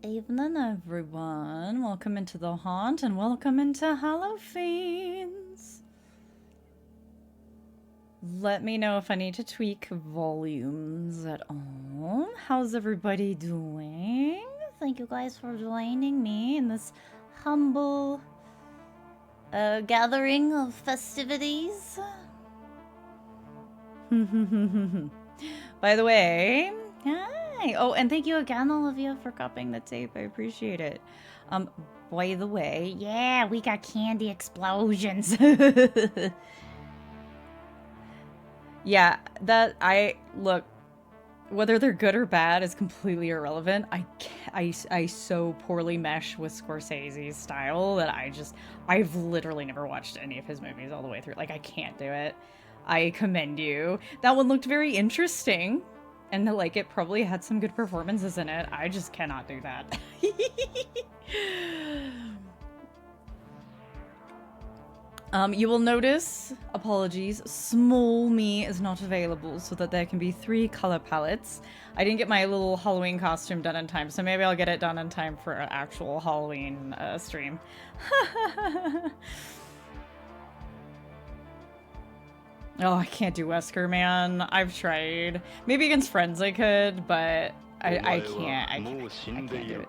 Evening, everyone. Welcome into the haunt and welcome into Hallowfiends. Let me know if I need to tweak volumes at all. How's everybody doing? Thank you guys for joining me in this humble gathering of festivities. By the way, hi. Oh, and thank you again, all of you, for copying the tape. I appreciate it. By the way, yeah, we got candy explosions. Yeah, look, whether they're good or bad is completely irrelevant. I so poorly mesh with Scorsese's style that I've literally never watched any of his movies all the way through. Like, I can't do it. I commend you. That one looked very interesting. And like, it probably had some good performances in it. I just cannot do that. You will notice, apologies, small me is not available so that there can be 3 color palettes. I didn't get my little Halloween costume done in time, so maybe I'll get it done in time for an actual Halloween stream. Oh, I can't do Wesker, man. I've tried. Maybe against friends I could, but I can't. I can't do it.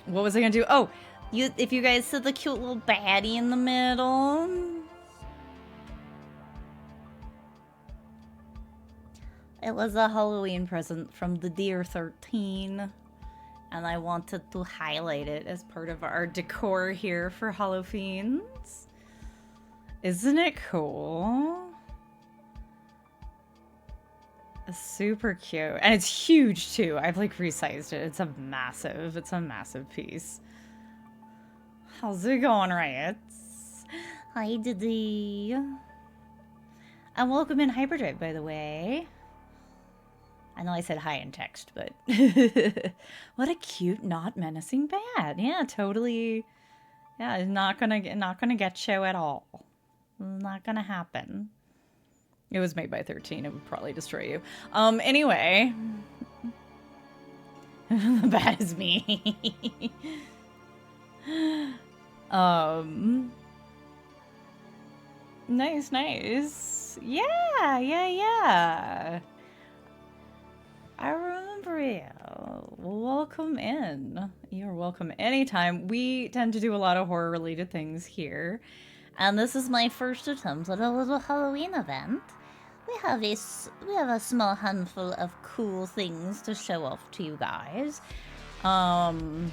What was I gonna do? Oh, if you guys saw the cute little baddie in the middle. It was a Halloween present from the Dear 13. And I wanted to highlight it as part of our decor here for Hallowfiends. Isn't it cool? It's super cute. And it's huge too. I've like resized it. It's a massive piece. How's it going, Riots? Hi, Diddy. And welcome in Hyperdrive, by the way. I know I said hi in text, but what a cute, not menacing bat. Yeah, totally. Yeah, it's not gonna get you at all. Not gonna happen. It was made by 13. It would probably destroy you. Anyway, the bat is me. Nice. Yeah. I remember you. Welcome in. You're welcome anytime. We tend to do a lot of horror-related things here. And this is my first attempt at a little Halloween event. We have a small handful of cool things to show off to you guys. Let me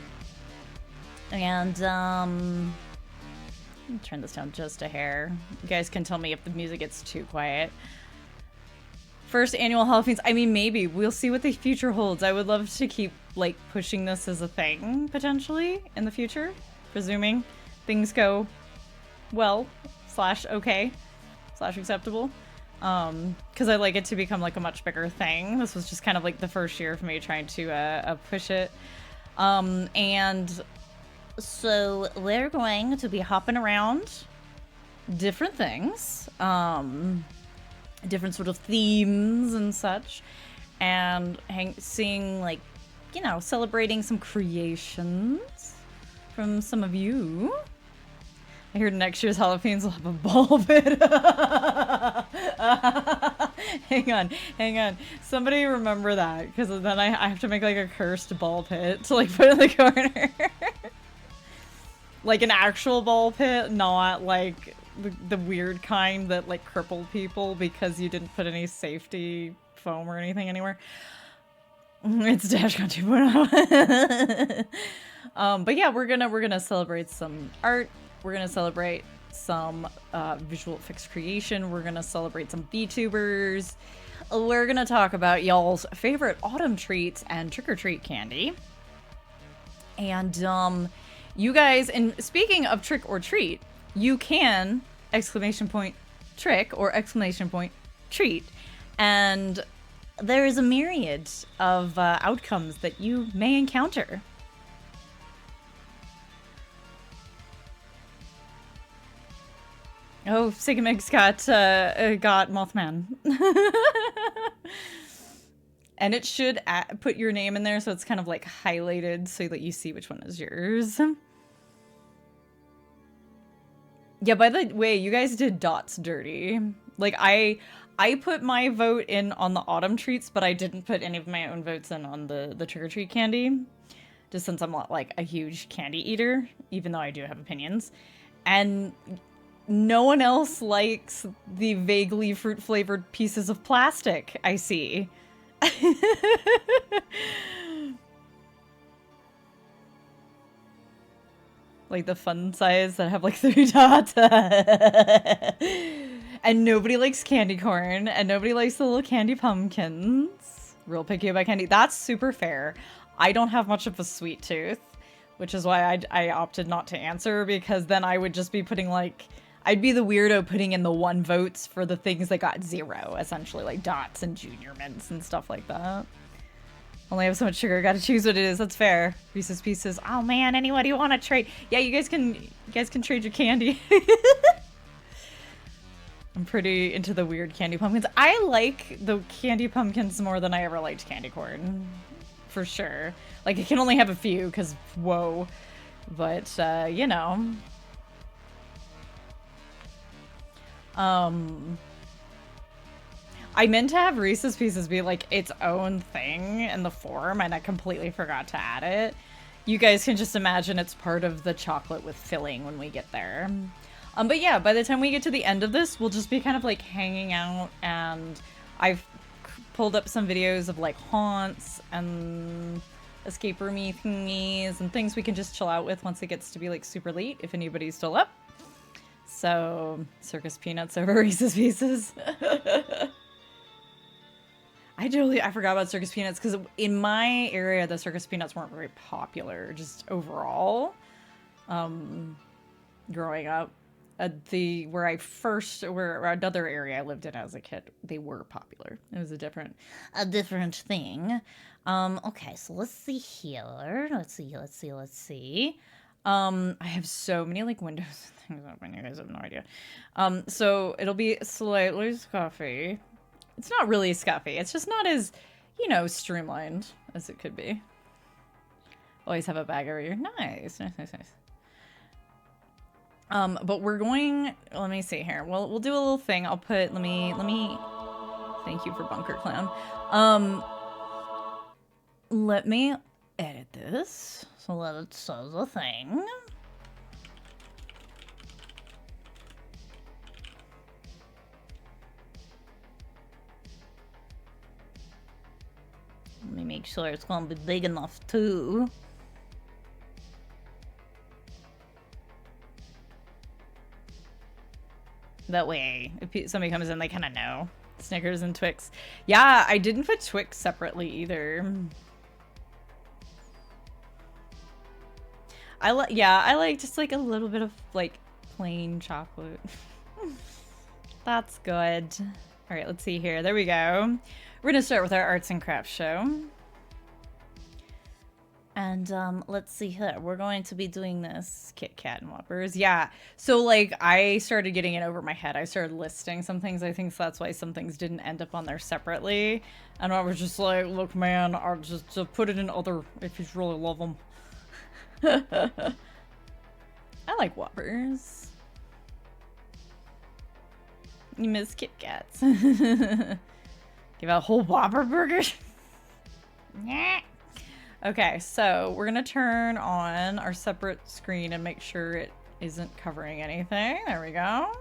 turn this down just a hair. You guys can tell me if the music gets too quiet. First annual Hallowfiends. I mean, maybe. We'll see what the future holds. I would love to keep, like, pushing this as a thing, potentially, in the future. Presuming things go well, /okay, /acceptable. Because I like it to become, like, a much bigger thing. This was just kind of, like, the first year for me trying to push it. And so we're going to be hopping around different things. Different sort of themes and such, and seeing, like, you know, celebrating some creations from some of you. I heard next year's Hallowfiends will have a ball pit. Hang on. Somebody remember that, because then I have to make, like, a cursed ball pit to, like, put in the corner. Like an actual ball pit, not, like, the weird kind that, like, crippled people because you didn't put any safety foam or anything anywhere. It's Dashcon 2.0. But yeah, we're gonna celebrate some art. We're gonna celebrate some visual effects creation. We're gonna celebrate some VTubers. We're gonna talk about y'all's favorite autumn treats and trick-or-treat candy. And you guys, and speaking of trick or treat, you can ! Trick or ! Treat, and there is a myriad of outcomes that you may encounter. Oh, Sigmig's got Mothman. And it should put your name in there, so it's kind of like highlighted so that you see which one is yours. Yeah, by the way, you guys did dots dirty. Like, I put my vote in on the autumn treats, but I didn't put any of my own votes in on the trick-or-treat candy. Just since I'm not, like, a huge candy eater, even though I do have opinions. And no one else likes the vaguely fruit-flavored pieces of plastic, I see. Like the fun size that have like 3 dots. And nobody likes candy corn, and nobody likes the little candy pumpkins. Real picky about candy. That's super fair. I don't have much of a sweet tooth, which is why I opted not to answer, because then I would just be putting like, I'd be the weirdo putting in the 1 votes for the things that got 0, essentially, like dots and junior mints and stuff like that. Only have so much sugar, gotta choose what it is. That's fair. Reese's Pieces. Oh man, anybody want to trade? Yeah, you guys can trade your candy. I'm pretty into the weird candy pumpkins. I like the candy pumpkins more than I ever liked candy corn, for sure. Like, I can only have a few because whoa, but you know. I meant to have Reese's Pieces be like its own thing in the form, and I completely forgot to add it. You guys can just imagine it's part of the chocolate with filling when we get there. But yeah, by the time we get to the end of this, we'll just be kind of like hanging out, and I've pulled up some videos of like haunts and escape roomy thingies and things we can just chill out with once it gets to be like super late, if anybody's still up. So, Circus Peanuts over Reese's Pieces. I forgot about Circus Peanuts, because in my area, the Circus Peanuts weren't very popular, just overall. Growing up, where another area I lived in as a kid, they were popular. It was a different thing. Okay, so let's see here. Let's see. I have so many like windows and things open, you guys have no idea. So it'll be slightly scuffy. It's not really scuffy. It's just not as, you know, streamlined as it could be. Always have a bag over here. Nice. But we're going, let me see here. We'll do a little thing. I'll put, let me, thank you for Bunker Clown. Let me edit this so that it says a thing. Let me make sure it's gonna be big enough too. That way, if somebody comes in, they kind of know. Snickers and Twix. Yeah, I didn't put Twix separately either. I like just like a little bit of like plain chocolate. That's good. All right, let's see here. There we go. We're gonna start with our arts and crafts show. And let's see here. We're going to be doing this Kit Kat and Whoppers. Yeah. So like I started getting it over my head. I started listing some things. I think that's why some things didn't end up on there separately. And I was just like, look, man, I'll just put it in other if you really love them. I like Whoppers. You miss Kit Kats. Give out a whole Whopper burger. Yeah. Okay, so we're gonna turn on our separate screen and make sure it isn't covering anything. There we go.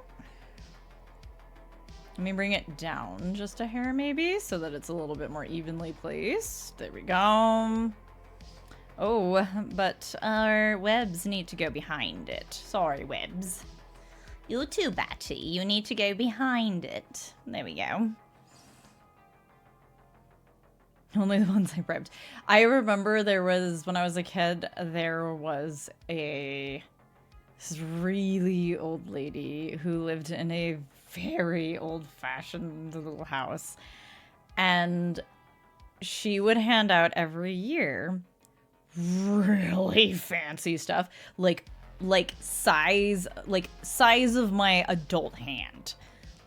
Let me bring it down just a hair maybe so that it's a little bit more evenly placed. There we go. Oh, but our webs need to go behind it. Sorry, webs. You too, Batty. You need to go behind it. There we go. Only the ones I prepped. I remember there was, when I was a kid, there was this really old lady who lived in a very old-fashioned little house. And she would hand out every year really fancy stuff. Like size of my adult hand.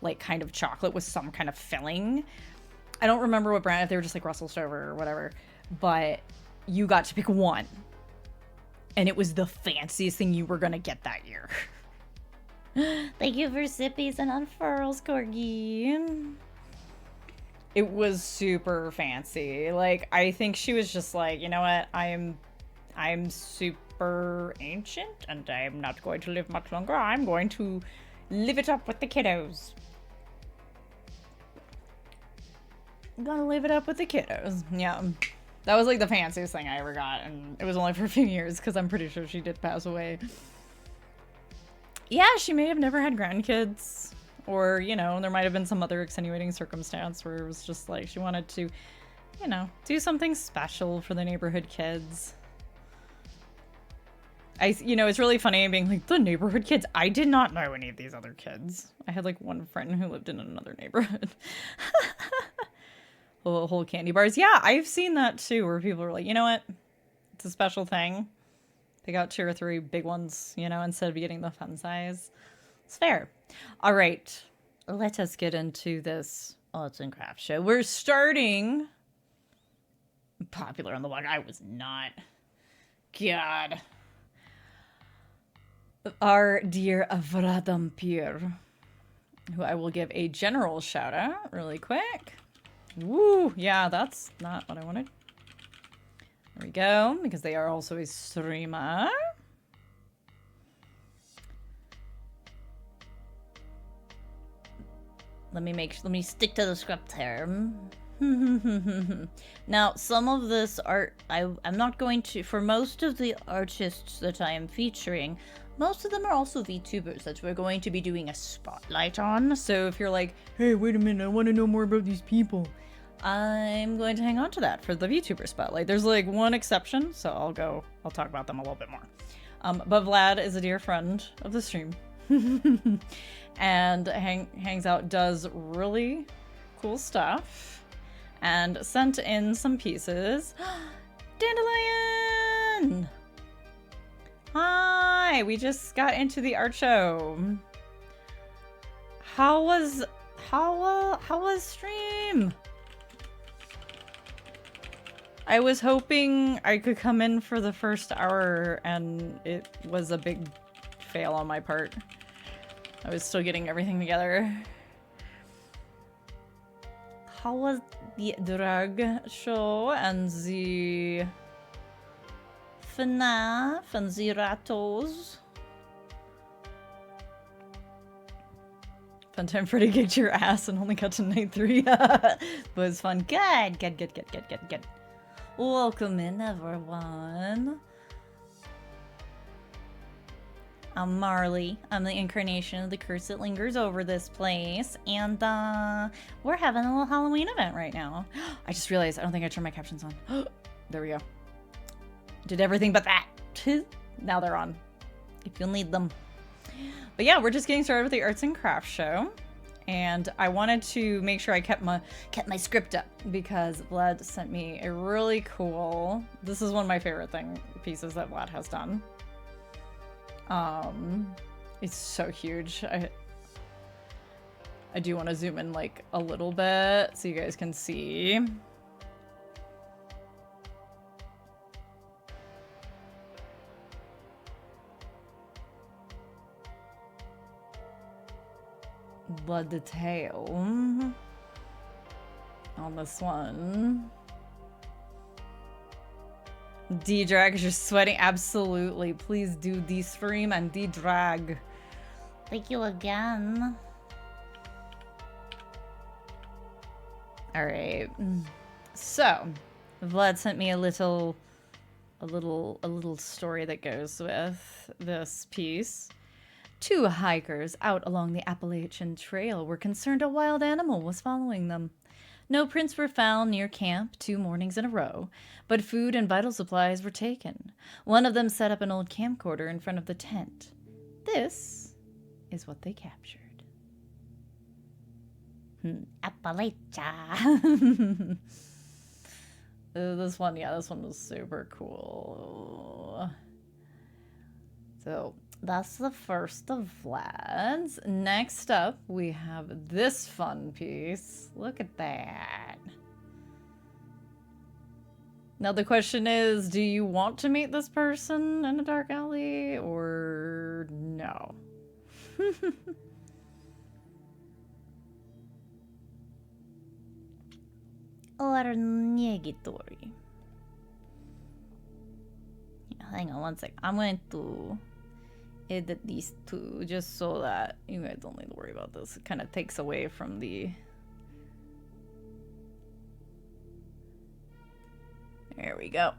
Like kind of chocolate with some kind of filling. I don't remember what brand, if they were just like Russell Stover or whatever, but you got to pick one. And it was the fanciest thing you were going to get that year. Thank you for sippies and unfurls, Corgi. It was super fancy. Like, I think she was just like, you know what? I'm super ancient and I'm not going to live much longer. I'm going to live it up with the kiddos. I'm gonna live it up with the kiddos. Yeah. That was like the fanciest thing I ever got, and it was only for a few years because I'm pretty sure she did pass away. Yeah, she may have never had grandkids, or, you know, there might have been some other extenuating circumstance where it was just like she wanted to, you know, do something special for the neighborhood kids. You know, it's really funny being like, the neighborhood kids. I did not know any of these other kids. I had like one friend who lived in another neighborhood. Whole candy bars. Yeah, I've seen that too, where people are like, you know what? It's a special thing. They got 2 or 3 big ones, you know, instead of getting the fun size. It's fair. All right. Let us get into this arts and crafts show. We're starting popular on the blog. I was not. God. Our dear Vradampir, who I will give a general shout out really quick. Woo! Yeah, that's not what I wanted. There we go, because they are also a streamer. Let me stick to the script here. Now, some of this art, I'm not going to, for most of the artists that I am featuring, most of them are also VTubers that we're going to be doing a spotlight on. So if you're like, hey, wait a minute, I want to know more about these people, I'm going to hang on to that for the VTuber Spotlight. There's like one exception, so I'll talk about them a little bit more. But Vlad is a dear friend of the stream. And hangs out, does really cool stuff, and sent in some pieces. Dandelion! Hi! We just got into the art show. How was stream? I was hoping I could come in for the first hour, and it was a big fail on my part. I was still getting everything together. How was the drag show and the FNAF and the Ratos? Fun time Freddy kicked your ass and only got to night 3. But it was fun. Good. Welcome in, everyone. I'm Marley. I'm the incarnation of the curse that lingers over this place. And we're having a little Halloween event right now. I just realized I don't think I turned my captions on. There we go. Did everything but that. Now they're on, if you'll need them. But yeah, we're just getting started with the arts and crafts show. And I wanted to make sure I kept my script up, because Vlad sent me a really cool, this is one of my favorite pieces that Vlad has done. It's so huge. I do want to zoom in like a little bit so you guys can see. The detail on this one. D-drag, you're sweating. Absolutely. Please do D-stream and D-drag. Thank you again. Alright. So, Vlad sent me a little story that goes with this piece. 2 hikers out along the Appalachian Trail were concerned a wild animal was following them. No prints were found near camp 2 mornings in a row, but food and vital supplies were taken. One of them set up an old camcorder in front of the tent. This is what they captured. Appalachia. This one was super cool. So that's the first of Vlad's. Next up, we have this fun piece. Look at that. Now the question is, do you want to meet this person in a dark alley or no? Or negatory. Yeah, hang on one sec. I'm going to edit these two just so that you guys don't need to worry about this. It kind of takes away from the... There we go.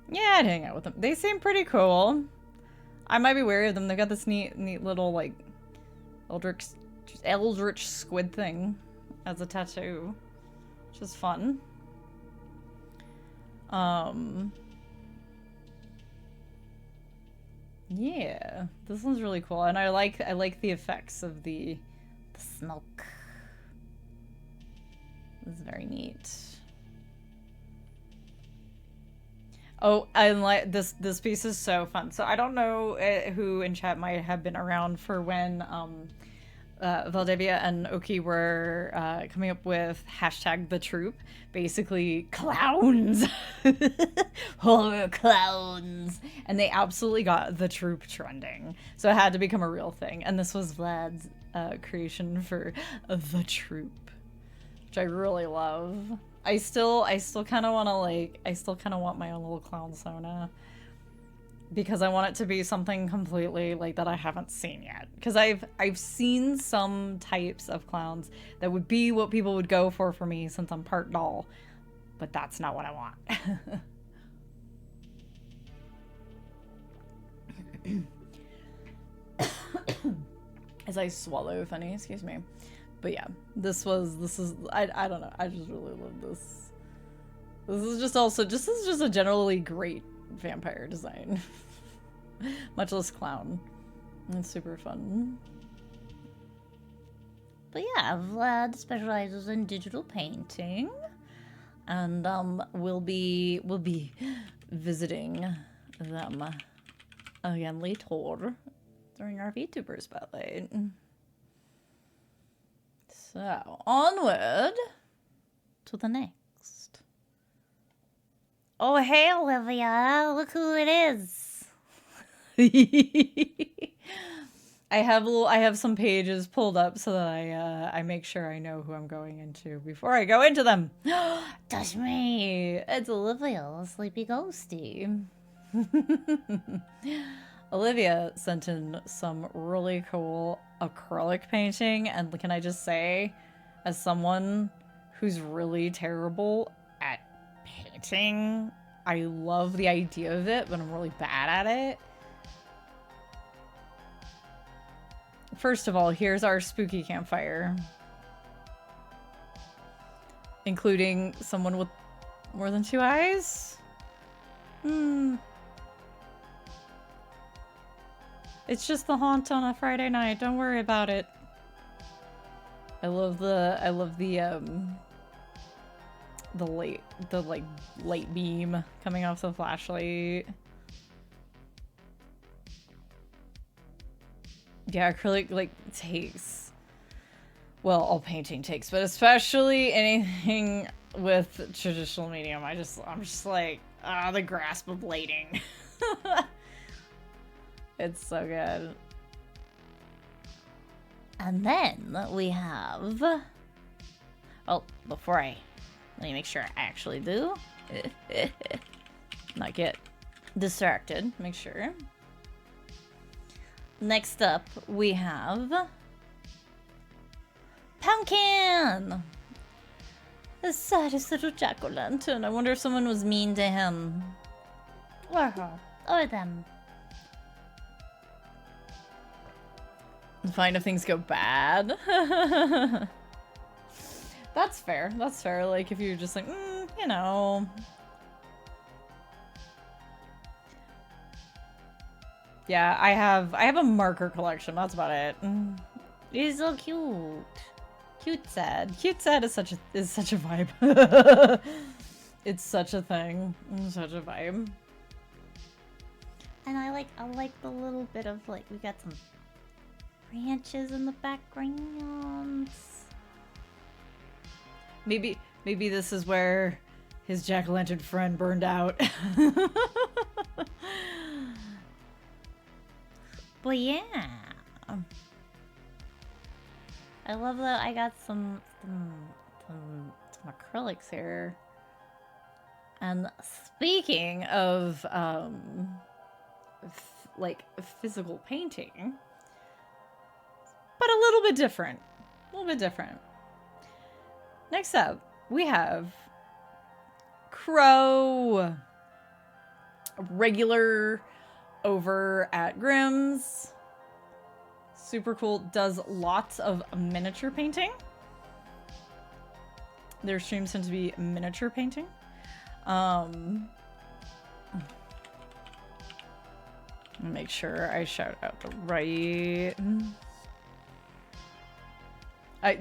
Yeah, I'd hang out with them. They seem pretty cool. I might be wary of them. They've got this neat little, like, eldritch squid thing as a tattoo, which is fun. Yeah, this one's really cool, and I like the effects of the smoke. This is very neat. Oh, and like this piece is so fun. So I don't know who in chat might have been around for when Valdivia and Oki were coming up with hashtag the troop, basically clowns, horror clowns, and they absolutely got the troop trending. So it had to become a real thing, and this was Vlad's creation for the troop, which I really love. I still kind of want to I still kind of want my own little clown Sona. Because I want it to be something completely like that I haven't seen yet. Because I've seen some types of clowns that would be what people would go for me since I'm part doll. But that's not what I want. As I swallow funny, excuse me. But yeah, this is I don't know. I just really love this. This is just a generally great vampire design. Much less clown. It's super fun. But yeah, Vlad specializes in digital painting. And we'll be visiting them again later during our VTuber Spotlight. So, onward to the next. Oh, hey, Olivia. Look who it is. I have some pages pulled up so that I make sure I know who I'm going into before I go into them. Touch me. It's Olivia, the sleepy ghosty. Olivia sent in some really cool acrylic painting, and can I just say, as someone who's really terrible at painting, I love the idea of it, but I'm really bad at it. First of all, here's our spooky campfire, including someone with more than 2 eyes. It's just the haunt on a Friday night. Don't worry about it. I love the light beam coming off the flashlight. Yeah, acrylic takes, well, all painting takes, but especially anything with traditional medium. I'm just like, the grasp of blading. It's so good. And then we have, oh, let me make sure I actually do. Not get distracted, make sure. Next up, we have Pumpkin! The saddest little jack-o'-lantern. I wonder if someone was mean to him. Or her. Or them. Fine if things go bad. That's fair. That's fair. Like, if you're just like, you know. Yeah, I have a marker collection. That's about it. He's so cute. Cute sad. Cute sad is such a vibe. It's such a thing. It's such a vibe. And I like the little bit of, like, we got some branches in the background. Maybe this is where his jack-o'-lantern friend burned out. But yeah. I love that I got some acrylics here. And speaking of like physical painting, but a little bit different. Next up, we have Crow, regular over at Grimm's. Super cool, does lots of miniature painting. Their streams tend to be miniature painting. Make sure I shout out the right.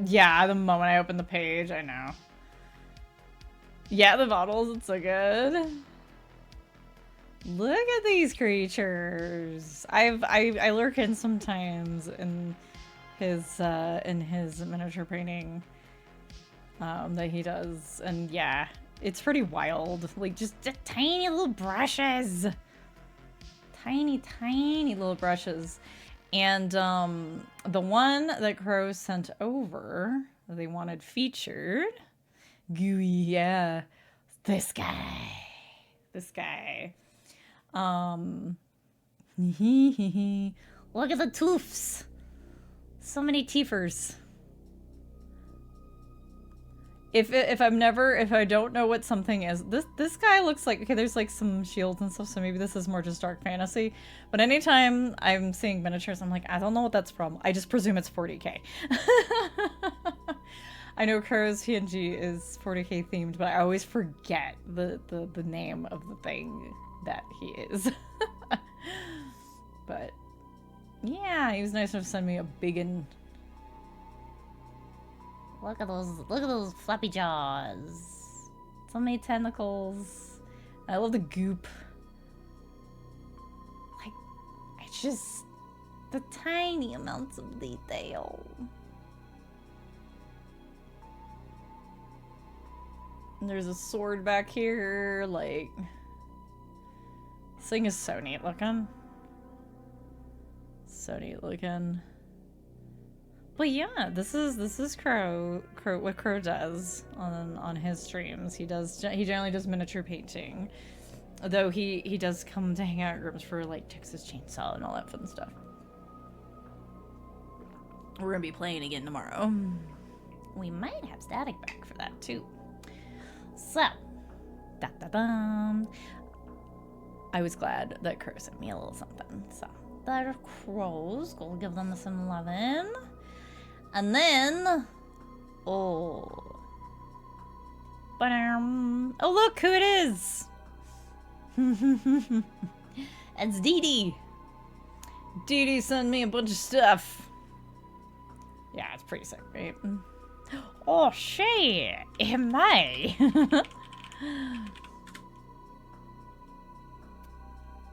Yeah, the moment I open the page, I know. Yeah, the models, it's so good. Look at these creatures. I lurk in sometimes in his miniature painting that he does, and yeah, it's pretty wild. Like just the tiny little brushes, tiny little brushes, and the one that Crow sent over that they wanted featured, gooey, yeah, this guy. Look at the toofs. So many teefers. If I don't know what something is, this guy looks like, okay, there's like some shields and stuff, so maybe this is more just dark fantasy. But anytime I'm seeing miniatures, I'm like, I don't know what that's from. I just presume it's 40K. I know Crow's PNG is 40K themed, but I always forget the name of the thing that he is. But yeah, he was nice enough to send me a biggin. Look at those flappy jaws. So many tentacles. I love the goop. Like, it's just the tiny amounts of detail. And there's a sword back here, like, this thing is so neat looking. So neat looking. But yeah, this is Crow, what Crow does on his streams. He generally does miniature painting. Though he does come to hang out at Grimm's for like Texas Chainsaw and all that fun stuff. We're gonna be playing again tomorrow. We might have Static back for that too. So, I was glad that Crow sent me a little something. So, there are Crows. Go give them some loving. And then, oh, look who it is. It's Dee Dee. Dee Dee sent me a bunch of stuff. Yeah, it's pretty sick, right? Oh, shit. Am I?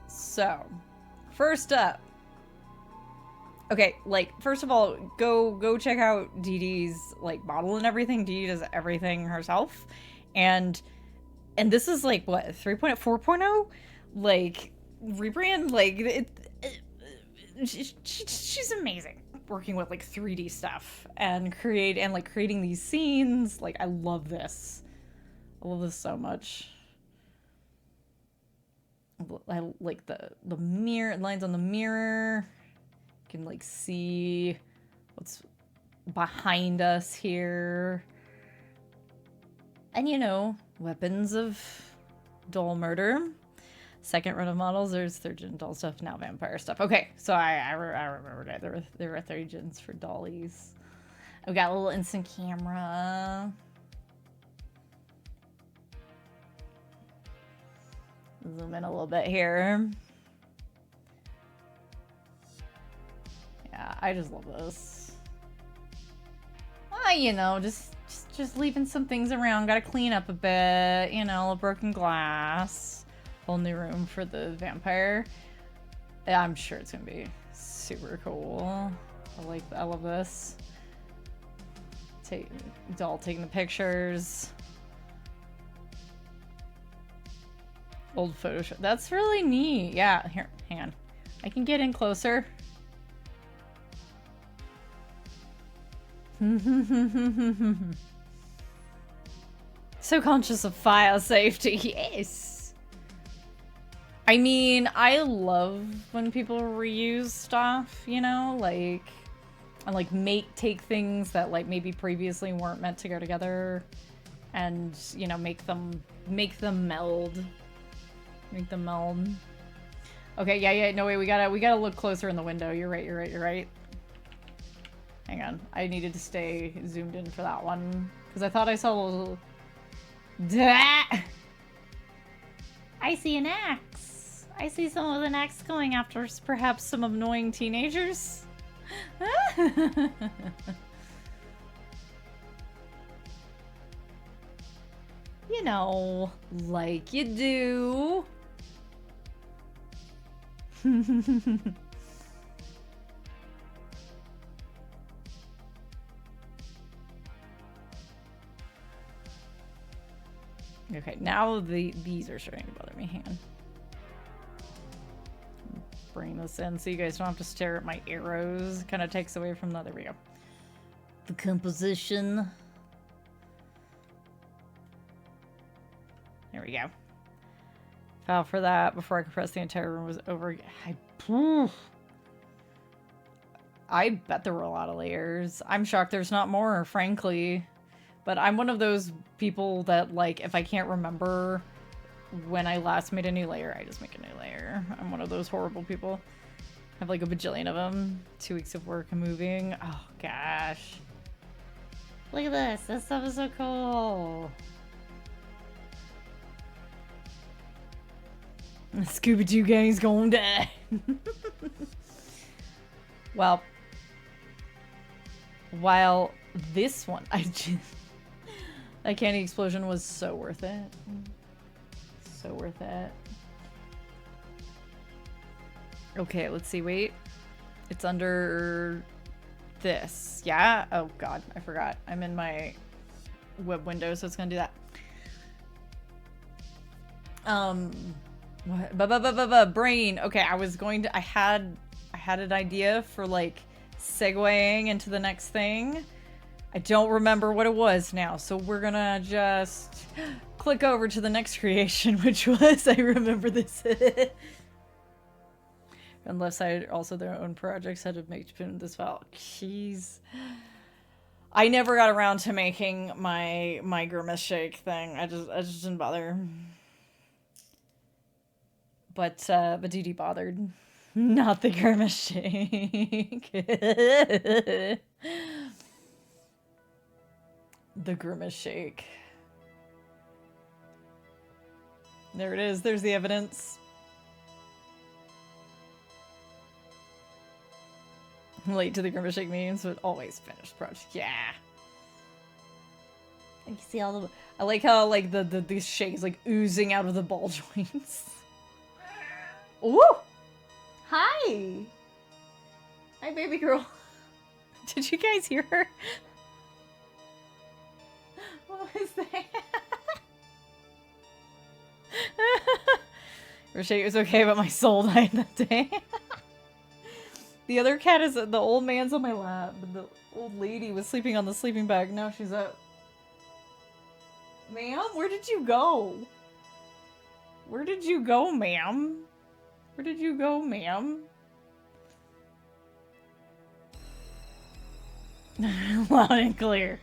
So, first up. Okay, like, first of all, go check out Dee Dee's, like, model and everything. Dee Dee does everything herself. And this is, like, what, 3.0, 4.0? Like, rebrand? Like, she's amazing. Working with, like, 3D stuff. And creating these scenes. Like, I love this. I love this so much. I like the mirror, lines on the mirror. You can like see what's behind us here. And you know, weapons of doll murder. Second run of models, there's third gen doll stuff, now vampire stuff. Okay, so I remembered it. There were third gens for dollies. I've got a little instant camera. Zoom in a little bit here. Yeah, I just love this. You know, just leaving some things around. Gotta clean up a bit. You know, a broken glass. Whole new room for the vampire. I'm sure it's gonna be super cool. I love this. Doll taking the pictures. Old Photoshop. That's really neat. Yeah, here, hang on. I can get in closer. So conscious of fire safety. Yes. I mean, I love when people reuse stuff, you know, like, and like take things that like maybe previously weren't meant to go together and, you know, make them meld. Make them meld. Okay, yeah, no, wait, we gotta look closer in the window. You're right. Hang on, I needed to stay zoomed in for that one. Because I thought I saw a little... I see an axe. I see someone with an axe going after perhaps some annoying teenagers. You know, like you do. Okay, now these are starting to bother me. Hang on. Bring this in so you guys don't have to stare at my arrows. Kind of takes away from the... There we go. The composition. There we go. File for that before I could press the entire room was over. I bet there were a lot of layers. I'm shocked there's not more, frankly. But I'm one of those people that, like, if I can't remember when I last made a new layer, I just make a new layer. I'm one of those horrible people. I have like a bajillion of them. 2 weeks of work and moving. Oh, gosh. Look at this. This stuff is so cool. The Scooby-Doo gang's gonna die. Well, while this one, that candy explosion was so worth it. So worth it. Okay, let's see. Wait. It's under this. Yeah? Oh, God. I forgot. I'm in my web window, so it's gonna do that. What? Brain. Okay, I had an idea for, like, segueing into the next thing. I don't remember what it was now, so we're gonna just click over to the next creation, which was, I remember this. And left side, also their own projects had to make this file. Jeez. I never got around to making my Grimace Shake thing. I just didn't bother. But DD bothered. Not the Grimace Shake. The Grimace Shake. There it is. There's the evidence. Late to the Grimace Shake meetings, but always finished project. Yeah. You see all the... I like how, like, the shake is, like, oozing out of the ball joints. Ooh! Hi! Hi, baby girl. Did you guys hear her? What was that? Her shake was okay, but my soul died that day. The other cat is... The old man's on my lap, but the old lady was sleeping on the sleeping bag. Now she's up. Ma'am, where did you go? Where did you go, ma'am? Where did you go, ma'am? Loud and clear.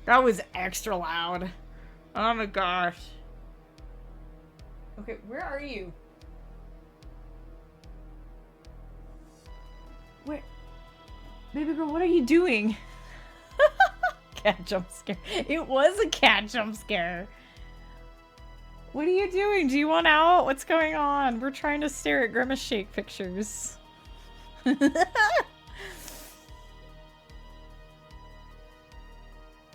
That was extra loud. Oh my gosh. Okay, where are you? Where? Baby girl, what are you doing? Cat jump scare. It was a cat jump scare. What are you doing? Do you want out? What's going on? We're trying to stare at Grimace Shake pictures.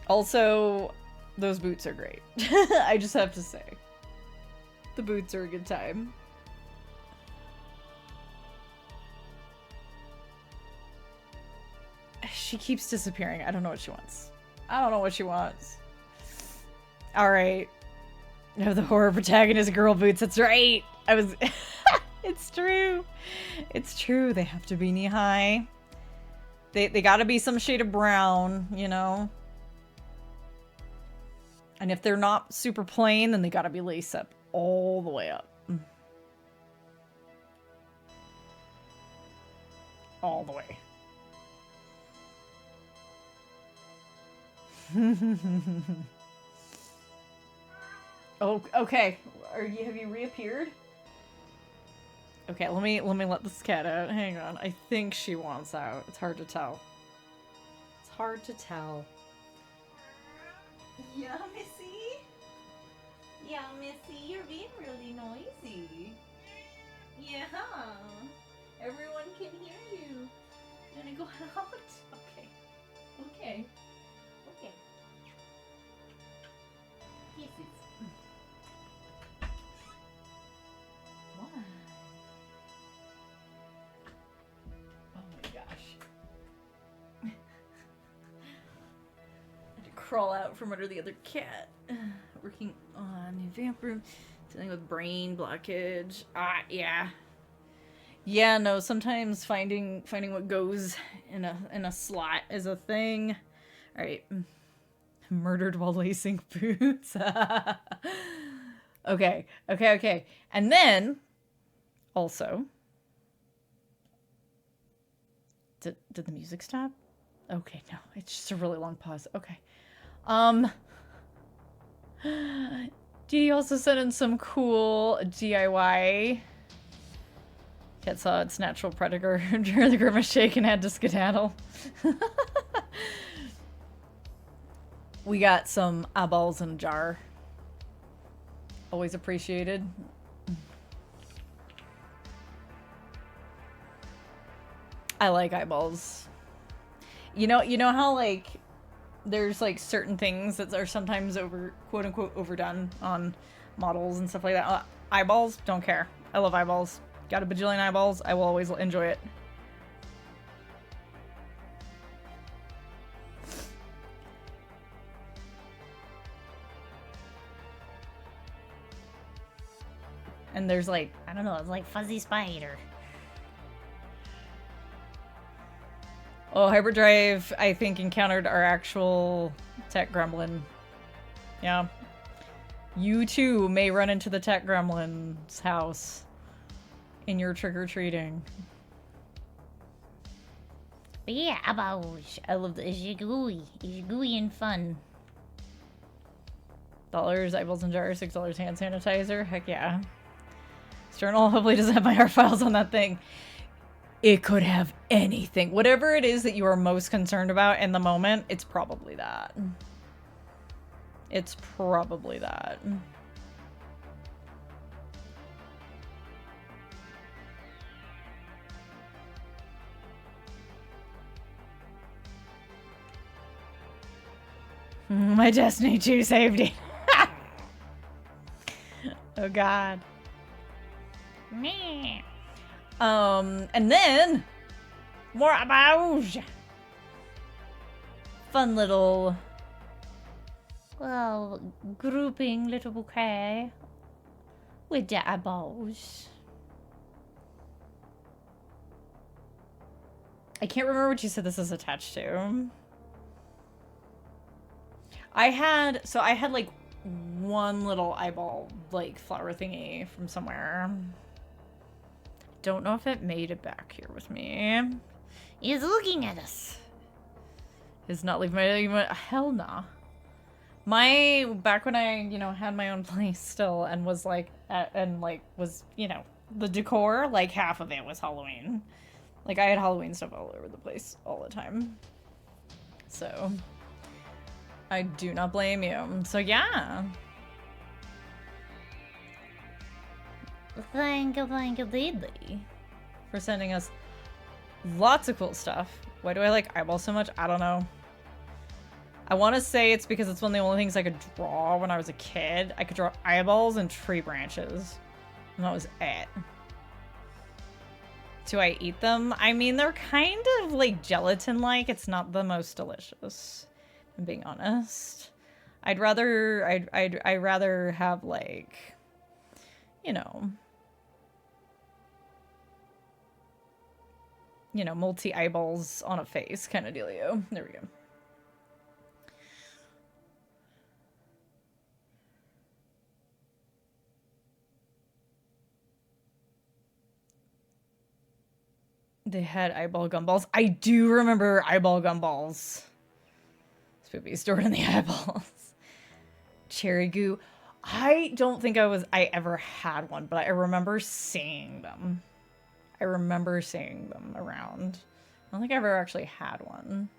Also, those boots are great. I just have to say. The boots are a good time. She keeps disappearing. I don't know what she wants. I don't know what she wants. Alright. No, the horror protagonist girl boots. That's right. I was... It's true. It's true. They have to be knee-high. They gotta be some shade of brown, you know? And if they're not super plain, then they gotta be lace up all the way up. All the way. Oh, okay. Have you reappeared? Okay, let me let this cat out. Hang on. I think she wants out. It's hard to tell. It's hard to tell. Yeah, Missy? Yeah, Missy, you're being really noisy. Yeah. Everyone can hear you. You wanna go out? Okay. Okay. Okay. Kisses. Come on. Oh my gosh. I had to crawl out from under the other cat. Working on new vamp room. Dealing with brain blockage. Yeah. Yeah, no, sometimes finding what goes in a slot is a thing. Alright. Murdered while lacing boots. Okay. And then also, did the music stop? Okay, no, it's just a really long pause. Okay. Dee also sent in some cool DIY. Cat saw its natural predator during the grimace shake and had to skedaddle. We got some eyeballs in a jar. Always appreciated. I like eyeballs. You know how like there's like certain things that are sometimes quote unquote overdone on models and stuff like that. Eyeballs, don't care. I love eyeballs. Got a bajillion eyeballs. I will always enjoy it. And there's like, I don't know, it's like fuzzy spider. Oh, Hyperdrive, I think, encountered our actual tech gremlin. Yeah. You too may run into the tech gremlin's house in your trick-or-treating. But yeah, I love the Ishigui. Ishigui and fun. $, eyeballs and jars, $6 hand sanitizer. Heck yeah. This journal hopefully doesn't have my art files on that thing. It could have anything. Whatever it is that you are most concerned about in the moment, it's probably that. It's probably that. My Destiny 2 saved it. Oh god. Meh. And then more about fun little, well, grouping little bouquet with the eyeballs. I can't remember what you said this is attached to. I had like one little eyeball, like flower thingy from somewhere. Don't know if it made it back here with me. He's looking at us. He's not leaving my hell nah. Back when I, had my own place still and was like, the decor, like half of it was Halloween. Like I had Halloween stuff all over the place all the time. So I do not blame you. So yeah. Thank you, Deedly, for sending us lots of cool stuff. Why do I like eyeballs so much? I don't know. I want to say it's because it's one of the only things I could draw when I was a kid. I could draw eyeballs and tree branches. And that was it. Do I eat them? I mean, they're kind of like gelatin-like. It's not the most delicious, if I'm being honest. I'd rather have like, you know, multi eyeballs on a face kind of dealio. There we go. They had eyeball gumballs. I do remember eyeball gumballs. Spoopy stored in the eyeballs. Cherry goo. I don't think I ever had one, but I remember seeing them. I remember seeing them around. I don't think I've ever actually had one.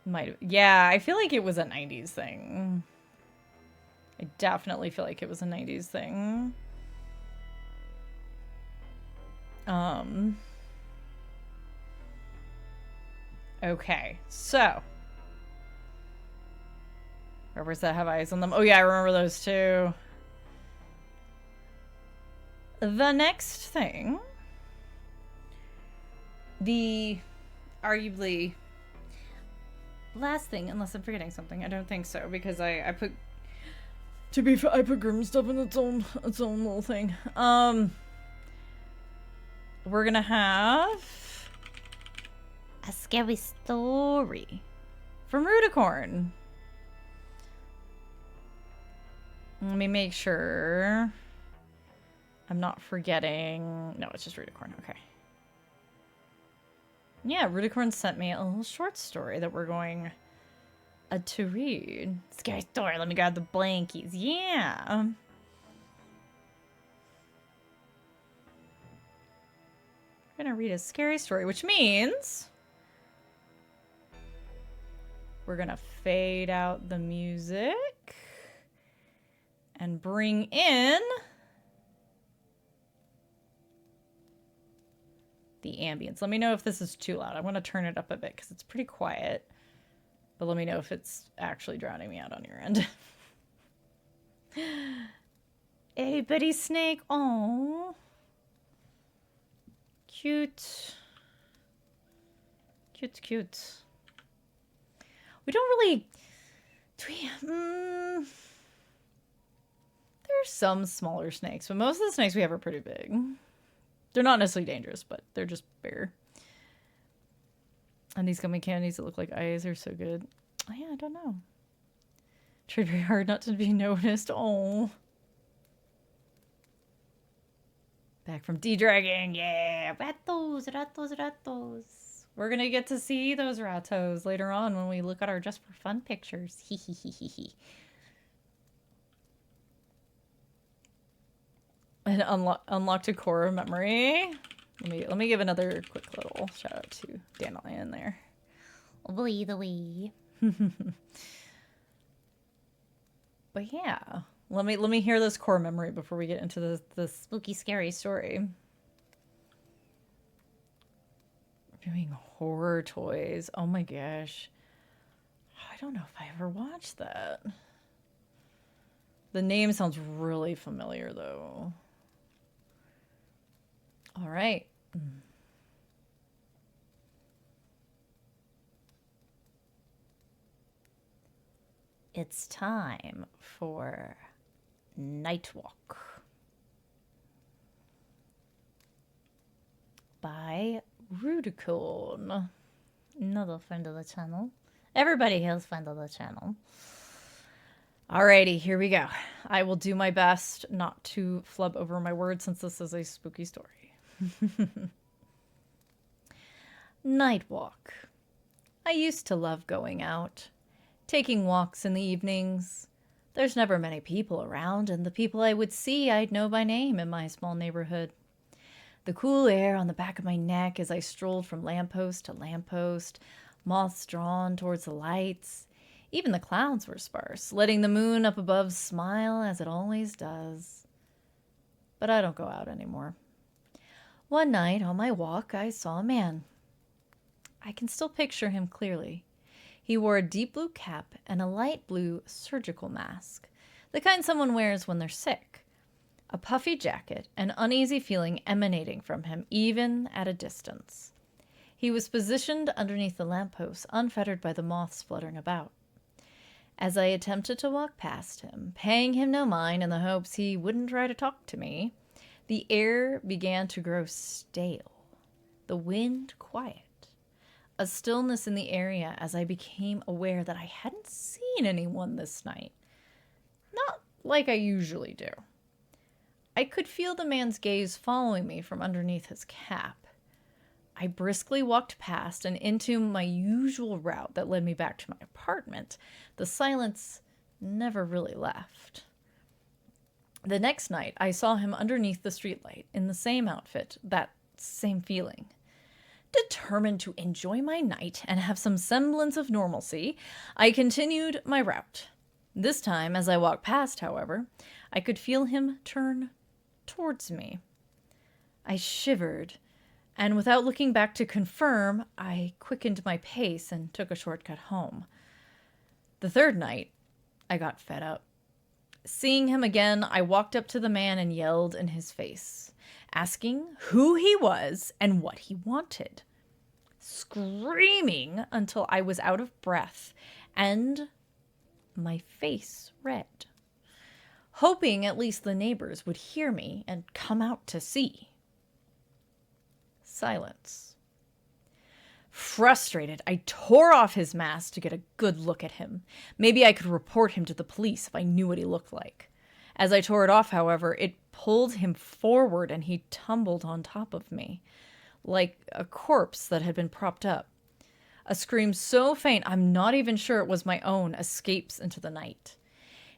Might have. Yeah, I feel like it was a 90s thing. I definitely feel like it was a 90s thing. Okay, so. Rubber's that have eyes on them. Oh yeah, I remember those too. The next thing. The arguably last thing, unless I'm forgetting something. I don't think so, because I put, to be fair, I put Grimm stuff in its own little thing. We're gonna have a scary story from Rudicorn. Let me make sure I'm not forgetting. No, it's just Rudicorn. Okay. Yeah, Rudicorn sent me a little short story that we're going to read. Scary story. Let me grab the blankies. Yeah. We're gonna read a scary story, which means we're gonna fade out the music and bring in the ambience. Let me know if this is too loud. I'm gonna turn it up a bit because it's pretty quiet, but let me know if it's actually drowning me out on your end. Hey, Betty Snake. Oh. Cute. Cute, cute. We don't really... Do we... There's some smaller snakes, but most of the snakes we have are pretty big. They're not necessarily dangerous, but they're just bigger. And these gummy candies that look like eyes are so good. Oh, yeah, I don't know. Tried very hard not to be noticed. Oh. Back from D-Dragging, yeah! Ratos, ratos, ratos. We're gonna get to see those ratos later on when we look at our Just for Fun pictures. Hee hee hee hee hee. And unlocked a core memory. Let me give another quick little shout out to Dandelion there. Boy, the way. But yeah. Let me hear this core memory before we get into the spooky, scary story. Doing horror toys. Oh my gosh. I don't know if I ever watched that. The name sounds really familiar though. All right. It's time for Nightwalk by Rudicorn. Another friend of the channel. Everybody here's friend of the channel. Alrighty, here we go. I will do my best not to flub over my words since this is a spooky story. Nightwalk. I used to love going out, taking walks in the evenings. There's never many people around, and the people I would see I'd know by name in my small neighborhood. The cool air on the back of my neck as I strolled from lamppost to lamppost, moths drawn towards the lights. Even the clouds were sparse, letting the moon up above smile as it always does. But I don't go out anymore. One night on my walk, I saw a man. I can still picture him clearly. He wore a deep blue cap and a light blue surgical mask, the kind someone wears when they're sick. a puffy jacket, an uneasy feeling emanating from him even at a distance. He was positioned underneath the lamppost, unfettered by the moths fluttering about. As I attempted to walk past him, paying him no mind in the hopes he wouldn't try to talk to me, the air began to grow stale, the wind quiet. A stillness in the area as I became aware that I hadn't seen anyone this night. Not like I usually do. I could feel the man's gaze following me from underneath his cap. I briskly walked past and into my usual route that led me back to my apartment. The silence never really left. The next night, I saw him underneath the streetlight in the same outfit, that same feeling. Determined to enjoy my night and have some semblance of normalcy, I continued my route. This time, as I walked past, however, I could feel him turn towards me. I shivered, and without looking back to confirm, I quickened my pace and took a shortcut home. The third night, I got fed up. Seeing him again, I walked up to the man and yelled in his face, asking who he was and what he wanted, screaming until I was out of breath and my face red, hoping at least the neighbors would hear me and come out to see. Silence. Frustrated, I tore off his mask to get a good look at him. Maybe I could report him to the police if I knew what he looked like. As I tore it off, however, it pulled him forward and he tumbled on top of me, like a corpse that had been propped up. A scream so faint I'm not even sure it was my own escapes into the night.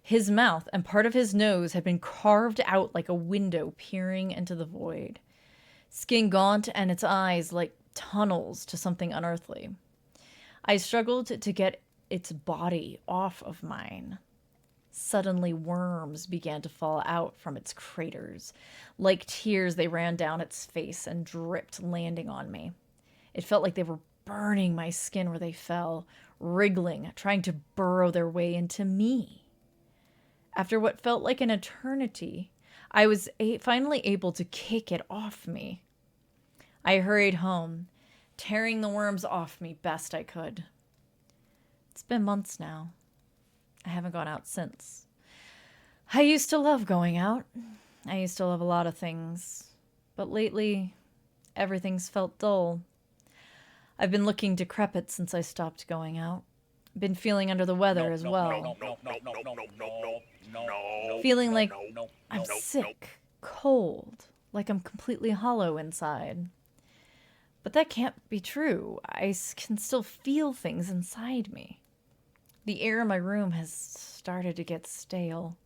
His mouth and part of his nose had been carved out like a window peering into the void. Skin gaunt and its eyes like tunnels to something unearthly. I struggled to get its body off of mine. Suddenly worms began to fall out from its craters. Like tears, they ran down its face and dripped, landing on me. It felt like they were burning my skin where they fell, wriggling, trying to burrow their way into me. After what felt like an eternity, I was finally able to kick it off me. I hurried home, tearing the worms off me best I could. It's been months now. I haven't gone out since. I used to love going out. I used to love a lot of things. But lately, everything's felt dull. I've been looking decrepit since I stopped going out. Been feeling under the weather as well. Feeling like I'm sick, cold, like I'm completely hollow inside. But that can't be true. I can still feel things inside me. The air in my room has started to get stale.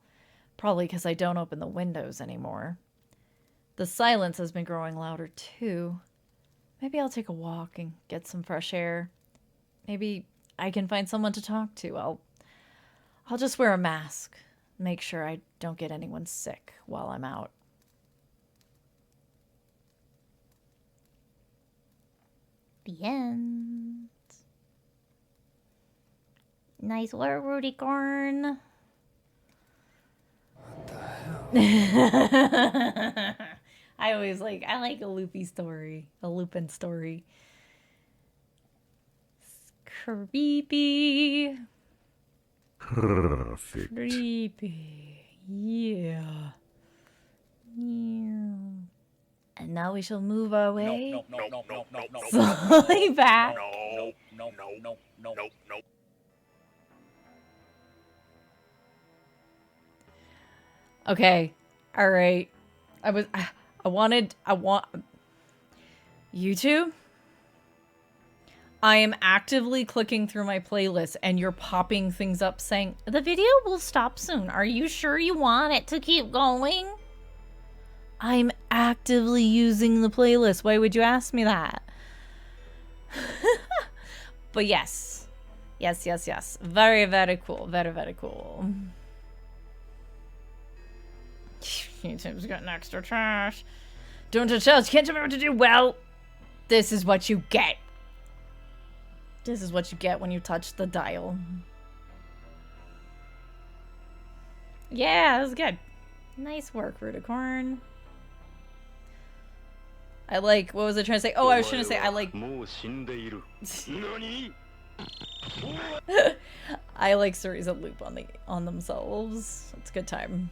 Probably because I don't open the windows anymore. The silence has been growing louder too. Maybe I'll take a walk and get some fresh air. Maybe I can find someone to talk to. I'll just wear a mask. Make sure I don't get anyone sick while I'm out. The end. Nice work, Rudy Corn. What the hell? I like a loopy story. A Lupin story. It's creepy. Perfect. Creepy. Yeah. Yeah. And now we shall move our way slowly back. No. Okay. All right. I want YouTube. I am actively clicking through my playlist and you're popping things up saying, the video will stop soon. Are you sure you want it to keep going? I'm actively using the playlist. Why would you ask me that? But yes. Yes. Very, very cool. Very, very cool. YouTube's got an extra trash. Don't touch else. Can't tell me what to do. Well, this is what you get. This is what you get when you touch the dial. Yeah, that was good. Nice work, Ruticorn. I like, what was I trying to say? Oh, I was trying to say I like... I like stories that loop on themselves. It's a good time.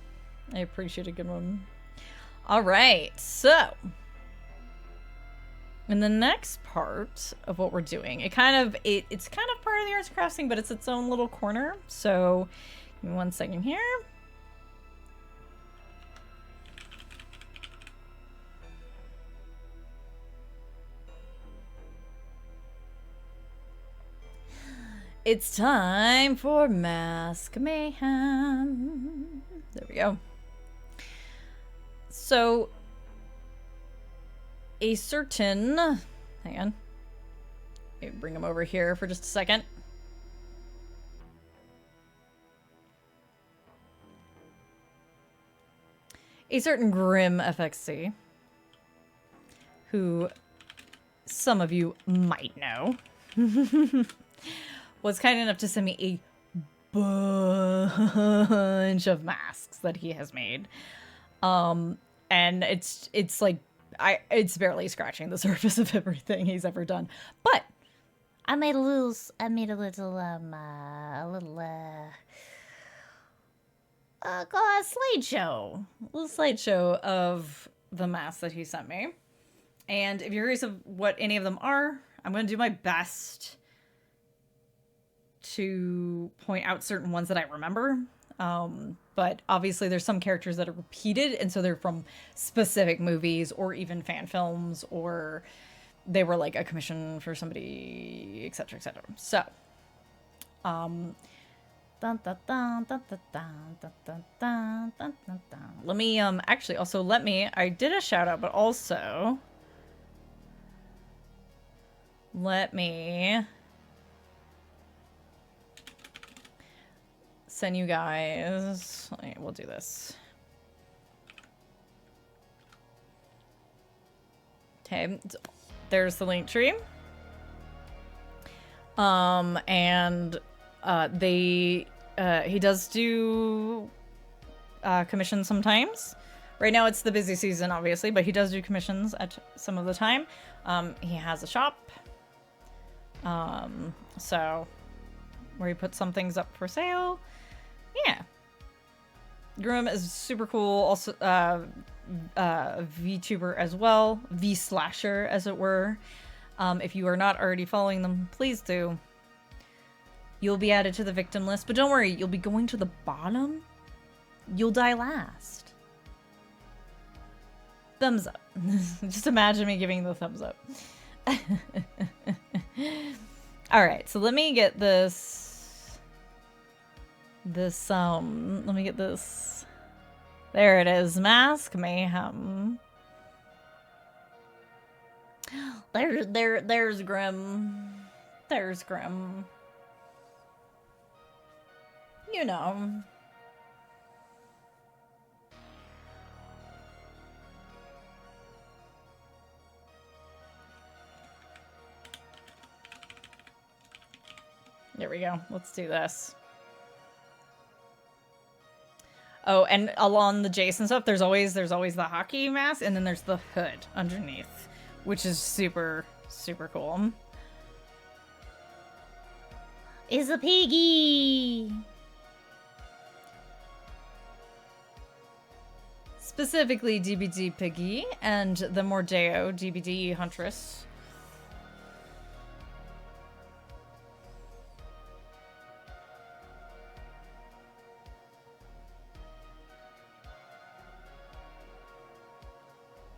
I appreciate a good one. All right, so in the next part of what we're doing, it's kind of part of the arts and crafts thing, but it's its own little corner. So give me 1 second here. It's time for Mask Mayhem. There we go. So, a certain... Hang on. Let me bring him over here for just a second. A certain GrimmFXC, who some of you might know, was kind enough to send me a bunch of masks that he has made. And it's like it's barely scratching the surface of everything he's ever done. But I made a little slideshow. A little slideshow of the masks that he sent me. And if you're curious of what any of them are, I'm going to do my best to point out certain ones that I remember. But obviously there's some characters that are repeated, and so they're from specific movies or even fan films, or they were like a commission for somebody, etc., etc. So, let me actually also I did a shout out, but also let me send you guys. We'll do this. Okay, there's the link tree. And he does do commissions sometimes. Right now it's the busy season, obviously, but he does do commissions at some of the time. He has a shop. So where he puts some things up for sale. Yeah. Grimm is super cool. Also, VTuber as well. V-slasher, as it were. If you are not already following them, please do. You'll be added to the victim list. But don't worry, you'll be going to the bottom. You'll die last. Thumbs up. Just imagine me giving the thumbs up. Alright, so let me get this... let me get this. There it is. Mask Mayhem. There's Grimm. There's Grimm. You know. There we go. Let's do this. Oh, and along the Jason stuff, there's always the hockey mask, and then there's the hood underneath, which is super, super cool. Is a piggy! Specifically DBD Piggy and the Mordeo DBD Huntress.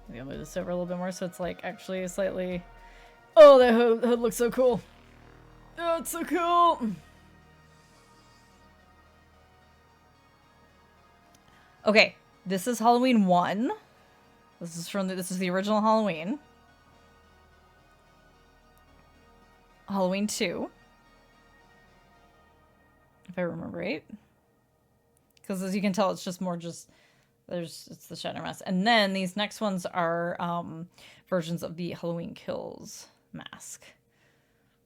Maybe I'll move this over a little bit more so it's like actually slightly... Oh, that hood looks so cool. Oh, it's so cool. Okay, this is Halloween 1. This is the original Halloween. Halloween 2. If I remember right. Because as you can tell, it's just more it's the Shadow Mask. And then these next ones are versions of the Halloween Kills mask,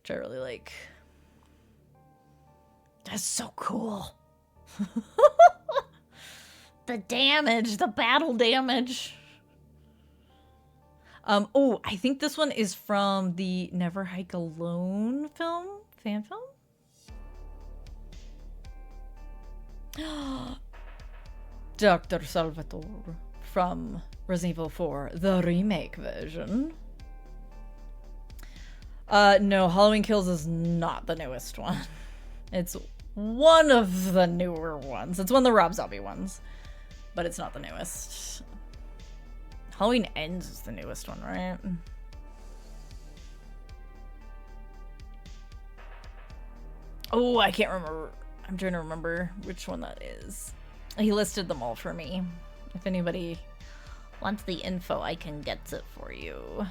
which I really like. That's so cool. The damage, the battle damage. Oh, I think this one is from the Never Hike Alone fan film. Dr. Salvatore from Resident Evil 4, the remake version. No, Halloween Kills is not the newest one. It's one of the newer ones. It's one of the Rob Zombie ones, but it's not the newest. Halloween Ends is the newest one, right? Oh, I can't remember. I'm trying to remember which one that is. He listed them all for me. If anybody wants the info, I can get it for you.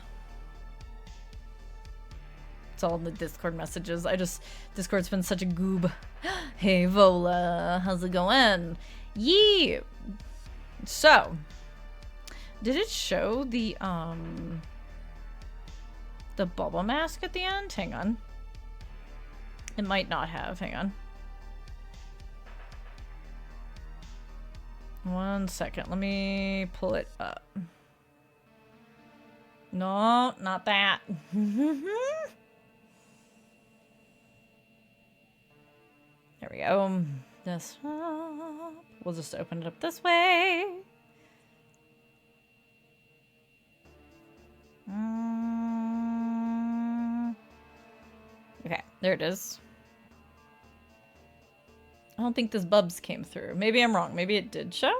It's all in the Discord messages. Discord's been such a goob. Hey, Vola, how's it going? Yee! So, did it show the bubble mask at the end? Hang on. It might not have. Hang on. One second. Let me pull it up. No, not that. There we go. This one. We'll just open it up this way. Okay, there it is. I don't think this Bubs came through. Maybe I'm wrong. Maybe it did show.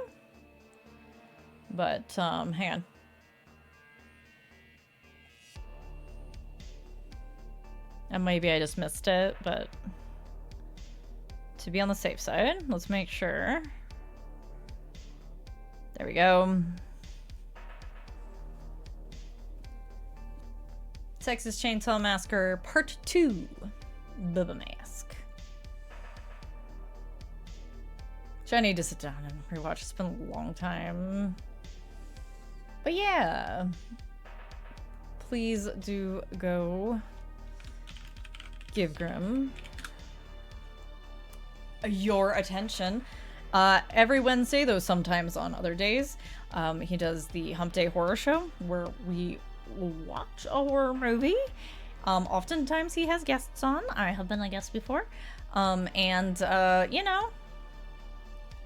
But, hang on. And maybe I just missed it, but to be on the safe side, let's make sure. There we go. Texas Chainsaw Massacre Part 2. Bubba Mask. Which I need to sit down and rewatch. It's been a long time. But yeah. Please do go give Grimm your attention. Every Wednesday, though sometimes on other days, he does the Hump Day Horror Show where we watch a horror movie. Oftentimes he has guests on. I have been a guest before. You know,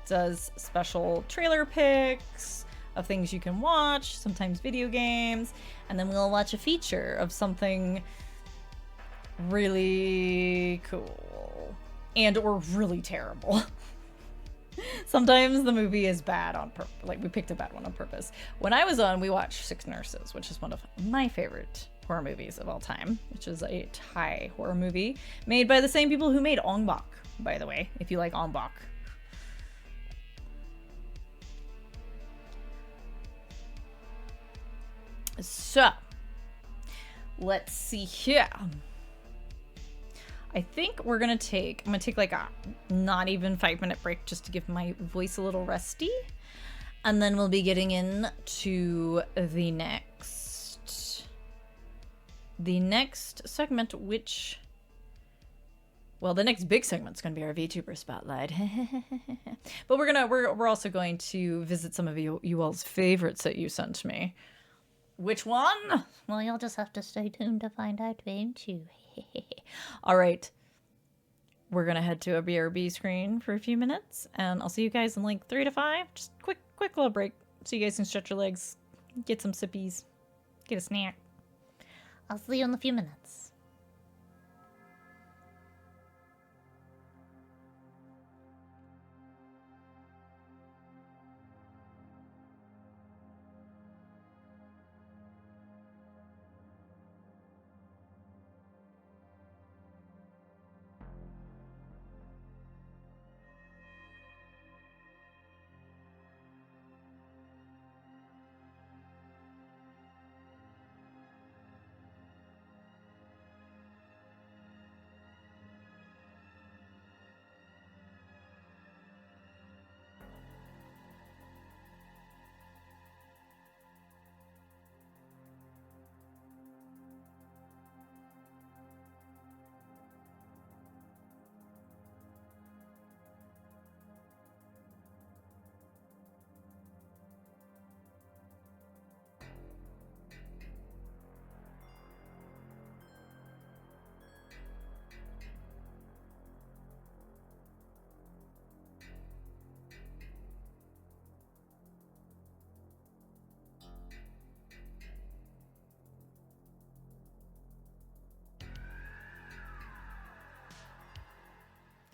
does special trailer picks of things you can watch, sometimes video games, and then we'll watch a feature of something really cool and or really terrible. Sometimes the movie is bad on purpose. Like, we picked a bad one on purpose. When I was on, we watched Six Nurses, which is one of my favorite horror movies of all time, which is a Thai horror movie made by the same people who made Ong Bak, by the way, if you like Ong Bak. So, let's see here. I think I'm gonna take like a not even 5-minute break just to give my voice a little resty. And then we'll be getting into the next segment, which, well, the next big segment's gonna be our VTuber Spotlight. But we're also going to visit some of you all's favorites that you sent me. Which one? Well, you'll just have to stay tuned to find out, won't you? All right. We're going to head to a BRB screen for a few minutes, and I'll see you guys in like 3 to 5. Just quick little break so you guys can stretch your legs, get some sippies, get a snack. I'll see you in a few minutes.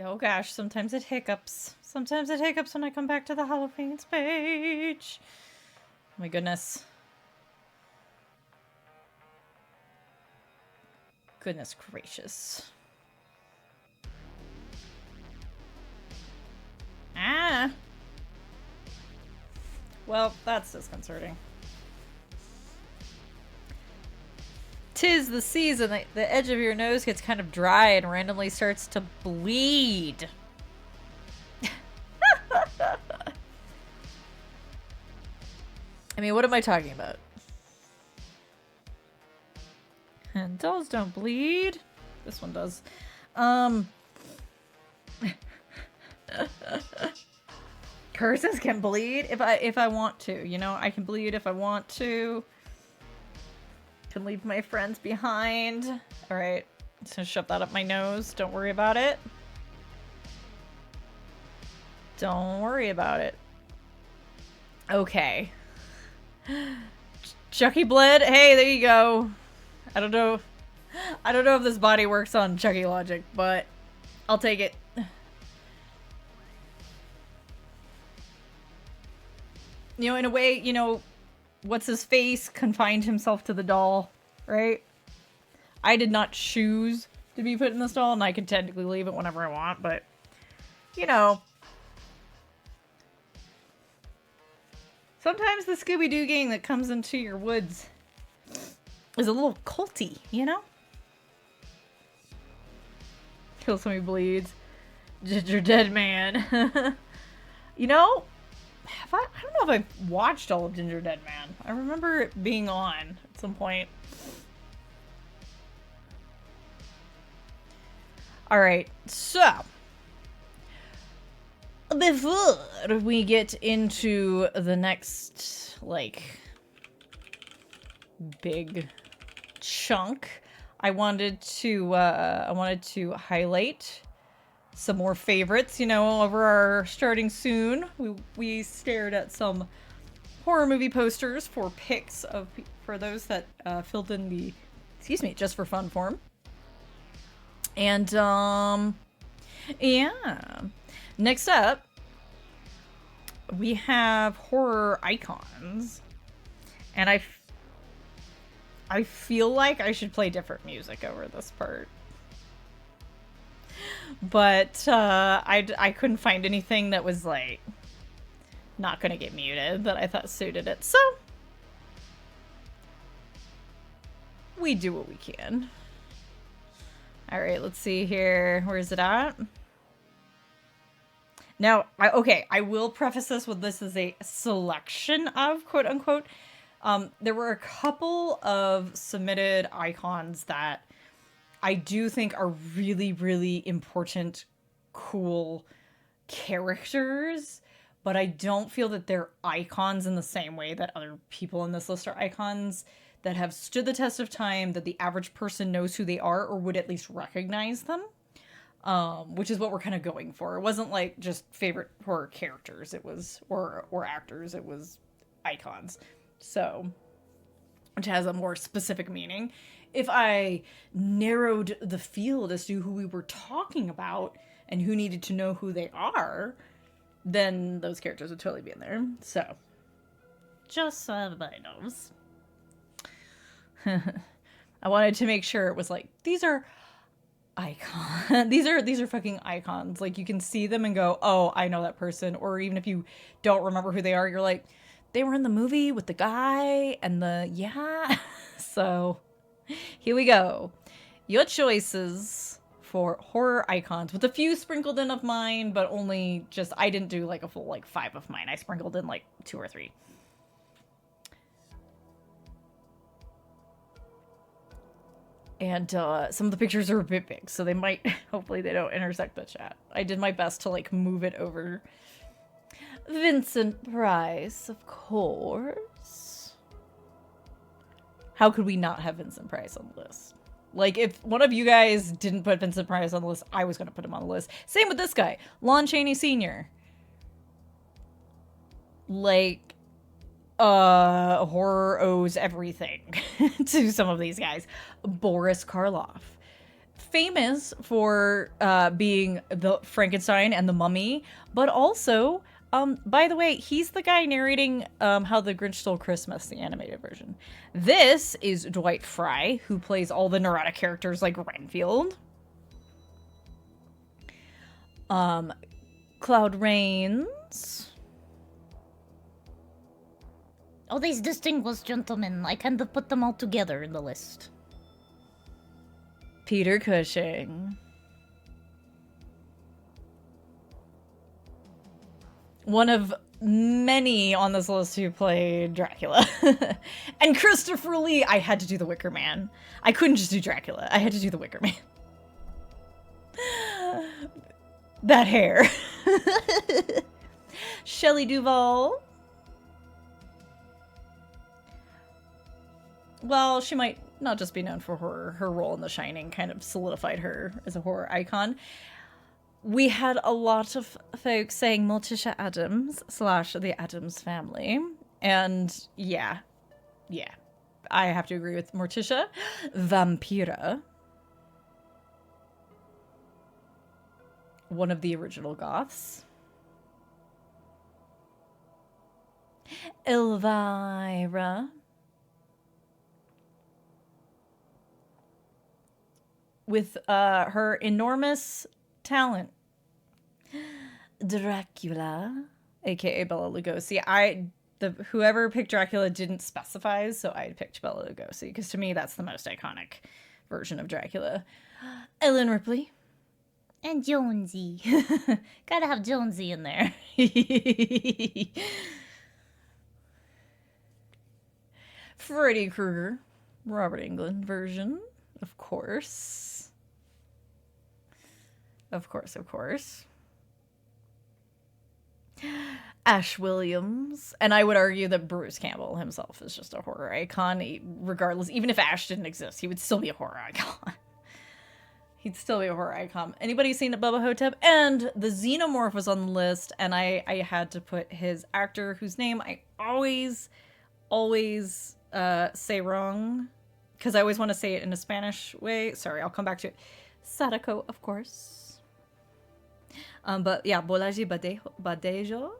Oh gosh, sometimes it hiccups. Sometimes it hiccups when I come back to the Hallowfiends page. Oh my goodness. Goodness gracious. Ah! Well, that's disconcerting. 'Tis the season that the edge of your nose gets kind of dry and randomly starts to bleed. I mean, what am I talking about? And dolls don't bleed. This one does. Curses can bleed if I want to. You know, I can bleed if I want to. Can leave my friends behind. All right, just gonna shove that up my nose. Don't worry about it. Don't worry about it. Okay. Chucky bled. Hey, there you go. I don't know if this body works on Chucky logic, but I'll take it. You know, in a way, you know, what's his face confined himself to the doll, right? I did not choose to be put in this doll, and I can technically leave it whenever I want, but, you know. Sometimes the Scooby-Doo gang that comes into your woods is a little culty, you know? Kill somebody bleeds. Ginger dead man. You know, I don't know if I've watched all of Ginger Dead Man. I remember it being on at some point. Alright, so before we get into the next, like, big chunk, I wanted to highlight some more favorites, you know, over our starting soon. We stared at some horror movie posters for picks for those that filled in the, excuse me, just for fun form. And yeah. Next up, we have horror icons, and I feel like I should play different music over this part. But I couldn't find anything that was, like, not gonna get muted that I thought suited it. So we do what we can. Alright, let's see here. Where is it at? Now, I will preface this is a selection of, quote unquote. There were a couple of submitted icons that I do think are really, really important, cool characters, but I don't feel that they're icons in the same way that other people in this list are icons that have stood the test of time, that the average person knows who they are or would at least recognize them, which is what we're kind of going for. It wasn't like just favorite horror characters, it was, or actors, it was icons. So, which has a more specific meaning. If I narrowed the field as to who we were talking about and who needed to know who they are, then those characters would totally be in there. So, just so everybody knows. I wanted to make sure it was like, these are icons. these are fucking icons. Like, you can see them and go, oh, I know that person. Or even if you don't remember who they are, you're like, they were in the movie with the guy and the, yeah. So, here we go. Your choices for horror icons, with a few sprinkled in of mine, but only just, I didn't do like a full like 5 of mine. I sprinkled in like 2 or 3. And some of the pictures are a bit big, so they might, hopefully they don't intersect the chat. I did my best to like move it over. Vincent Price, of course. How could we not have Vincent Price on the list? Like, if one of you guys didn't put Vincent Price on the list, I was going to put him on the list. Same with this guy, Lon Chaney Sr. Like, horror owes everything to some of these guys. Boris Karloff. famous for being the Frankenstein and the Mummy, but also, by the way, he's the guy narrating How the Grinch Stole Christmas, the animated version. This is Dwight Fry, who plays all the neurotic characters like Renfield. Cloud Rains. Oh, these distinguished gentlemen. I kind of put them all together in the list. Peter Cushing. One of many on this list who played Dracula. And Christopher Lee. I had to do the Wicker Man. I couldn't just do Dracula. I had to do the Wicker Man. That hair. Shelley Duvall. Well, she might not just be known for her role in The Shining kind of solidified her as a horror icon. We had a lot of folks saying Morticia Addams / the Addams Family. And yeah, I have to agree with Morticia. Vampira. One of the original goths. Elvira. With her enormous talent. Dracula, aka Bela Lugosi. Whoever picked Dracula didn't specify, so I picked Bela Lugosi, because to me that's the most iconic version of Dracula. Ellen Ripley. And Jonesy. Gotta have Jonesy in there. Freddy Krueger. Robert Englund version. Of course. Of course. Ash Williams. And I would argue that Bruce Campbell himself is just a horror icon. Regardless, even if Ash didn't exist, he would still be a horror icon. He'd still be a horror icon. Anybody seen Bubba Hotep? And the Xenomorph was on the list, and I had to put his actor, whose name I always say wrong, because I always want to say it in a Spanish way. Sorry, I'll come back to it. Sadako, of course. But yeah, Bolaji Badejo.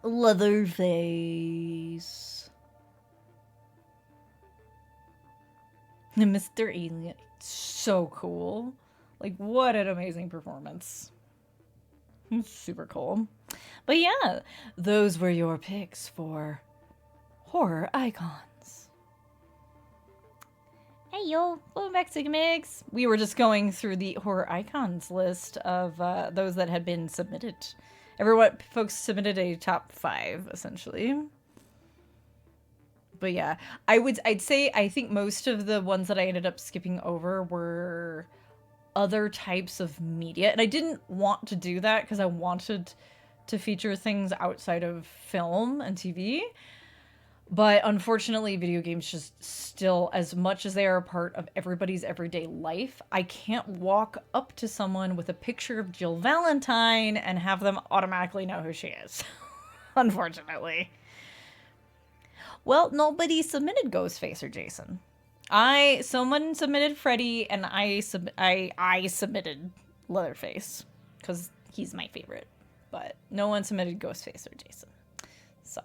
Leatherface. Mr. Alien. So cool. Like, what an amazing performance. Super cool. But yeah, those were your picks for horror icons. Hey yo, welcome back to Mix. We were just going through the horror icons list of those that had been submitted. Folks submitted a top 5 essentially. But yeah, I'd say I think most of the ones that I ended up skipping over were other types of media, and I didn't want to do that because I wanted to feature things outside of film and TV. But unfortunately, video games just still, as much as they are a part of everybody's everyday life, I can't walk up to someone with a picture of Jill Valentine and have them automatically know who she is. Unfortunately. Well, nobody submitted Ghostface or Jason. Someone submitted Freddy, and I submitted Leatherface, because he's my favorite. But no one submitted Ghostface or Jason. So.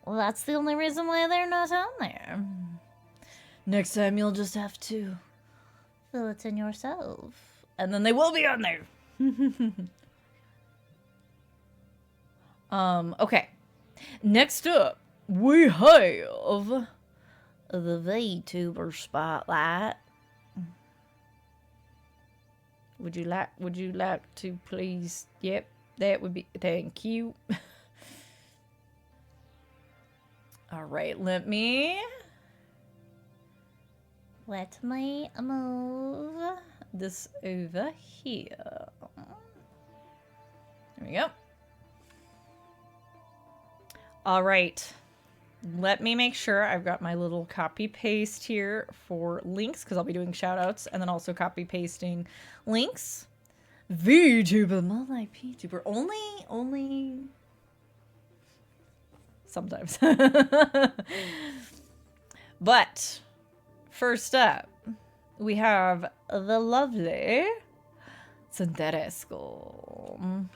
Well, that's the only reason why they're not on there. Next time you'll just have to fill it in yourself. And then they will be on there. Okay. Next up, we have the VTuber Spotlight. Would you like to please? Yep, that would be, thank you. All right, let me move this over here. There we go. All right. Let me make sure I've got my little copy paste here for links, because I'll be doing shout outs and then also copy pasting links. VTuber, multi-PTuber, only sometimes. But first up, we have the lovely Senderesco.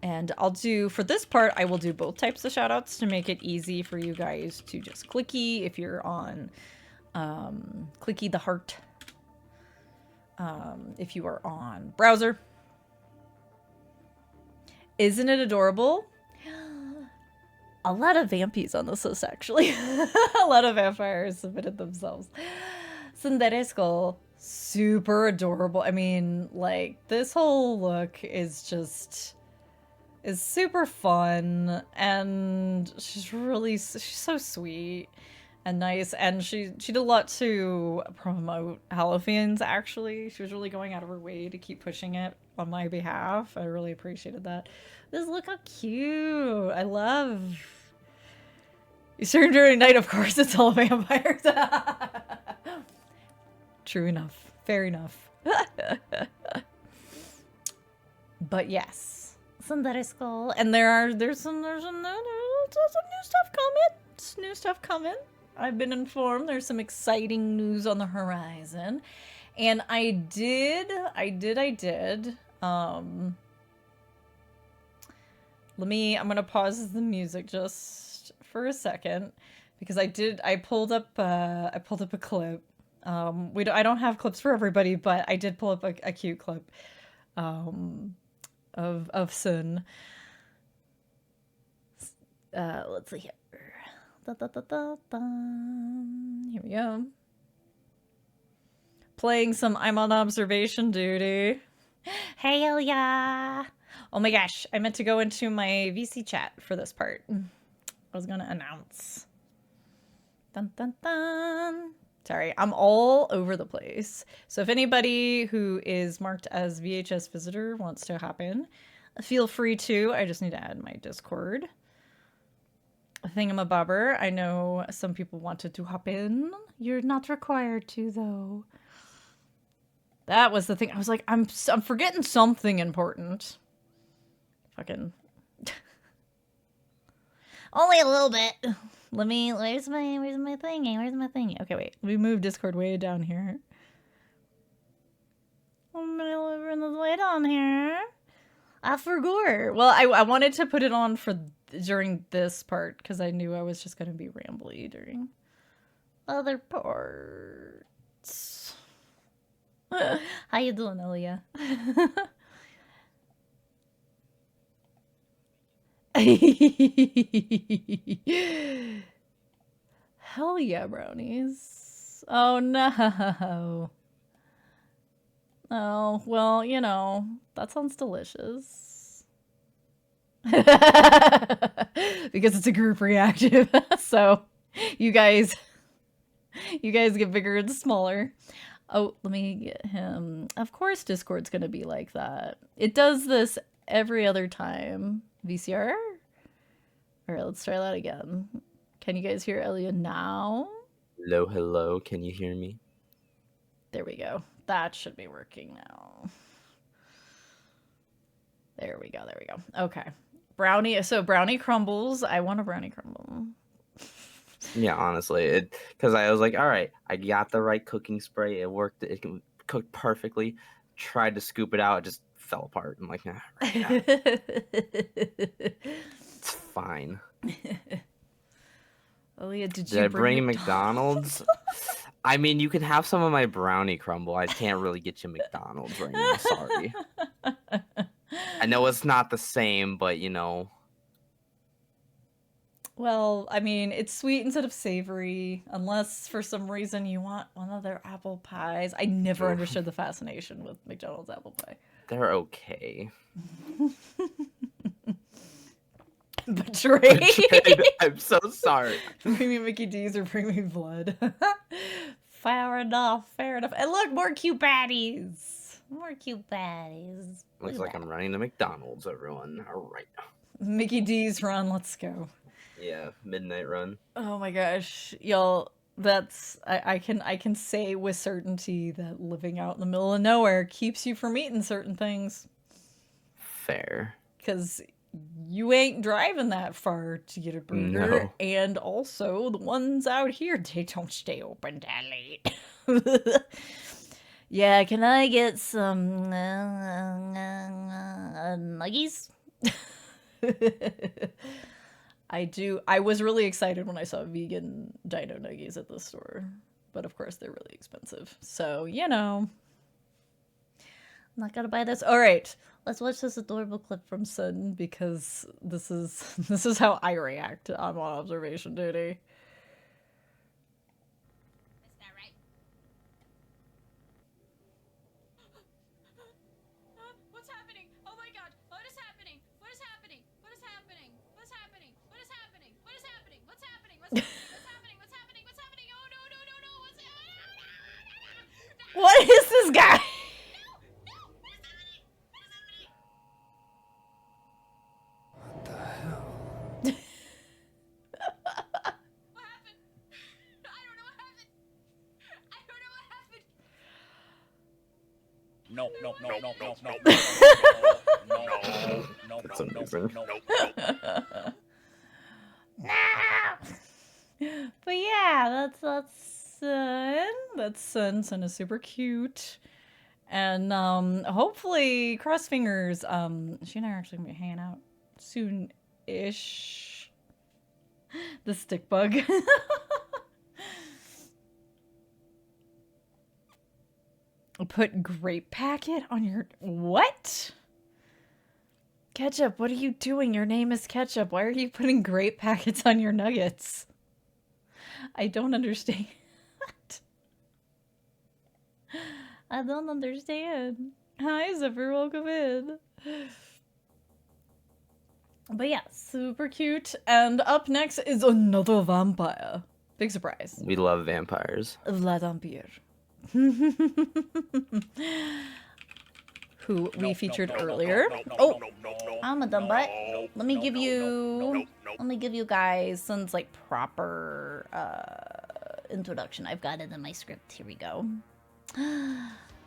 And I'll do, for this part, I will do both types of shoutouts to make it easy for you guys to just clicky if you're on clicky the heart. If you are on browser. Isn't it adorable? A lot of vampies on this list, actually. A lot of vampires submitted themselves. Senderesco, super adorable. I mean, like, this whole look is super fun, and she's so sweet and nice, and she did a lot to promote Hallowfiends, actually. She was really going out of her way to keep pushing it on my behalf. I really appreciated that. This, look how cute. I love. You stream during night, of course, it's all vampires. True enough. Fair enough. But yes. Senderesco. And there's some new stuff coming. New stuff coming. I've been informed there's some exciting news on the horizon. And I did. I'm gonna pause the music just for a second because I pulled up a clip. I don't have clips for everybody, but I did pull up a cute clip of Sun. Let's see here. Here we go. Playing some I'm on observation duty. Hell yeah. Oh my gosh, I meant to go into my VC chat for this part. I was gonna announce. Dun dun dun. Sorry, I'm all over the place. So if anybody who is marked as VHS visitor wants to hop in, feel free to. I just need to add my Discord thingamabobber. I know some people wanted to hop in. You're not required to, though. That was the thing. I was like, I'm forgetting something important. Fucking. Only a little bit. Where's my thingy? Where's my thingy? Okay, wait. Let me move Discord way down here. I'm gonna run this way down here. I forgot. Well, I wanted to put it on for during this part because I knew I was just gonna be rambly during other parts. How you doing, Elia? Hell yeah, brownies. Oh no. Oh, well, you know, that sounds delicious. Because it's a group reactive. So you guys get bigger and smaller. Oh, let me get him. Of course Discord's gonna be like that. It does this every other time. VCR? Alright, let's try that again. Can you guys hear Elia now? Hello, hello. Can you hear me? There we go. That should be working now. There we go. Okay. Brownie. So brownie crumbles. I want a brownie crumble. Yeah, honestly, because I was like, all right, I got the right cooking spray. It worked. It cooked perfectly. Tried to scoop it out. It just fell apart. I'm like, nah, right, it's fine. Elia, did I bring McDonald's? I mean, you can have some of my brownie crumble. I can't really get you McDonald's right now. Sorry. I know it's not the same, but you know. Well, I mean, it's sweet instead of savory, unless for some reason you want one of their apple pies. I never understood the fascination with McDonald's apple pie. They're okay. Betrayed. I'm so sorry. Bring me Mickey D's or bring me blood. Fair enough. And look, more cute baddies. Looks like I'm running to McDonald's, everyone. All right. Mickey D's run, let's go. Yeah, midnight run. Oh my gosh, y'all. That's I can say with certainty that living out in the middle of nowhere keeps you from eating certain things. Fair. Because you ain't driving that far to get a burger. No. And also, the ones out here, they don't stay open that late. Yeah, can I get some nuggies? I was really excited when I saw vegan dino nuggies at the store. But of course, they're really expensive. So, you know. I'm not gonna buy this. All right, let's watch this adorable clip from Sun because this is how I react on observation duty. Is that right? What's happening? Oh my god! What is happening? What is happening? What is happening? What is happening? What is happening? What is happening? What's happening? What's happening? What's happening? What's happening? What's happening? Oh no no no no! What's happening? What is this guy? No, no, no, no, no, no, no, no, That's amazing. But yeah, that's Sun. That's Sun. Sun is super cute. And hopefully, cross fingers, she and I are actually gonna be hanging out soon-ish. The stick bug. Put grape packet on your... What? Ketchup, what are you doing? Your name is Ketchup. Why are you putting grape packets on your nuggets? I don't understand. I don't understand. Hi, Zephyr. Welcome in. But yeah, super cute. And up next is another vampire. Big surprise. We love vampires. Vladimir. Who we featured earlier. Oh, I'm a dumb butt. Let me give you guys Sun's like proper introduction. I've got it in my script. Here we go.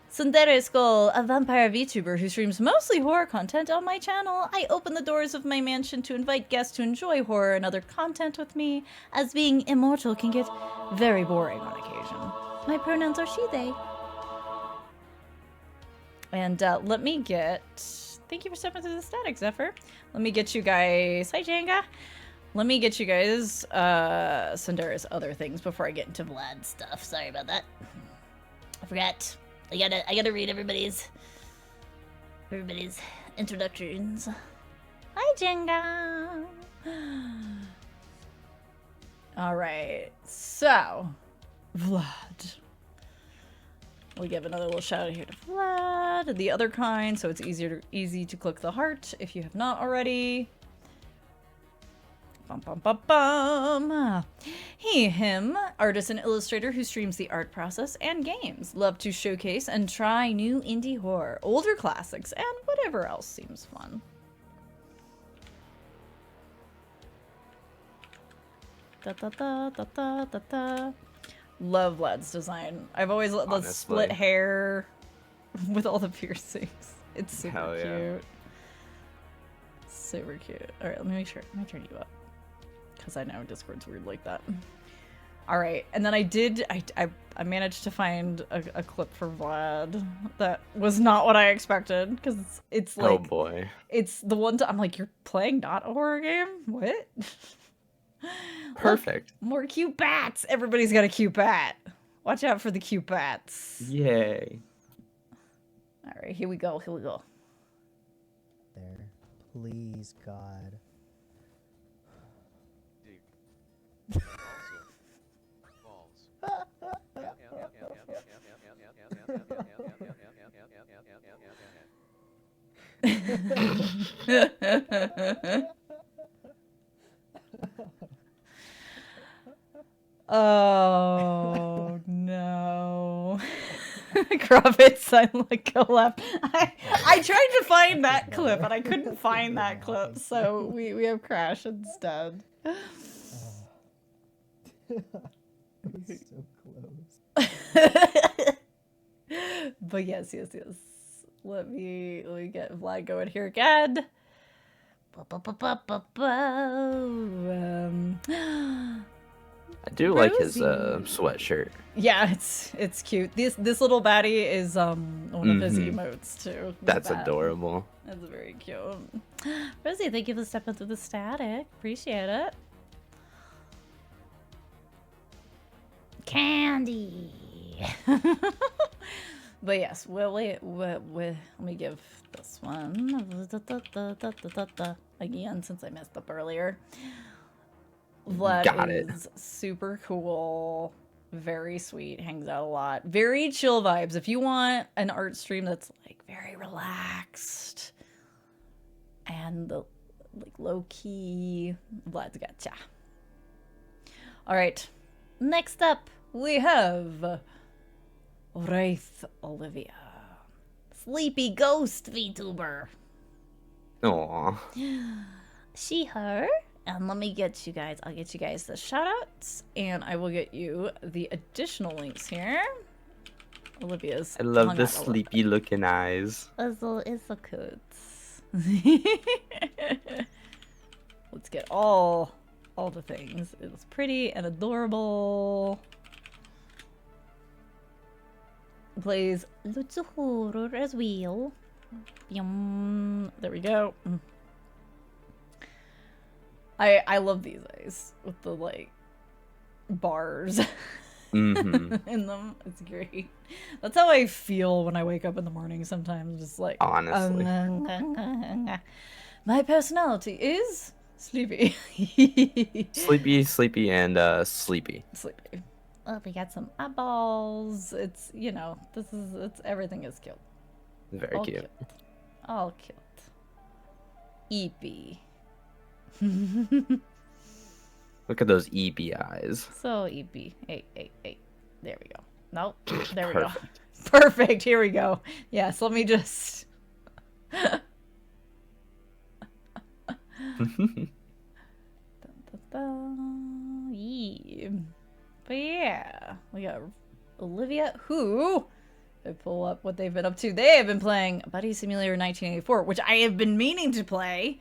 Sundere Skull, a vampire VTuber who streams mostly horror content on my channel. I open the doors of my mansion to invite guests to enjoy horror and other content with me, as being immortal can get very boring on occasion. My pronouns are she, they. And let me get... Thank you for stepping through the static, Zephyr. Let me get you guys... Hi, Jenga. Let me get you guys Sundare's other things before I get into Vlad's stuff. Sorry about that. I forgot. I gotta read everybody's introductions. Hi, Jenga. All right, so Vlad. We give another little shout out here to Vlad, the other kind, so it's easy to click the heart if you have not already. Bum, bum, bum, bum. He, him, artist and illustrator who streams the art process and games. Love to showcase and try new indie horror, older classics, and whatever else seems fun. Da, da, da, da, da, da, da. Love Vlad's design. I've always loved the split hair with all the piercings. It's super cute. Super cute. All right, let me turn you up. Because I know Discord's weird like that. All right, and then I managed to find a clip for Vlad that was not what I expected, because it's like, oh boy, it's the one I'm like, you're playing not a horror game? What? Perfect. Look, more cute bats. Everybody's got a cute bat. Watch out for the cute bats. Yay. All right, here we go. There, please, God. Oh no. Kravitz silent collab. I tried to find that clip and I couldn't find that clip, so we have Crash instead. It was so close. But yes. Let me get Vlad going here again. I do like his Rosie. sweatshirt. Yeah, it's cute. This little baddie is one of his emotes too. That's That- adorable. That's very cute. Rosie, thank you for stepping through the static. Appreciate it. Candy. But yes, let me give this one again since I messed up earlier. That Got it. is super cool. Very sweet. Hangs out a lot. Very chill vibes. If you want an art stream that's like very relaxed and like low key, Vlad's gotcha. All right. Next up, we have Wraith Olivia. Sleepy ghost VTuber. Aw. She, her. And let me get you guys, I'll get you guys the shoutouts, and I will get you the additional links here. Olivia's I love hung the out a little sleepy looking eyes. It's so cute. Let's get all the things. It's pretty and adorable. Plays Lots of horror as well. Yum. There we go. I love these eyes with the like bars Mm-hmm. in them. It's great. That's how I feel when I wake up in the morning sometimes. Just like Honestly. my personality is sleepy. Sleepy, and sleepy. Sleepy. Oh, we got some eyeballs. It's it's everything is cute. Very All cute. All cute. Eepy. Look at those EB eyes. So eepy. Hey. There we go. Nope. There we Perfect. go. Perfect. Here we go. Yes, let me just Yeah. But yeah, we got Olivia, who, if I pull up what they've been up to, they have been playing Buddy Simulator 1984, which I have been meaning to play,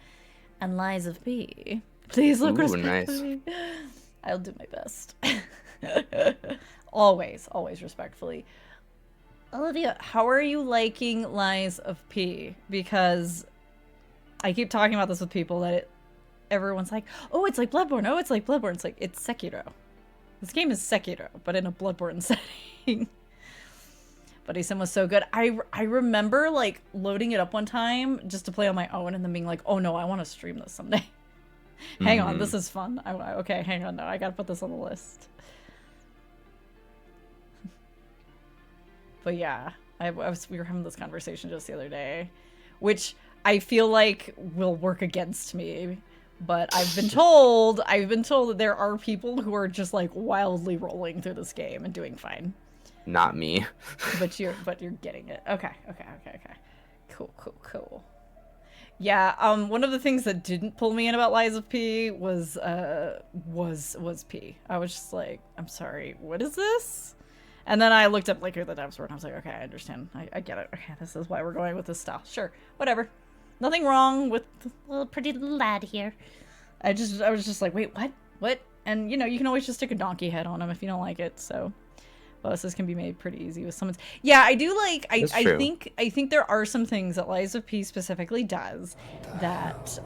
and Lies of P. Please look Ooh, respectfully. I'll do my best. always respectfully. Olivia, how are you liking Lies of P? Because I keep talking about this with people that everyone's like, oh, it's like Bloodborne. Oh, it's like Bloodborne. It's like, it's Sekiro. This game is Sekiro, but in a Bloodborne setting. Buddy Sim was so good. I remember like loading it up one time just to play on my own and then being like, oh no, I want to stream this someday. Hang on, this is fun. Okay, hang on, no, I gotta put this on the list. But yeah, we were having this conversation just the other day, which I feel like will work against me. But I've been told that there are people who are just like wildly rolling through this game and doing fine. Not me. But you're getting it. Okay. Cool. Yeah, one of the things that didn't pull me in about Lies of P was P. I was just like, I'm sorry, what is this? And then I looked up like who the devs were and I was like, okay, I understand. I get it. Okay, this is why we're going with this style. Sure, whatever. Nothing wrong with The little pretty little lad here. I was just like, wait, what? And you know, you can always just stick a donkey head on him if you don't like it. So bosses can be made pretty easy with summons. Yeah, I do like. I think there are some things that Lies of P specifically does that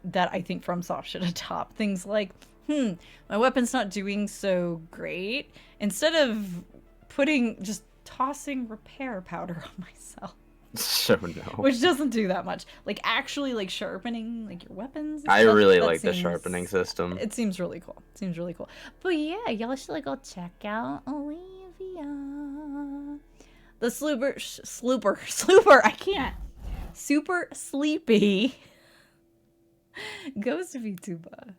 that I think FromSoft should adopt. Things like, my weapon's not doing so great. Instead of just tossing repair powder on myself. So no. Which doesn't do that much. Like actually like sharpening like your weapons. I really like the sharpening system. It seems really cool. But yeah, y'all should like go check out Olivia. The slooper, I can't. Super sleepy. Ghost VTuber.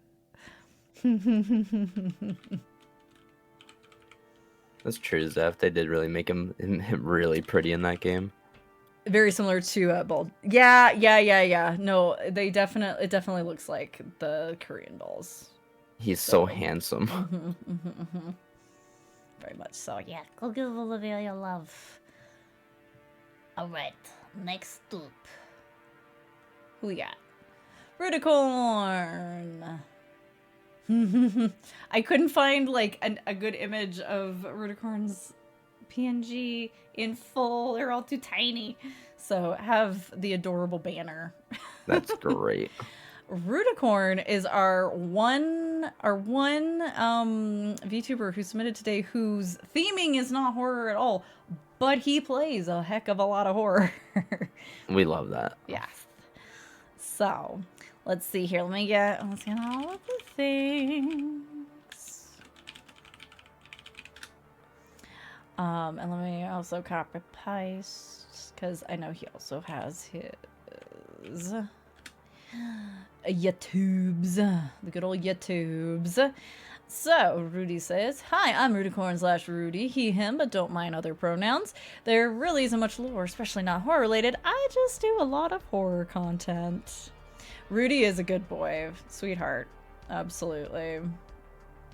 That's true, Zeph. They did really make him really pretty in that game. Very similar to Bald. Yeah. No, it definitely looks like the Korean dolls. He's so handsome. Very much so. Yeah, go give Olivia your love. Alright, next up. Who we got? Ruticorn. I couldn't find like a good image of Ruticorn's PNG in full. They're all too tiny. So have the adorable banner. That's great. Ruticorn is our one VTuber who submitted today whose theming is not horror at all, but he plays a heck of a lot of horror. We love that. Yes. So, let's see here. Let's get all of the things. And let me also copy paste because I know he also has his YouTubes, the good old YouTubes. So, Rudy says, hi, I'm Rudicorn/Rudy, he, him, but don't mind other pronouns. There really isn't much lore, especially not horror related. I just do a lot of horror content. Rudy is a good boy, sweetheart. Absolutely.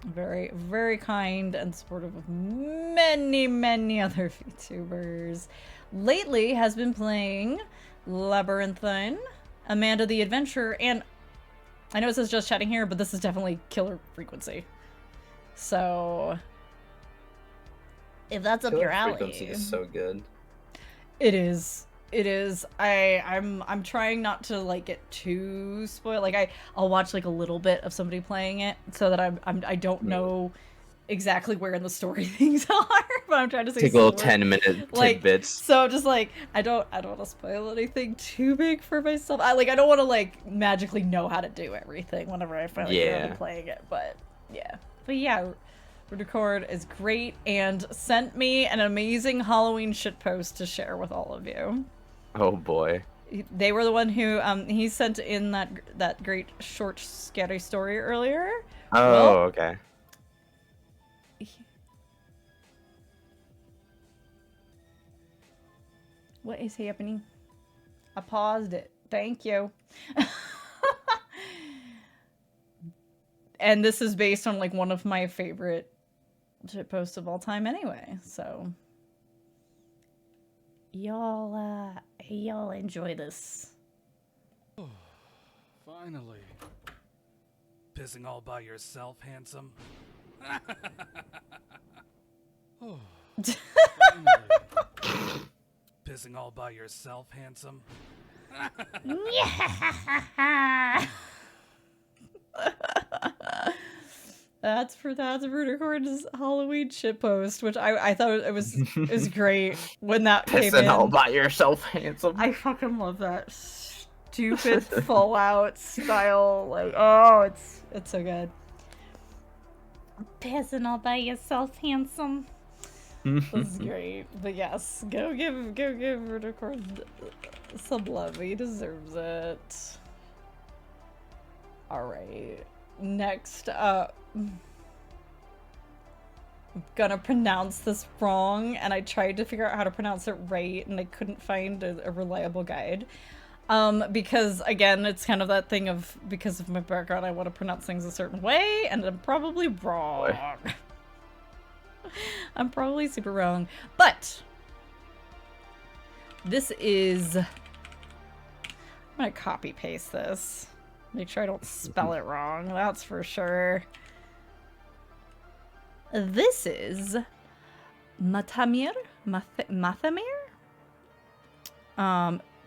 Very, very kind and supportive of many, many other VTubers. Lately has been playing Labyrinthine, Amanda the Adventurer, and I know it says just chatting here, but this is definitely Killer Frequency. So, if that's up your alley, Frequency is so good. it is. It is. I'm trying not to like get too spoiled. Like I'll watch like a little bit of somebody playing it so that I don't know exactly where in the story things are, but I'm trying to say Take a little somewhere. 10-minute Like, tidbits. so just like I don't want to spoil anything too big for myself. I don't want to like magically know how to do everything whenever I finally get around to playing it. But yeah, Record is great and sent me an amazing Halloween shitpost to share with all of you. Oh boy. They were the one who he sent in that great short scary story earlier. Oh, Well, okay. What is happening? I paused it. Thank you. And this is based on like one of my favorite shitposts of all time anyway, so y'all enjoy this. Finally. Pissing all by yourself, handsome? Oh. Finally. Pissing all by yourself, handsome? That's Rudicorn's Halloween shitpost, which I thought it was great when that came in. Pissing all by yourself, handsome. I fucking love that stupid Fallout style. Like, oh, it's so good. Pissing all by yourself, handsome. This is great. But yes, go give Rudicorn some love. He deserves it. All right. Next up, I'm gonna pronounce this wrong, and I tried to figure out how to pronounce it right, and I couldn't find a reliable guide. Because again, it's kind of that thing of, because of my background, I want to pronounce things a certain way, and I'm probably wrong. I'm probably super wrong, but this is, I'm gonna copy paste this. Make sure I don't spell it wrong, that's for sure. This is Mathamir,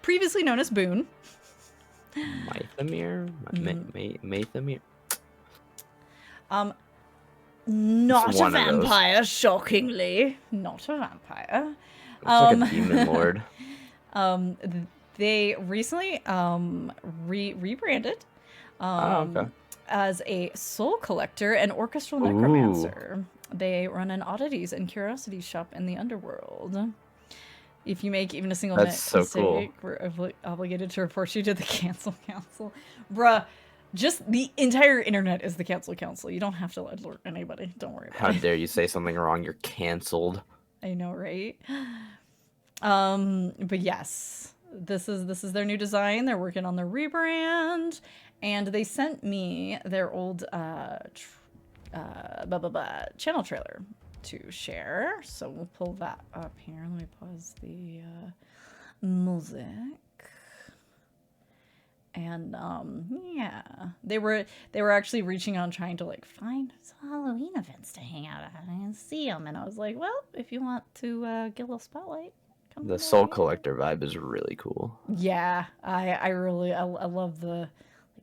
previously known as Boone. Maythamir? Maythamir? Not It's a one of those. vampire, shockingly. Not a vampire. Looks like a demon lord. They recently rebranded Okay. as a soul collector and orchestral necromancer. They run an oddities and curiosities shop in the underworld. If you make even a single That's so cool. mistake, we're obligated to report you to the Cancel Council. Bruh, just the entire internet is the Cancel Council. You don't have to alert anybody. Don't worry about How it. dare you say something wrong? You're canceled. I know, right? But yes, this is their new design. They're working on their rebrand, and they sent me their old channel trailer to share. So we'll pull that up here. Let me pause the music. And yeah, they were actually reaching out, trying to like find some Halloween events to hang out at and see them. And I was like, well, if you want to get a little spotlight, come The on Soul over. Collector vibe is really cool. Yeah, I really I love the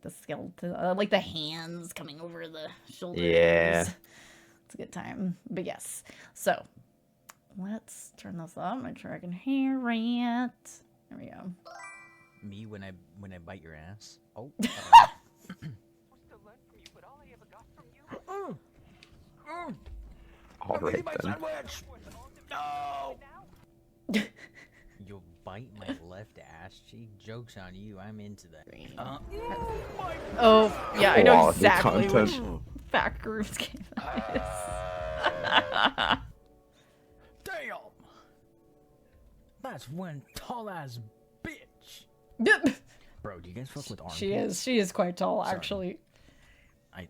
skeleton, like the hands coming over the shoulders. Yeah. It's a good time. But yes, so let's turn this up. Make sure I can hear it. There we go. Me when I bite your ass. Oh. All right then. No. You'll bite my left ass cheek. Joke's on you. I'm into that. Oh yeah, I know Quality exactly which content. back groups game that is. Damn. That's one tall ass bitch. Bro, do you guys fuck with armpits? She is quite tall, Sorry. actually. I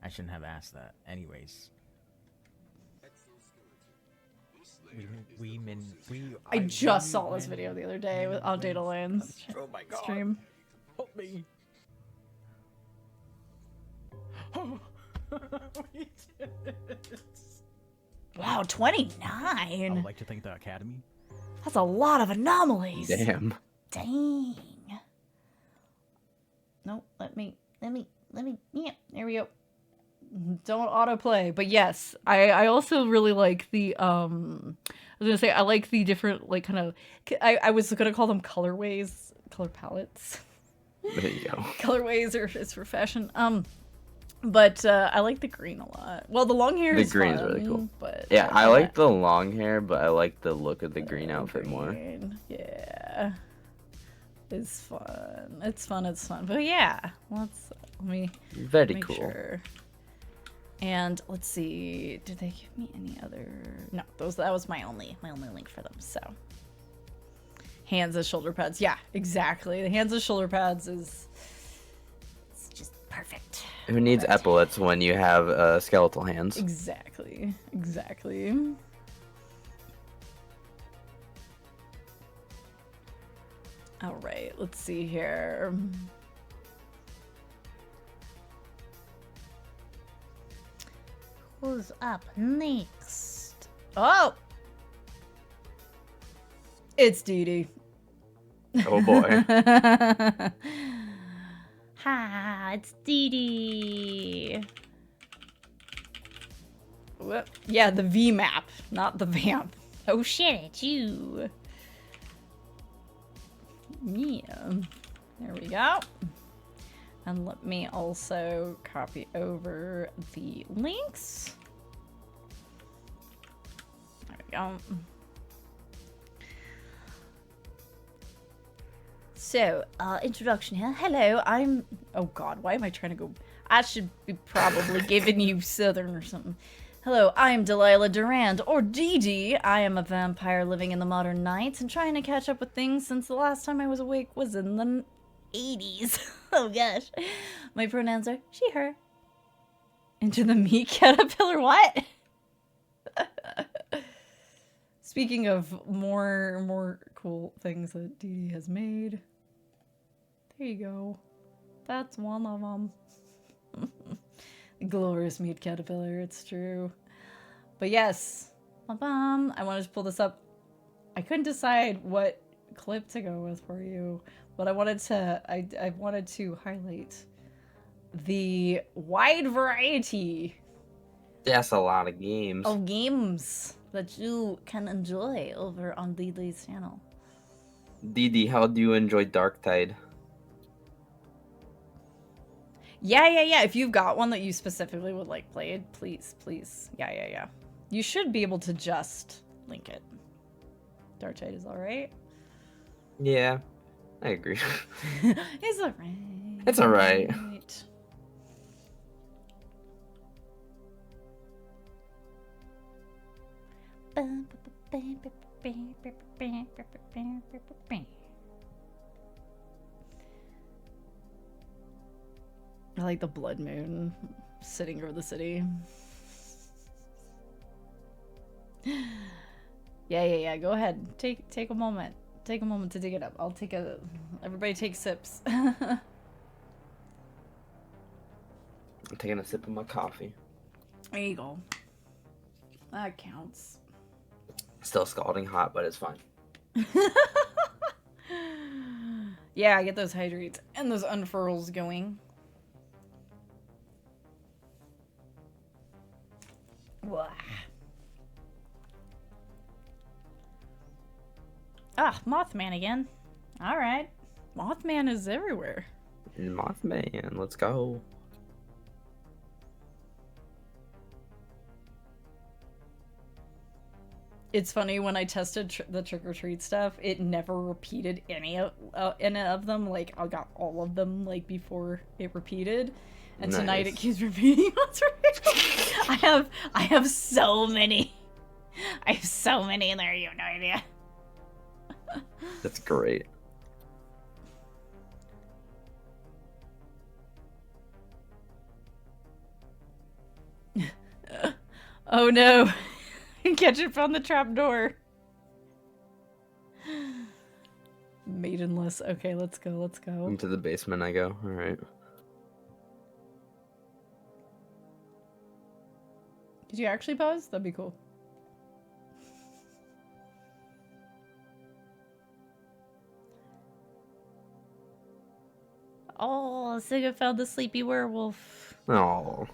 shouldn't have asked that. Anyways. I just saw this video the other day on Data Land's Oh my god. stream. Help me. Wow, 29. I would like to thank the Academy. That's a lot of anomalies. Damn. Dang. No, let me, yeah, there we go. Don't autoplay, but yes, I also really like the, I was gonna say, I like the different, like, kind of, I was gonna call them colorways, color palettes. There you go. Colorways is for fashion. But I like the green a lot. Well, the long hair is The green's fun, really cool. But Yeah, I like the long hair, but I like the look of the green outfit more. green, yeah. It's fun. It's fun. But yeah, let me Very make cool. sure. And let's see, did they give me any other? No, that was my only link for them. So hands as shoulder pads. Yeah, exactly. The hands as shoulder pads it's just perfect. Who needs epaulets when you have skeletal hands? Exactly. All right, let's see here. Who's up next? Oh! It's Dee Dee. Oh boy. Ha! It's Dee Dee. Whoop. Yeah, the V map, not the vamp. Oh shit! It's you. Yeah. There we go. And let me also copy over the links. There we go. So, introduction here. Hello, I'm... Oh god, why am I trying to go... I should be probably giving you Southern or something. Hello, I'm Delilah Durand, or Dee Dee. I am a vampire living in the modern nights and trying to catch up with things since the last time I was awake was in the 80s. Oh gosh. My pronouns are she, her. Into the meat caterpillar, what? Speaking of more cool things that Dee Dee has made. There you go. That's one of them. Glorious meat caterpillar, it's true. But yes, I wanted to pull this up. I couldn't decide what clip to go with for you, but I wanted to I wanted to highlight the wide variety That's a lot of games. of games that you can enjoy over on Dee Dee's channel. Dee Dee, how do you enjoy Dark Tide? Yeah. If you've got one that you specifically would like played, please. Yeah. You should be able to just link it. Dark Tide is alright. Yeah, I agree. It's alright. It's alright. I like the blood moon sitting over the city. Yeah. Go ahead. Take a moment. take a moment to dig it up. I'll take a... Everybody take sips. I'm taking a sip of my coffee. There you go. That counts. Still scalding hot, but it's fine. Yeah, get those hydrates and those unfurls going. Wah. Ah, Mothman again. Alright. Mothman is everywhere. Mothman, let's go. It's funny, when I tested the trick-or-treat stuff, it never repeated any of them. Like, I got all of them, like, before it repeated. And tonight it keeps repeating what's real. I have so many. I have so many in there, you have no idea. That's great. Oh no. Ketchup on the trap door. Maidenless. Okay, let's go, let's go. Into the basement I go. Alright. Did you actually pause? That'd be cool. Oh, Sigga found the sleepy werewolf. Oh.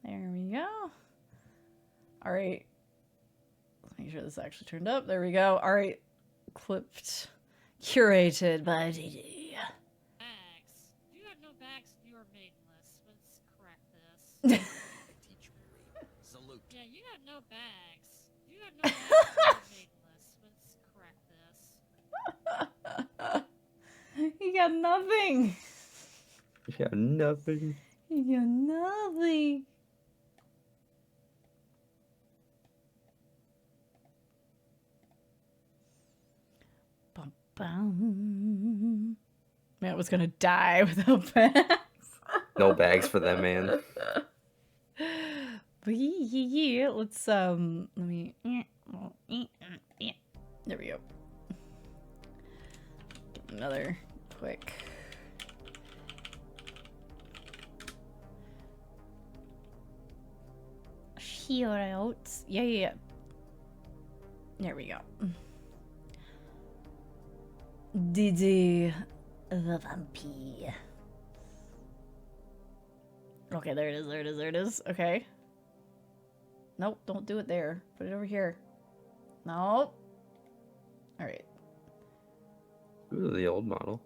There we go. Alright. Let's make sure this actually turned up. There we go. Alright. Clipped. Curated by DD. Bags. You got no bags. You are maidenless. Let's correct this. Salute. Yeah, you got no bags. You got no bags. You are maidenless. Let's correct this. He got nothing. Yeah, nothing. He got nothing. Bum, bum. Man, I was gonna die without bags. No bags for that man. But yeah, let's let me. There we go. Another quick. Shoutouts. Yeah. There we go. Didi the Vampire. Okay, there it is. Okay. Nope, don't do it there. Put it over here. Nope. Alright. Ooh, the old model.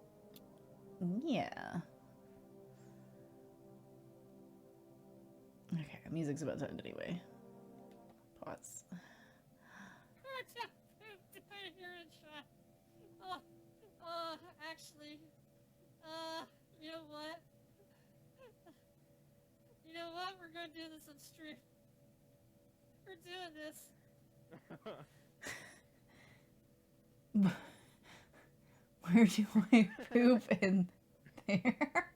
Yeah. Okay, music's about to end anyway. Pause. Actually, you know what? You know what? We're gonna do this on stream. We're doing this. Where do I poop in there?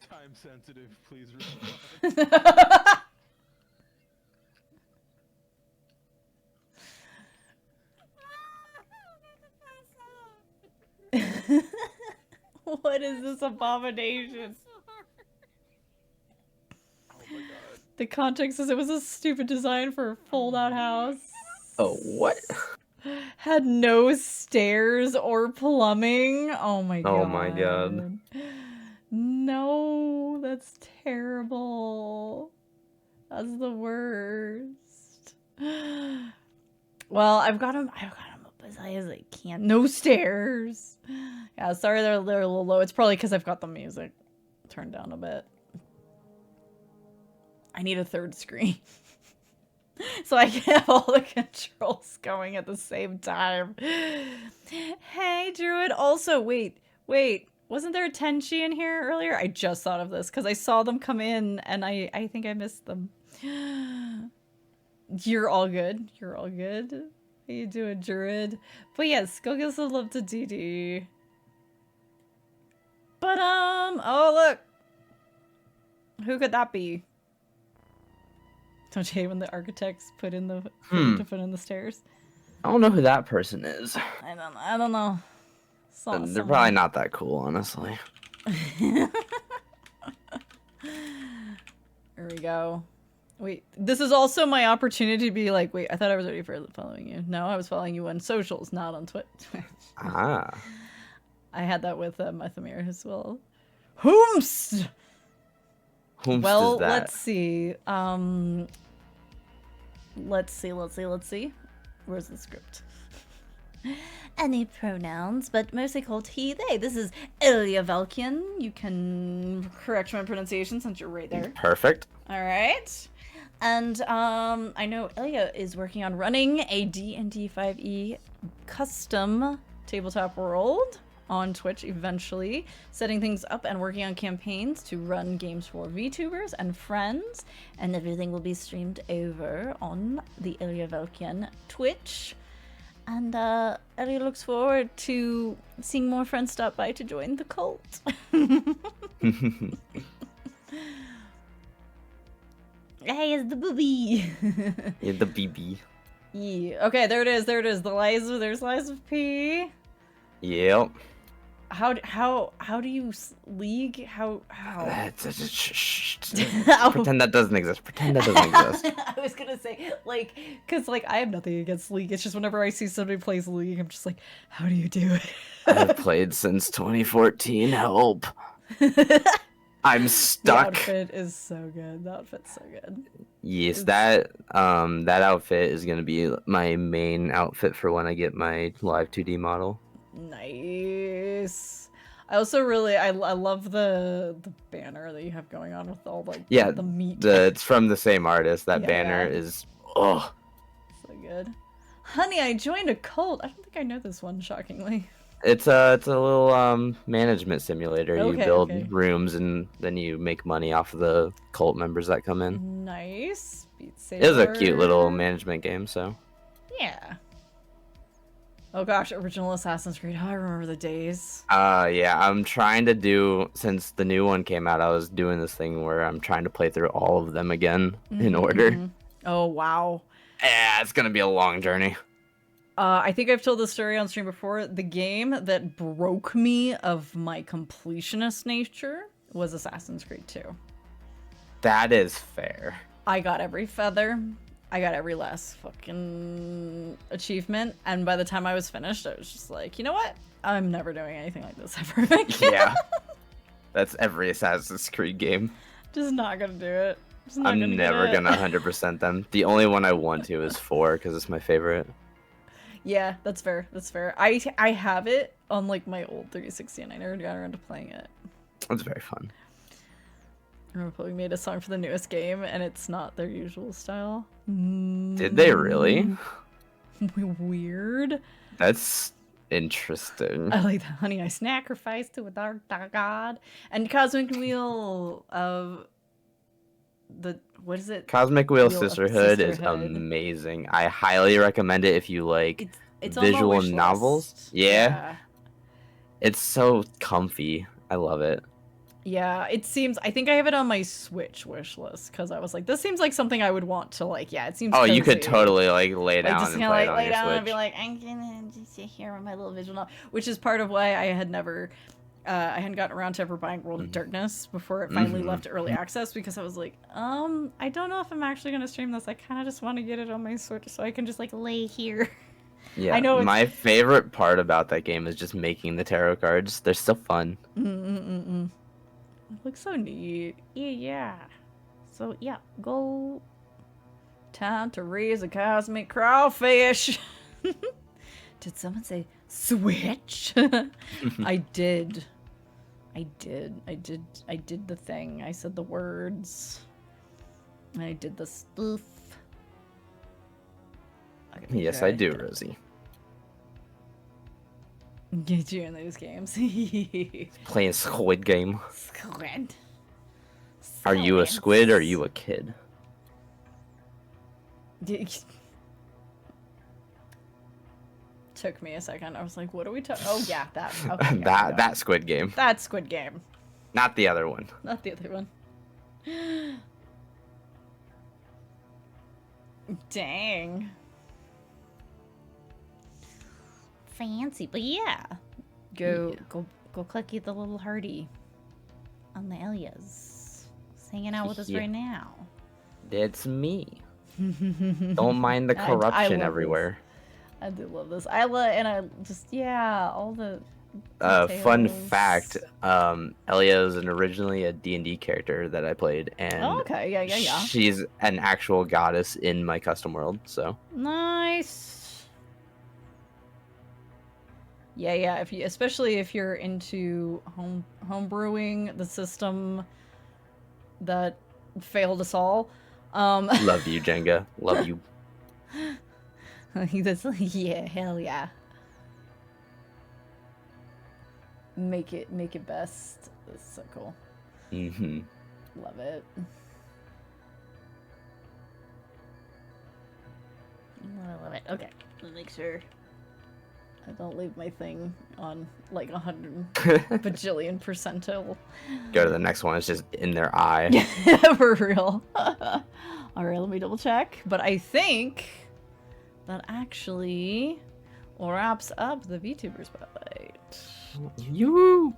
Time sensitive, please respond. What is this abomination? Oh my god. The context is it was a stupid design for a fold-out house. Oh, what? Had no stairs or plumbing. Oh my god. Oh my god. No, that's terrible. That's the worst. Well, I've got him up as high as I can. No stairs. Yeah, sorry they're a little low. It's probably because I've got the music turned down a bit. I need a third screen. So I can have all the controls going at the same time. Hey, Druid. Also, wait. Wasn't there a Tenchi in here earlier? I just thought of this because I saw them come in and I think I missed them. You're all good. You're all good. How you doing, Druid? But yes, go give some love to DD. But, oh, look. Who could that be? Don't you hate when the architects put in the to put in the stairs? I don't know who that person is. I don't know. They're probably not that cool, honestly. Here we go. Wait, this is also my opportunity to be like, wait, I thought I was already following you. No, I was following you on socials, not on Twitch. Ah. I had that with Mythamir as well. Whomst! Well, Is that? let's see. Let's see. Where's the script? Any pronouns, but mostly called he, they. This is Ilya Valkian. You can correct my pronunciation since you're right there. Perfect. All right. And I know Ilya is working on running a D&D 5e custom tabletop world on Twitch eventually, setting things up and working on campaigns to run games for VTubers and friends, and everything will be streamed over on the Ilya Valkian Twitch. And Ilya looks forward to seeing more friends stop by to join the cult. Hey, it's the booby. Yeah, the BB. Yeah. Okay, there it is. There's Lies of P. Yep. How do you league? How? Pretend that doesn't exist. Pretend that doesn't exist. I was gonna say, like, cause like I have nothing against League. It's just whenever I see somebody plays League, I'm just like, how do you do it? I've played since 2014. Help. I'm stuck. The outfit is so good. The outfit's so good. Yes, that outfit is gonna be my main outfit for when I get my live 2D model. Nice. I also really I love the banner that you have going on with all like the meat. It's from the same artist. That banner is so good. Honey, I joined a cult. I don't think I know this one, shockingly. It's a little management simulator. Okay, you build rooms and then you make money off of the cult members that come in. Nice. Beat Saber. It was a cute little management game, so. Yeah. Oh gosh, original Assassin's Creed. Oh, I remember the days. Yeah, I'm trying to do, since the new one came out, I was doing this thing where I'm trying to play through all of them again in order. Oh, wow. Yeah, it's gonna be a long journey. I think I've told this story on stream before. The game that broke me of my completionist nature was Assassin's Creed 2. That is fair. I got every feather. I got every last fucking achievement. And by the time I was finished, I was just like, you know what? I'm never doing anything like this ever again. Yeah. That's every Assassin's Creed game. Just not gonna do it. I'm never gonna 100% them. The only one I want to is 4 because it's my favorite. Yeah, that's fair. That's fair. I have it on like my old 360 and I never got around to playing it. It's very fun. I remember we made a song for the newest game and it's not their usual style. Did they really? Weird. That's interesting. I like that. Honey, I sacrificed to a dark god. And Cosmic Wheel of the what is it? Cosmic Wheel Sisterhood is amazing. I highly recommend it if you like it's visual novels. Yeah. It's so comfy. I love it. Yeah, it seems. I think I have it on my Switch wish list because I was like, this seems like something I would want to like. Yeah, it seems. Oh, cozy. you could totally like lay down just and kinda, play like, it on lay your down Switch. and be like, I'm gonna just sit here with my little visual novel, which is part of why I had never. I hadn't gotten around to ever buying World of Darkness before it finally left early access because I was like, I don't know if I'm actually gonna stream this. I kind of just want to get it on my Switch so I can just like lay here. Yeah, I know my favorite part about that game is just making the tarot cards. They're so fun. It looks so neat. Yeah. So yeah, go. Time to raise a cosmic crawfish. Did someone say Switch? I did. I did the thing. I said the words. I did the spoof. Okay, Yes, I do, Rosie. Get you in those games. Playing Squid Game. Squid. Are you a squid or are you a kid? Took me a second. I was like, what are we talking? Oh, yeah, that. Okay, that Squid Game. That Squid Game. Not the other one. Not the other one. Dang. Fancy, but yeah. Go click the little hearty on the Elias. He's hanging out with us Yeah. right now. It's me. Don't mind the I corruption love everywhere. I do love this. I just, yeah, all the Fun details. fact, Elia is originally a D&D character that I played, and Oh, okay, yeah. she's an actual goddess in my custom world, so. Nice. Yeah. Especially if you're into homebrewing, the system that failed us all. Love you, Jenga. Love you. Yeah, hell yeah. Make it best. That's so cool. Mm-hmm. Love it. I love it. Okay, let's make sure I don't leave my thing on like 100 bajillion percentile. Go to the next one. It's just in their eye. For real. All right, let me double check. But I think that actually wraps up the VTuber Spotlight. You.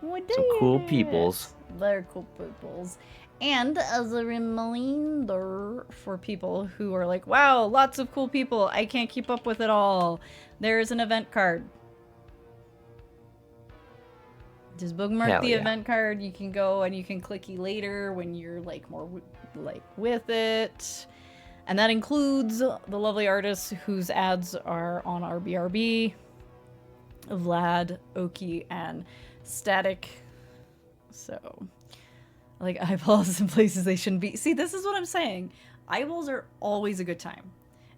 We Some cool did. peoples. They're cool peoples. And as a reminder for people who are like, wow, lots of cool people, I can't keep up with it all, there's an event card. Just bookmark Hell the yeah. event card. You can go and you can clicky later when you're like more like with it. And that includes the lovely artists whose ads are on our BRB. Vlad, Oki, and Static. So, like, eyeballs in places they shouldn't be. See, this is what I'm saying. Eyeballs are always a good time.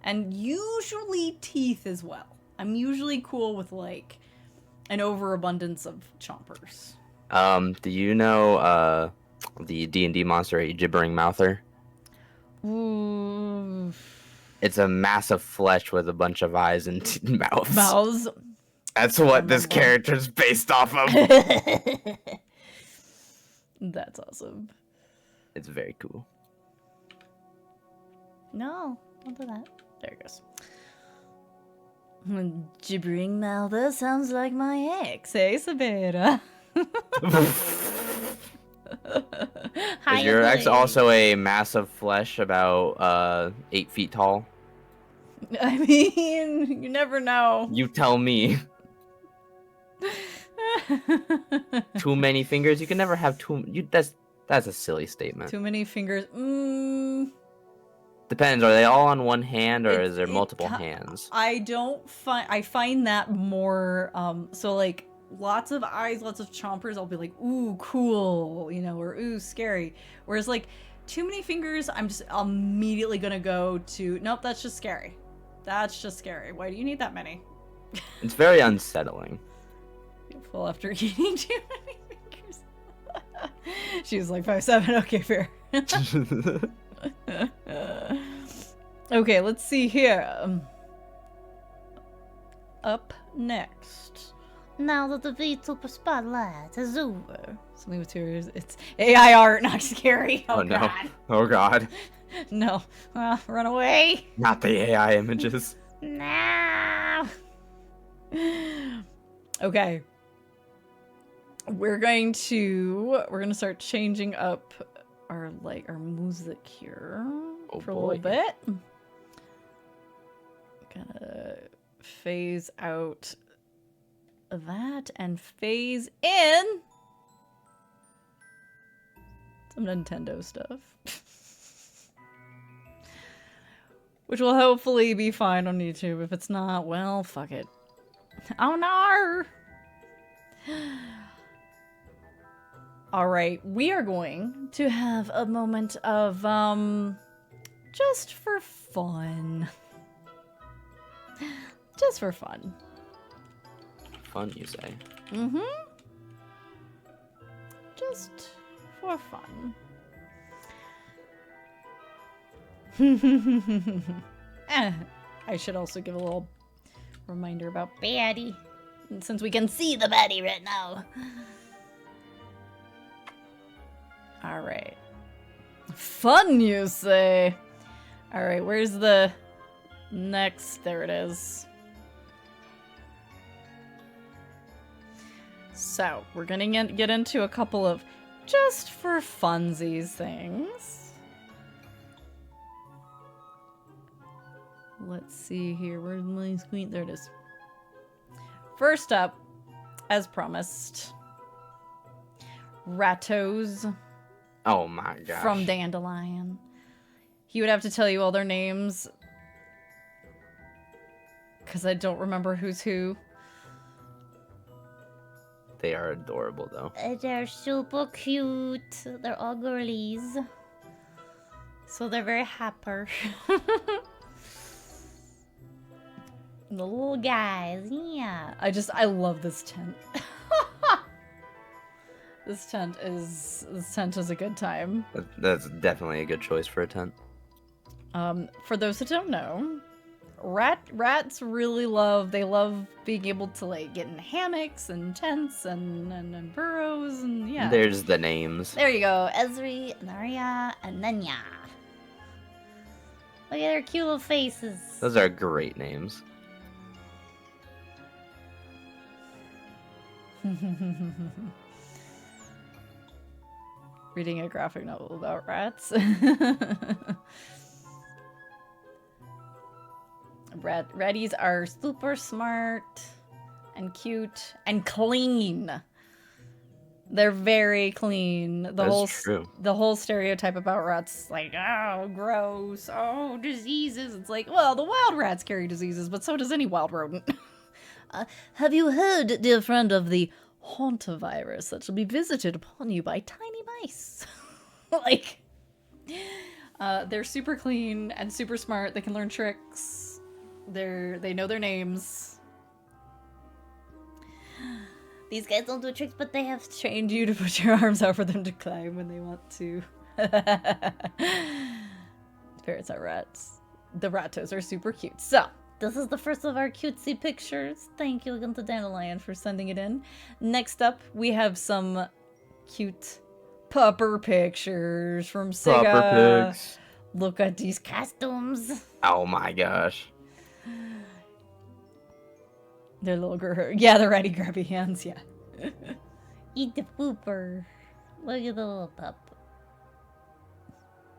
And usually teeth as well. I'm usually cool with, like, an overabundance of chompers. Do you know the D&D monster, a gibbering mouther? Ooh. It's a massive flesh with a bunch of eyes and mouths. Mouths. That's what this character's based off of. That's awesome. It's very cool. No, don't do that. There it goes. Gibbering mouther sounds like my ex, eh, Sabera? Is your ex also a massive flesh about 8 feet tall? I mean, you never know. You tell me. Too many fingers? You can never have too. That's a silly statement. Too many fingers. Depends. Are they all on one hand, or is there multiple hands? I find that more. So like lots of eyes, lots of chompers. I'll be like, ooh, cool, you know, or ooh, scary. Whereas like too many fingers, I'm just immediately gonna go to nope. That's just scary. That's just scary. Why do you need that many? It's very unsettling. Full after eating too many fingers. She was like 5'7". Okay, fair. Okay, let's see here. Up next. Now that the VTuber Spotlight is over. Something with tears. It's AI art, not scary. Oh, no. God. Oh god. No. Run away. Not the AI images. No. Okay. We're gonna start changing up our music here for a little bit. Gonna phase out that and phase in some Nintendo stuff. Which will hopefully be fine on YouTube. If it's not, well, fuck it. Oh no! Alright, we are going to have a moment of, just for fun. Just for fun. Fun, you say? Mm-hmm. Just for fun. I should also give a little reminder about baddie, since we can see the baddie right now. Alright. Fun, you say? Alright, where's the next? There it is. So, we're gonna get into a couple of just for funsies things. Let's see here. Where's my screen? There it is. First up, as promised, Ratos Oh my gosh. from Dandelion. He would have to tell you all their names because I don't remember who's who. They are adorable though. They're super cute. They're all girlies. So they're very happy. The little guys, yeah. I love this tent. This tent is a good time. That's definitely a good choice for a tent. For those that don't know, rats really love being able to like get in hammocks and tents and burrows and yeah. There's the names. There you go. Ezri, Naria, and Nenya. Look at their cute little faces. Those are great names. Reading a graphic novel about rats. Ratties are super smart and cute and clean. They're very clean. That's true. The whole stereotype about rats, like, oh, gross, oh, diseases. It's like, well, the wild rats carry diseases, but so does any wild rodent. Have you heard, dear friend, of the hantavirus that shall be visited upon you by tiny mice? Like, they're super clean and super smart. They can learn tricks. They know their names. These guys don't do tricks, but they have Trained you to put your arms out for them to climb when they want to. Parrots are rats. The Ratos are super cute. So, this is the first of our cutesy pictures. Thank you again to Dandelion for sending it in. Next up, we have some cute pupper pictures from Sega. Pupper pigs. Look at these costumes. Oh my gosh. They're little girl. Yeah, the ratty grabby hands, yeah. eat the pooper. Look at the little pup.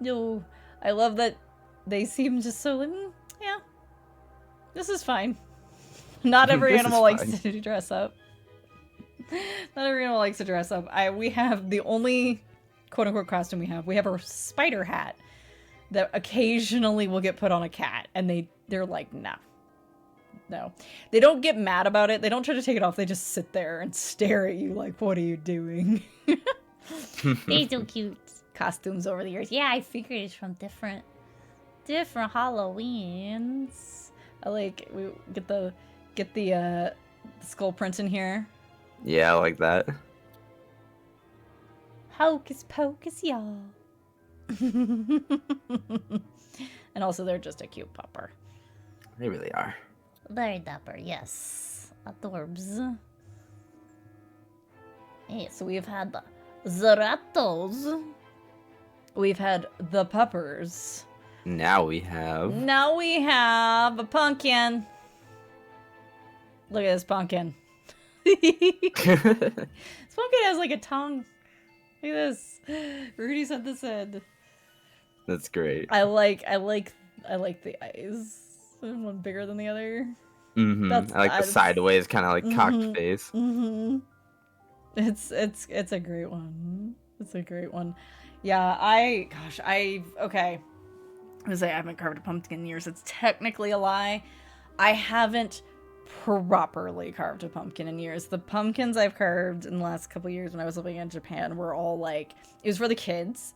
No, I love that they seem just so, yeah. This is fine. Not every This animal is likes fine. to dress up. Not every animal likes to dress up. We have the only quote-unquote costume we have. We have a spider hat that occasionally will get put on a cat, and they're like, nah. No. They don't get mad about it. They don't try to take it off. They just sit there and stare at you like, what are you doing? They're so cute. Costumes over the years. Yeah, I figured it's from different Halloweens. I like, we get the skull print in here. Yeah, I like that. Hocus pocus, y'all. And also, they're just a cute pupper. They really are. Very dapper, yes. Adorbs. Yeah, so we've had the Zeratos. We've had the puppers. Now we have. Now we have a pumpkin. Look at this pumpkin. This pumpkin has like a tongue. Look at this. Rudy sent this in. That's great. I like the eyes. One bigger than the other. Mm-hmm. I like the sideways, kind of like cocked face. Mm-hmm. It's a great one. It's a great one. Yeah, okay. I was like, I haven't carved a pumpkin in years. It's technically a lie. I haven't properly carved a pumpkin in years. The pumpkins I've carved in the last couple years when I was living in Japan were all like, it was for the kids.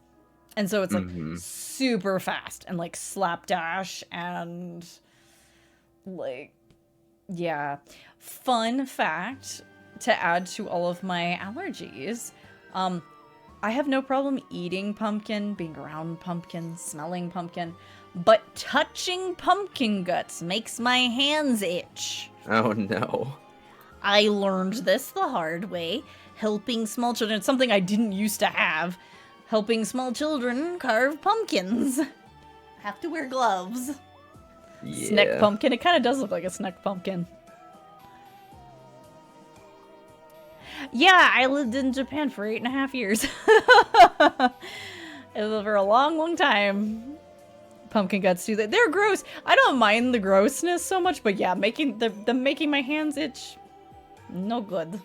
And so it's like super fast and like slapdash and like, yeah. Fun fact to add to all of my allergies. I have no problem eating pumpkin, being around pumpkin, smelling pumpkin, but touching pumpkin guts makes my hands itch. Oh no. I learned this the hard way, helping small children. It's something I didn't used to have. Helping small children carve pumpkins. Have to wear gloves. Yeah. Snack pumpkin. It kind of does look like a snack pumpkin. Yeah, I lived in Japan for 8.5 years. I lived for a long, long time. Pumpkin guts do that. They're gross. I don't mind the grossness so much, but yeah, making making my hands itch, no good.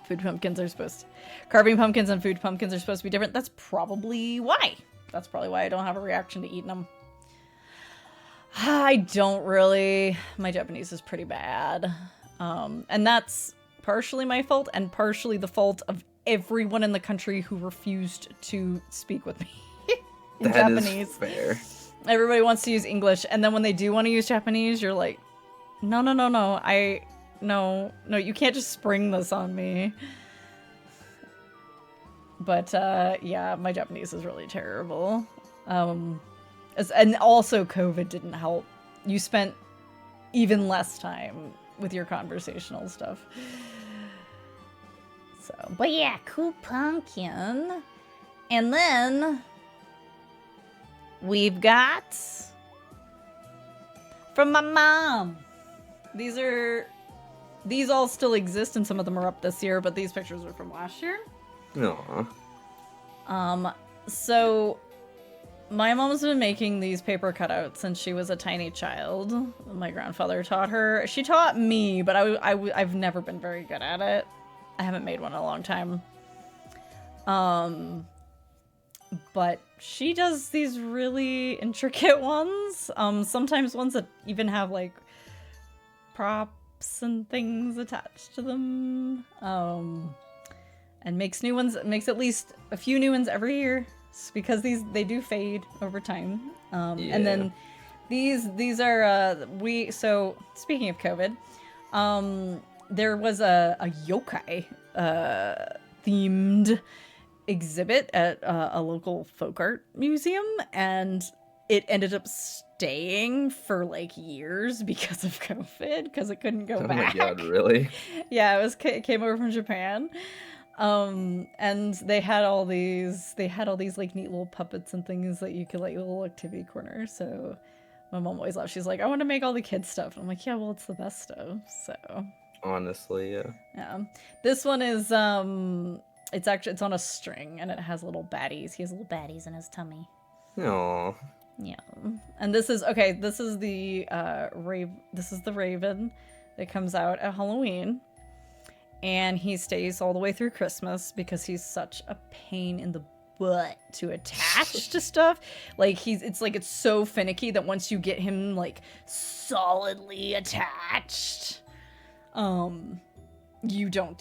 Food pumpkins are supposed to... Carving pumpkins and food pumpkins are supposed to be different. That's probably why. That's probably why I don't have a reaction to eating them. I don't really. My Japanese is pretty bad. And that's partially my fault and partially the fault of everyone in the country who refused to speak with me in Japanese. Is fair. Everybody wants to use English, and then when they do want to use Japanese, you're like, no, no, you can't just spring this on me. But, yeah, my Japanese is really terrible. And also COVID didn't help. You spent even less time with your conversational stuff. So, but yeah, cool pumpkin. And then we've got from my mom. These all still exist, and some of them are up this year, but these pictures are from last year. No. So my mom's been making these paper cutouts since she was a tiny child. My grandfather taught her. She taught me, but I've never been very good at it. I haven't made one in a long time. But she does these really intricate ones. Sometimes ones that even have like props and things attached to them. And makes new ones, makes at least a few new ones every year. Because they do fade over time. Yeah. And then these are, so speaking of COVID, there was a yokai themed exhibit at a local folk art museum, and it ended up staying for like years because of COVID, because it couldn't go back. Oh my god, really? Yeah, it came over from Japan. And they had all these like neat little puppets and things that you could like little activity corners. So my mom always laughed. She's like, I want to make all the kids stuff. And I'm like, yeah, well, it's the best stuff. So Honestly, yeah. yeah, this one is it's on a string and it has little baddies. He has little baddies in his tummy. No. Yeah, and this is the this is the raven that comes out at Halloween. And he stays all the way through Christmas because he's such a pain in the butt to attach to stuff. Like it's so finicky that once you get him like solidly attached, you don't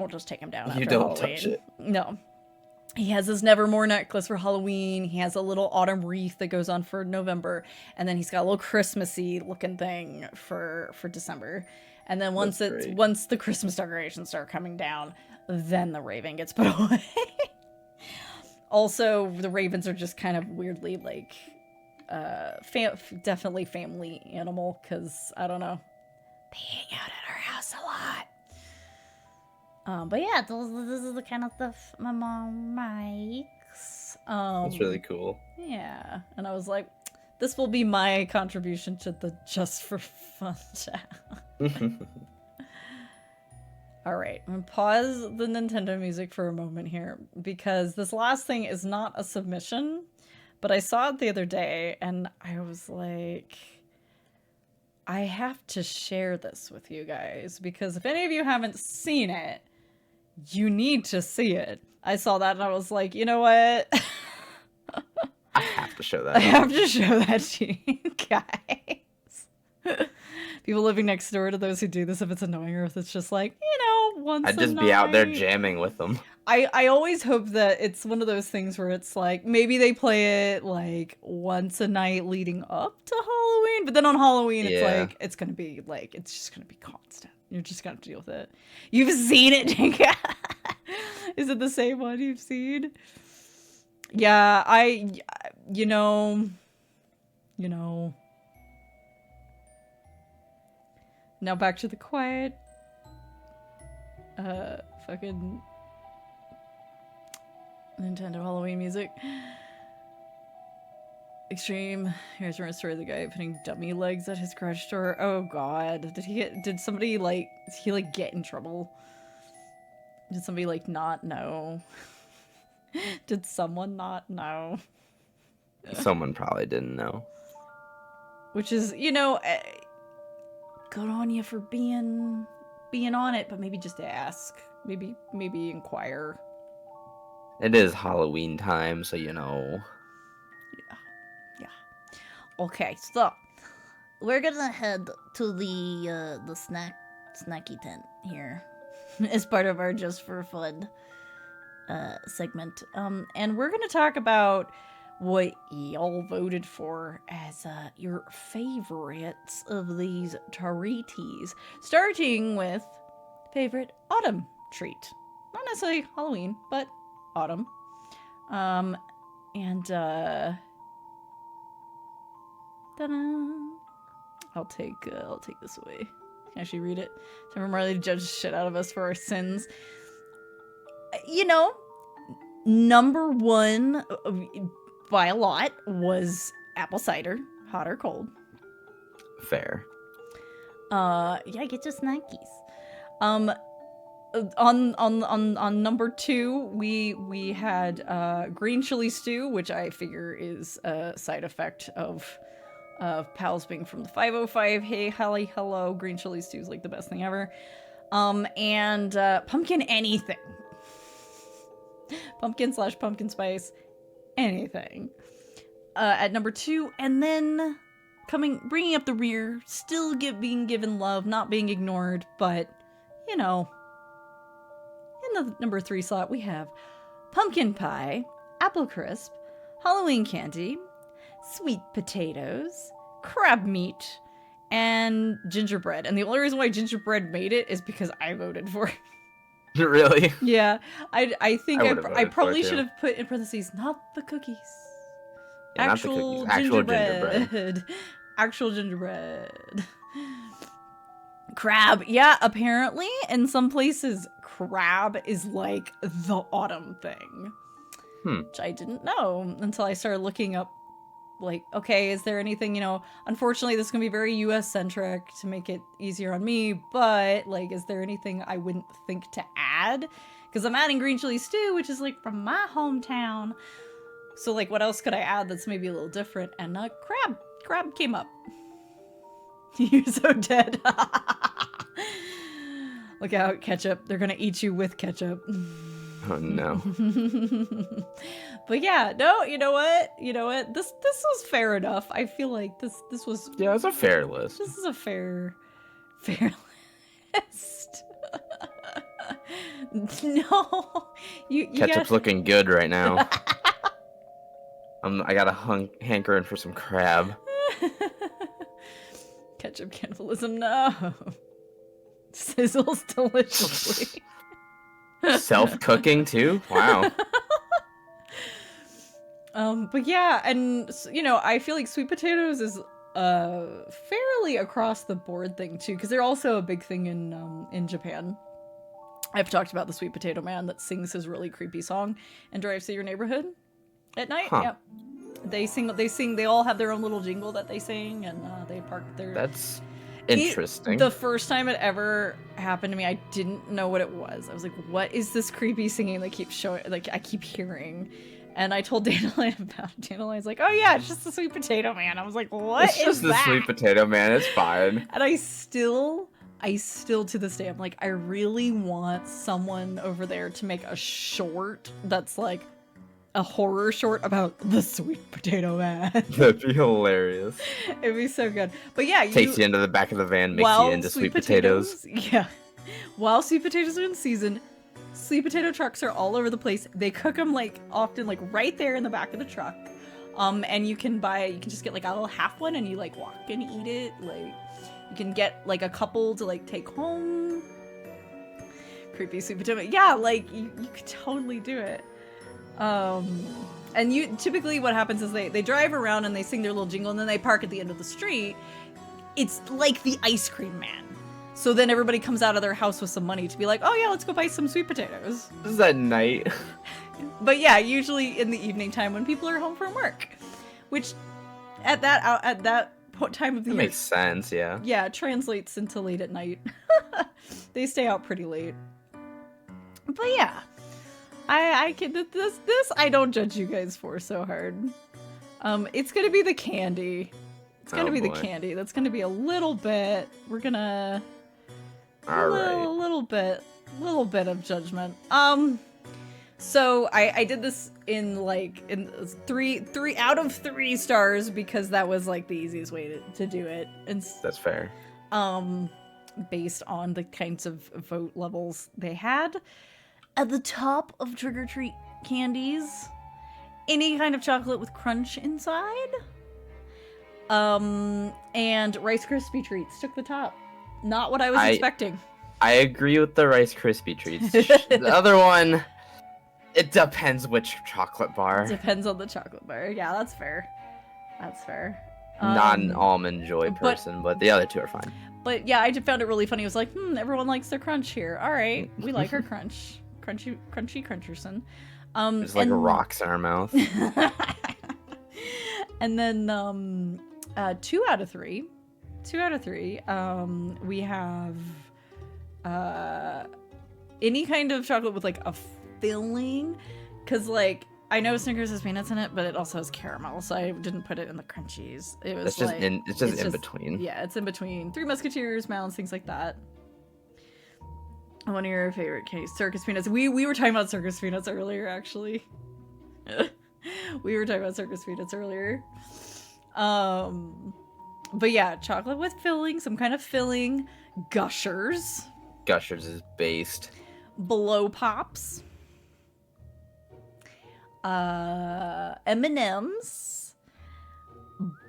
just take him down. You after don't Halloween. touch it. No. He has his Nevermore necklace for Halloween. He has a little autumn wreath that goes on for November, and then he's got a little Christmassy looking thing for December. And then once the Christmas decorations start coming down, then the raven gets put away. Also, the ravens are just kind of weirdly like, definitely family animal, because I don't know, they hang out at our house a lot. But yeah, this is the kind of stuff my mom makes. That's really cool. Yeah, and I was like, this will be my contribution to the Just for Fun chat. Alright, I'm gonna pause the Nintendo music for a moment here, because this last thing is not a submission, but I saw it the other day, and I was like, I have to share this with you guys, because if any of you haven't seen it, you need to see it. I saw that, and I was like, you know what? I have to show that. I have to show that to you guys. People living next door to those who do this, if it's annoying or if it's just like, once I'd just be out there jamming with them. I always hope that it's one of those things where it's like, maybe they play it like once a night leading up to Halloween, but then on Halloween it's like, it's gonna be like, it's just gonna be constant. You're just gonna have to deal with it. You've seen it, Dinka. Is it the same one you've seen? Yeah, you know. Now back to the quiet, fucking Nintendo Halloween music. Extreme. Here's a story of the guy putting dummy legs at his garage door. Oh god. Did somebody like, did he like get in trouble? Did somebody like not know? Did someone not know? Someone probably didn't know. Which is, you know, good on you for being on it, but maybe just ask. Maybe inquire. It is Halloween time, so you know. Yeah. Okay, so We're gonna head to the snacky tent here as part of our Just for Fun segment. And we're gonna talk about what y'all voted for as your favorites of these treaties. Starting with favorite autumn treat. Not necessarily Halloween, but autumn. Ta-da. I'll take this away. Can I actually read it? Time for Marley to judge the shit out of us for our sins. You know, number one by a lot was apple cider, hot or cold. Fair. Yeah, get your snackies. On number two, we had green chili stew, which I figure is a side effect of pals being from the 505. Hey, Holly, hello. Green chili stew is like the best thing ever. And pumpkin anything. Pumpkin/pumpkin spice anything. At number two, and then bringing up the rear, still being given love, not being ignored, but you know, in the number 3 slot we have pumpkin pie, apple crisp, Halloween candy, sweet potatoes, crab meat, and gingerbread. And the only reason why gingerbread made it is because I voted for it. Really? Yeah, I think would've I voted probably for it, should too. have put in parentheses, not the cookies. Yeah, not the cookies, actual gingerbread. Actual gingerbread. Crab. Yeah, apparently in some places crab is like the autumn thing. Which I didn't know until I started looking up, like, okay, is there anything, you know, unfortunately this is gonna be very US centric to make it easier on me, but like, is there anything I wouldn't think to add? Because I'm adding green chili stew, which is like from my hometown. So like, what else could I add that's maybe a little different? And crab came up. You're so dead. Look out, ketchup. They're gonna eat you with ketchup. Oh no. But yeah, no, you know what? This was fair enough. I feel like this was, Yeah, it's a fair list. this is a fair list. No, you Ketchup's gotta- looking good right now. I got a hankering for some crab. Ketchup cannibalism, no. Sizzles deliciously. Self-cooking too? Wow. But yeah, and you know, I feel like sweet potatoes is a fairly across the board thing too, because they're also a big thing in Japan. I've talked about the sweet potato man that sings his really creepy song and drives through your neighborhood at night. Huh. Yep. They all have their own little jingle that they sing, and they park their. That's interesting. The first time it ever happened to me, I didn't know what it was. I was like, what is this creepy singing that keeps showing, like I keep hearing? And I told Dandelion about it. Dandelion's like, oh yeah, it's just the sweet potato man. I was like, what It's is just the that? sweet potato man, it's fine. And I still to this day, I'm like, I really want someone over there to make a short that's like a horror short about the sweet potato man. That'd be hilarious. It'd be so good. But yeah, Takes you into the back of the van, makes while you into sweet potatoes. Yeah. While sweet potatoes are in season, sweet potato trucks are all over the place. They cook them like often like right there in the back of the truck. And you can just get like a little half one and you like walk and eat it. Like you can get like a couple to like take home. Creepy sweet potato. Yeah, like you could totally do it. And you typically what happens is they drive around and they sing their little jingle and then they park at the end of the street. It's like the ice cream man. So then everybody comes out of their house with some money to be like, oh yeah, let's go buy some sweet potatoes. This is at night. But yeah, usually in the evening time when people are home from work. Which, at that time of the That year. makes sense, yeah. Yeah, it translates into late at night. They stay out pretty late. But yeah, I can this I don't judge you guys for so hard. It's gonna be the candy. It's gonna be the candy. That's gonna be a little bit. We're gonna a little bit of judgment. So I did this in like in three out of 3 stars because that was like the easiest way to do it. And that's fair. Based on the kinds of vote levels they had. At the top of Trick or Treat candies, any kind of chocolate with crunch inside. And Rice Krispie treats took the top. Not what I was expecting. I agree with the Rice Krispie treats. The other one, it depends which chocolate bar. Depends on the chocolate bar. Yeah, that's fair. That's fair. Not an almond joy person, but the other 2 are fine. But yeah, I just found it really funny. It was like, everyone likes their crunch here. All right, we like our crunch. Crunchy cruncherson. It's like rocks in our mouth. And then 2 out of 3. 2 out of 3. We have any kind of chocolate with like a filling, because like I know Snickers has peanuts in it, but it also has caramel, so I didn't put it in the crunchies. It was it's just in between. Yeah, it's in between. 3 Musketeers, Mounds, things like that. One of your favorite candies, circus peanuts. We were talking about circus peanuts earlier, actually. We were talking about circus peanuts earlier. But yeah, chocolate with filling, some kind of filling. Gushers. Gushers is based. Blow pops. M&M's.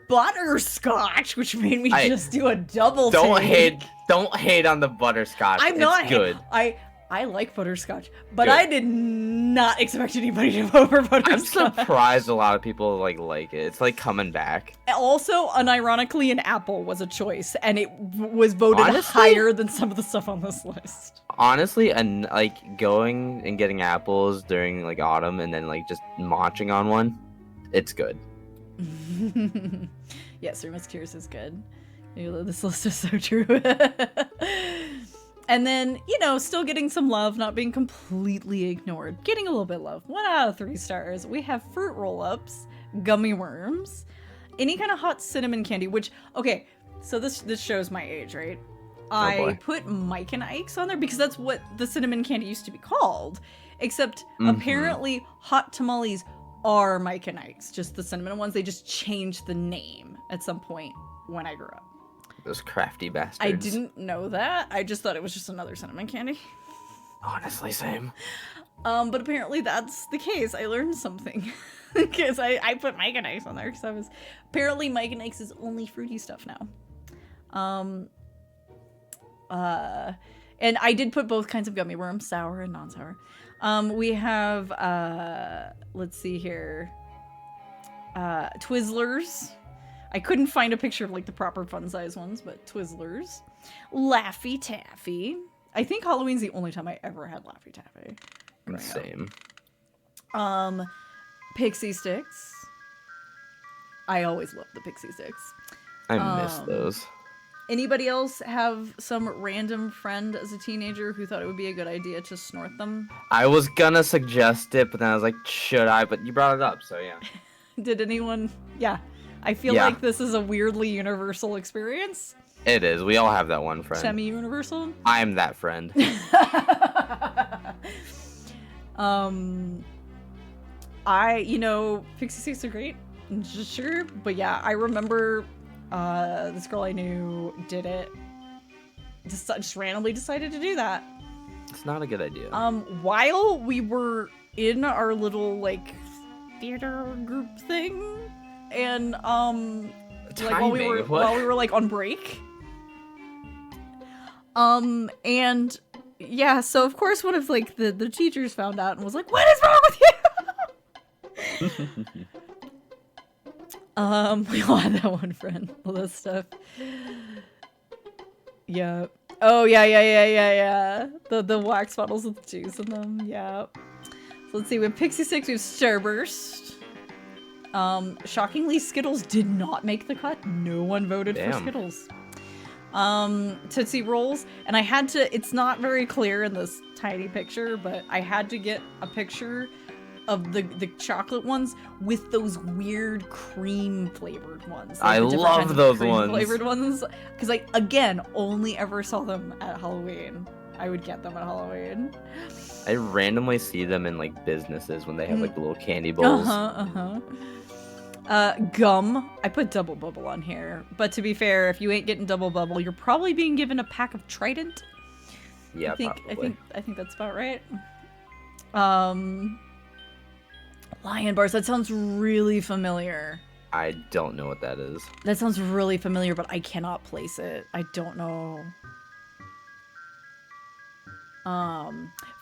Butterscotch, which made me just do a double take. Don't hate on the butterscotch. I'm not good. I like butterscotch, but I did not expect anybody to vote for butterscotch. I'm surprised a lot of people like it. It's like coming back. Also, unironically, an apple was a choice, and it was voted higher than some of the stuff on this list. Honestly, and like going and getting apples during like autumn, and then like just munching on one, it's good. Yes, 3 Musketeers is good. This list is so true. And then, still getting some love, not being completely ignored. Getting a little bit of love. 1 out of 3 stars. We have fruit roll-ups, gummy worms, any kind of hot cinnamon candy, which, okay, so this shows my age, right? I put Mike and Ike's on there because that's what the cinnamon candy used to be called. Except apparently hot tamales are Mike and Ike's, just the cinnamon ones. They just changed the name at some point when I grew up. Those crafty bastards. I didn't know that. I just thought it was just another cinnamon candy. Honestly, same. But apparently that's the case. I learned something. Because I put Mike and Ike's on there because apparently Mike and Ike's is only fruity stuff now. And I did put both kinds of gummy worms, sour and non-sour. We have, let's see here, Twizzlers. I couldn't find a picture of like the proper fun size ones, but Twizzlers. Laffy Taffy. I think Halloween's the only time I ever had Laffy Taffy. Same. Pixie Sticks. I always loved the Pixie Sticks. I miss those. Anybody else have some random friend as a teenager who thought it would be a good idea to snort them? I was gonna suggest it, but then I was like, should I? But you brought it up, so yeah. Did anyone? Yeah. I feel like this is a weirdly universal experience. It is. We all have that one friend. Semi-universal? I'm that friend. Pixie Sticks are great. Sure. But yeah, I remember this girl I knew did it. Just randomly decided to do that. It's not a good idea. While we were in our little, like, theater group thing, and, like, while we were, like, on break. And, yeah, so, of course, one of, like, the teachers found out and was like, what is wrong with you? We all had that one friend, all that stuff. Yeah. Oh, yeah. The wax bottles with juice in them, yeah. So let's see, we have Pixie Sticks, we have Starburst. Shockingly, Skittles did not make the cut. No one voted for Damn. Skittles. Tootsie Rolls, and I had to, it's not very clear in this tiny picture, but I had to get a picture of the chocolate ones with those weird cream flavored ones. I the different love kinds of those cream ones. flavored ones, because I, again, only ever saw them at Halloween. I would get them at Halloween. I randomly see them in like businesses when they have like the little candy bowls. Gum. I put Double Bubble on here, but to be fair, if you ain't getting Double Bubble, you're probably being given a pack of Trident. Yeah, I think that's about right. Lion bars. That sounds really familiar. I don't know what that is. That sounds really familiar, but I cannot place it. I don't know.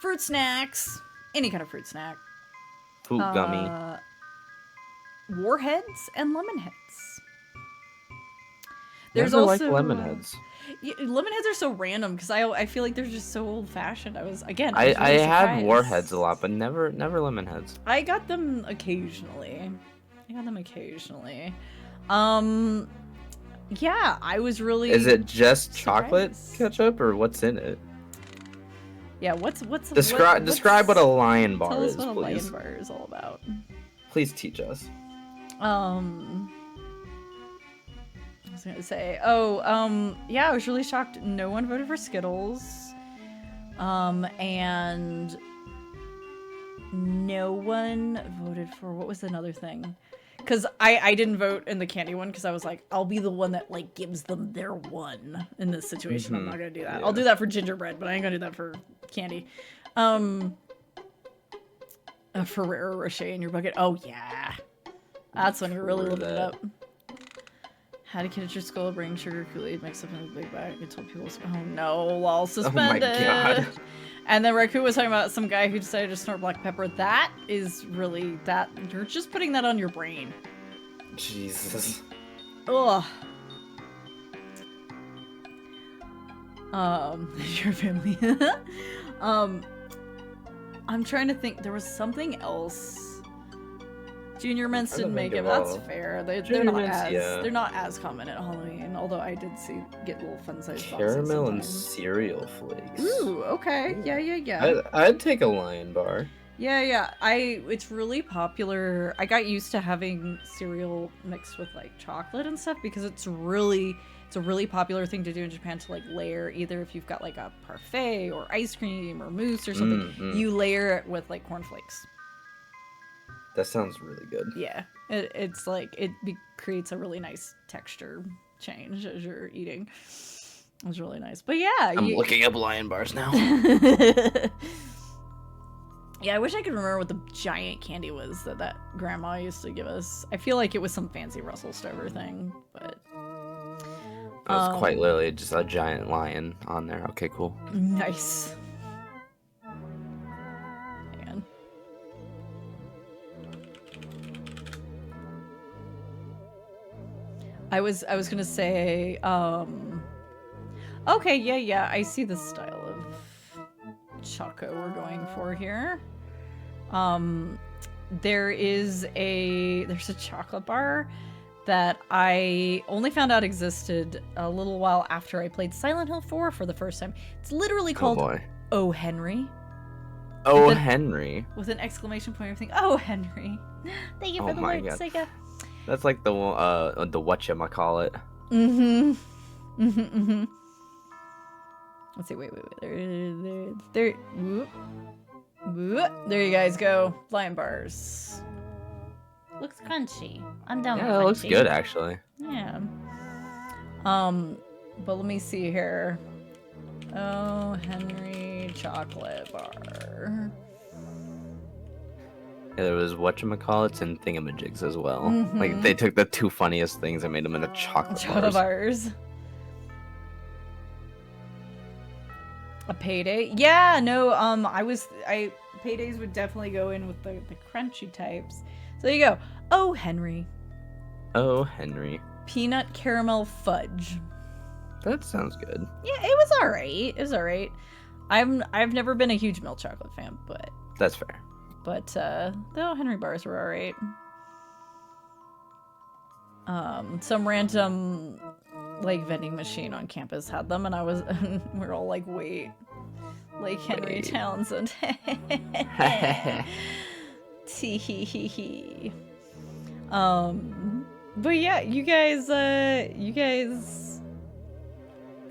Fruit snacks. Any kind of fruit snack. Fruit gummy. Warheads and lemon heads. There's Never also liked lemon heads. Yeah, lemon heads are so random because I feel like they're just so old fashioned. I was I really had surprised. warheads a lot, but never lemon heads. I got them occasionally. Yeah, I was really. Is it just chocolate surprised. ketchup or what's in it? Yeah, what's Describe what a lion bar tell us is, what a please. lion bar is all about. Please teach us. I was gonna say, yeah, I was really shocked. No one voted for Skittles, and no one voted for, what was another thing? Because I didn't vote in the candy one because I was like, I'll be the one that like gives them their one in this situation. I'm not gonna do that. Yeah. I'll do that for gingerbread, but I ain't gonna do that for candy. A Ferrero Rocher in your bucket. Oh yeah, that's when you're really living it up. How to catch your skull, bring sugar Kool-Aid, mix up in a big bag. I told people, oh no, lol, suspended. Oh my god. And then Raku was talking about some guy who decided to snort black pepper. That is really, that, you're just putting that on your brain. Jesus. Ugh. Your family. I'm trying to think, there was something else. Junior mints didn't make it. That's fair. They're not as common at Halloween. Although I did get little fun-sized boxes. Caramel and sometimes. cereal flakes. Ooh, okay. Yeah. I'd take a lion bar. Yeah. It's really popular. I got used to having cereal mixed with like chocolate and stuff because it's a really popular thing to do in Japan to like layer, either if you've got like a parfait or ice cream or mousse or something, you layer it with like cornflakes. That sounds really good. Yeah, it's like creates a really nice texture change as you're eating. It's really nice. But yeah, I'm looking up lion bars now. Yeah, I wish I could remember what the giant candy was that grandma used to give us. I feel like it was some fancy Russell Stover thing, but It was quite literally just a giant lion on there. Okay, cool. Nice. Man. I was gonna say, okay, yeah, I see the style of Choco we're going for here. There's a chocolate bar that I only found out existed a little while after I played Silent Hill 4 for the first time. It's literally called Oh Henry. Oh Henry. With an exclamation point or everything. Oh Henry. Thank you for the word, Sega. That's like the whatchamacallit. Let's see, wait. There you guys go. Lion bars. Looks crunchy. I'm down with Yeah, it looks good actually. Yeah. But let me see here. Oh, Henry chocolate bar. Yeah, there was whatchamacallits and thingamajigs as well. Like they took the two funniest things and made them into chocolate bars. A payday? Yeah, no, paydays would definitely go in with the crunchy types. So there you go. Oh Henry. Oh Henry. Peanut caramel fudge. That sounds good. Yeah, it was alright. I've never been a huge milk chocolate fan, but That's fair. the Oh Henry bars were alright. Some random like vending machine on campus had them, and I was we're all like, wait, like Henry Wait. Townsend. Tee. But yeah, you guys